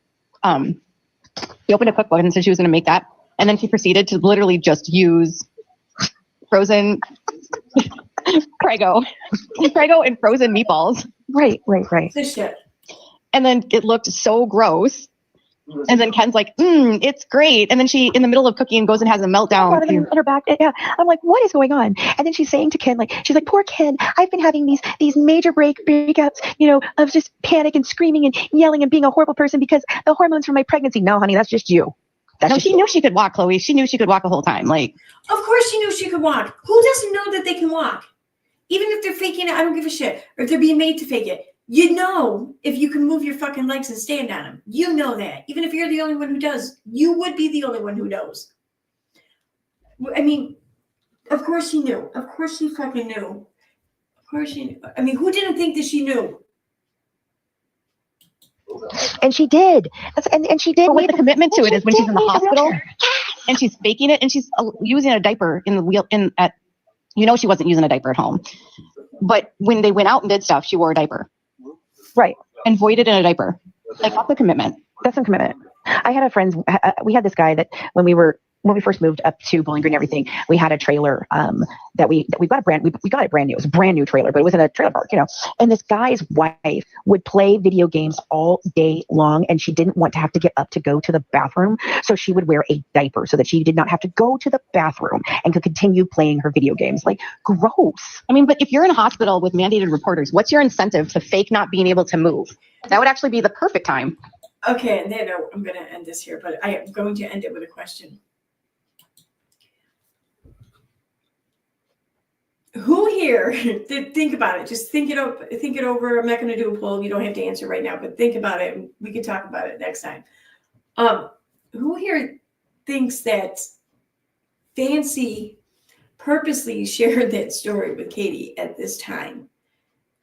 Speaker 2: she opened a cookbook and said she was going to make that, and then she proceeded to literally just use frozen Prego and frozen meatballs.
Speaker 3: Right.
Speaker 1: This shit.
Speaker 2: And then it looked so gross. And then Ken's like, it's great. And then she, in the middle of cooking, goes and has a meltdown.
Speaker 3: In her back. Yeah. I'm like, what is going on? And then she's saying to Ken, like, she's like, poor Ken, I've been having these major breakouts, of just panic and screaming and yelling and being a horrible person because the hormones from my pregnancy. No, honey, that's just you.
Speaker 2: She knew she could walk, Chloe. She knew she could walk the whole time. Like,
Speaker 1: of course she knew she could walk. Who doesn't know that they can walk? Even if they're faking it, I don't give a shit. Or if they're being made to fake it. You know if you can move your fucking legs and stand on them. You know that. Even if you're the only one who does. You would be the only one who knows. I mean, of course she knew. Of course she fucking knew. Of course she knew. I mean, who didn't think that she knew?
Speaker 3: And she did. And she did.
Speaker 2: But what the commitment to it is when she's in the hospital and she's faking it and she's using a diaper in the wheel she wasn't using a diaper at home. But when they went out and did stuff, she wore a diaper.
Speaker 3: Right.
Speaker 2: And voided in a diaper. Like, that's a commitment.
Speaker 3: That's some commitment. I had a friend, we had this guy that when we first moved up to Bowling Green and everything, we had a trailer that we got we got it brand new. It was a brand new trailer, but it was in a trailer park, And this guy's wife would play video games all day long, and she didn't want to have to get up to go to the bathroom, so she would wear a diaper so that she did not have to go to the bathroom and could continue playing her video games. Like, gross.
Speaker 2: I mean, but if you're in a hospital with mandated reporters, what's your incentive to fake not being able to move? That would actually be the perfect time.
Speaker 1: Okay, and then I'm going to end this here, but I am going to end it with a question. Who here, think about it, just think it over. I'm not going to do a poll. You don't have to answer right now, but think about it. We can talk about it next time. Who here thinks that Fancy purposely shared that story with Katie at this time?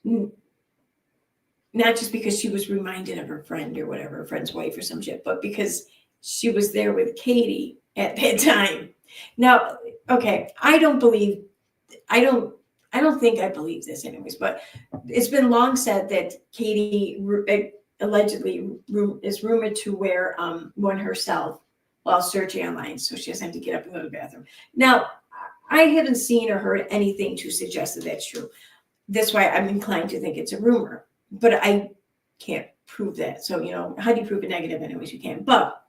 Speaker 1: Not just because she was reminded of her friend or whatever, her friend's wife or some shit, but because she was there with Katie at that time. Now, okay, I don't think I believe this anyways, but it's been long said that Katie allegedly is rumored to wear one herself while searching online, so she doesn't have to get up and go to the bathroom. Now, I haven't seen or heard anything to suggest that that's true. That's why I'm inclined to think it's a rumor, but I can't prove that. So, how do you prove a negative anyways? You can. But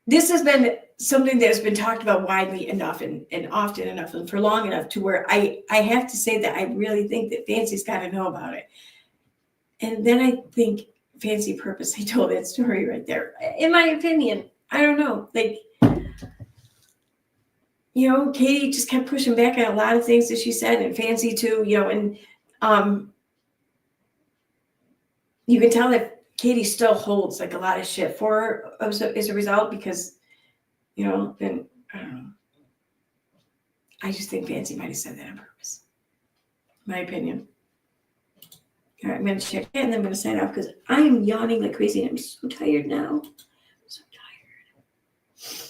Speaker 1: this has been something that has been talked about widely enough and often enough and for long enough to where I have to say that I really think that Fancy's got to know about it. And then I think Fancy purposely told that story right there. In my opinion, I don't know. Like, Katie just kept pushing back on a lot of things that she said, and Fancy too, and you can tell that Katie still holds like a lot of shit for her as a result because, then I don't know. I just think Fancy might have said that on purpose. My opinion. All right, I'm going to check and then I'm going to sign off because I am yawning like crazy and I'm so tired now. I'm so tired.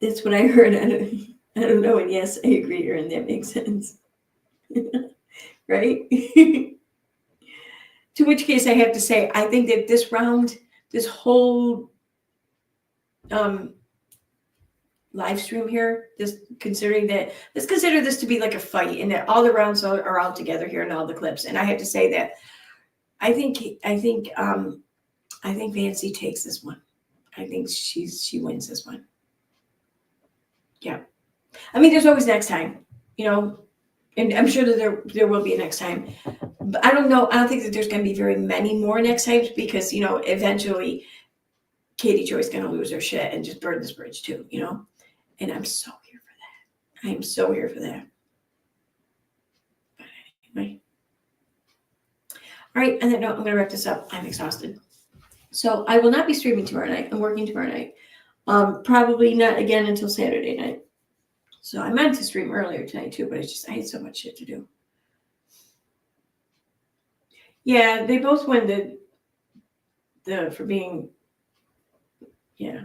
Speaker 1: That's what I heard. I don't know. And yes, I agree, Erin. That makes sense. Right? To which case I have to say, I think that this round, this whole live stream here, let's consider this to be like a fight and that all the rounds are all together here in all the clips. And I have to say that I think Fancy takes this one. I think she wins this one. Yeah. I mean, there's always next time, And I'm sure that there will be a next time. But I don't know. I don't think that there's going to be very many more next times because, you know, eventually Katie Joy's going to lose her shit and just burn this bridge too, you know? And I'm so here for that. I am so here for that. But anyway. All right. On that note, I'm going to wrap this up. I'm exhausted. So I will not be streaming tomorrow night. I'm working tomorrow night. Probably not again until Saturday night. So I meant to stream earlier tonight too, but I had so much shit to do. Yeah, they both win the for being, yeah.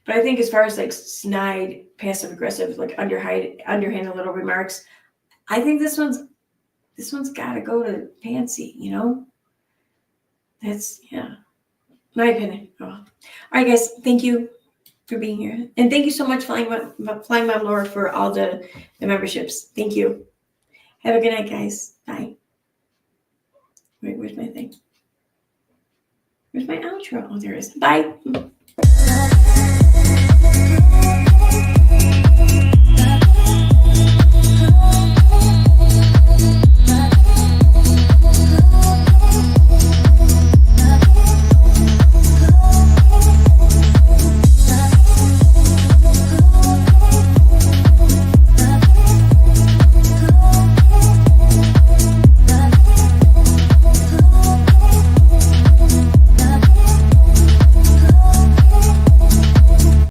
Speaker 1: But I think as far as like snide, passive aggressive, like underhanded little remarks, I think this one's got to go to Pansy. You know, that's my opinion. Oh. All right, guys, thank you for being here, and thank you so much, Flying Mom Laura, for all the memberships. Thank you. Have a good night, guys. Bye. Wait, where's my thing? Where's my outro? Oh, there it is. Bye.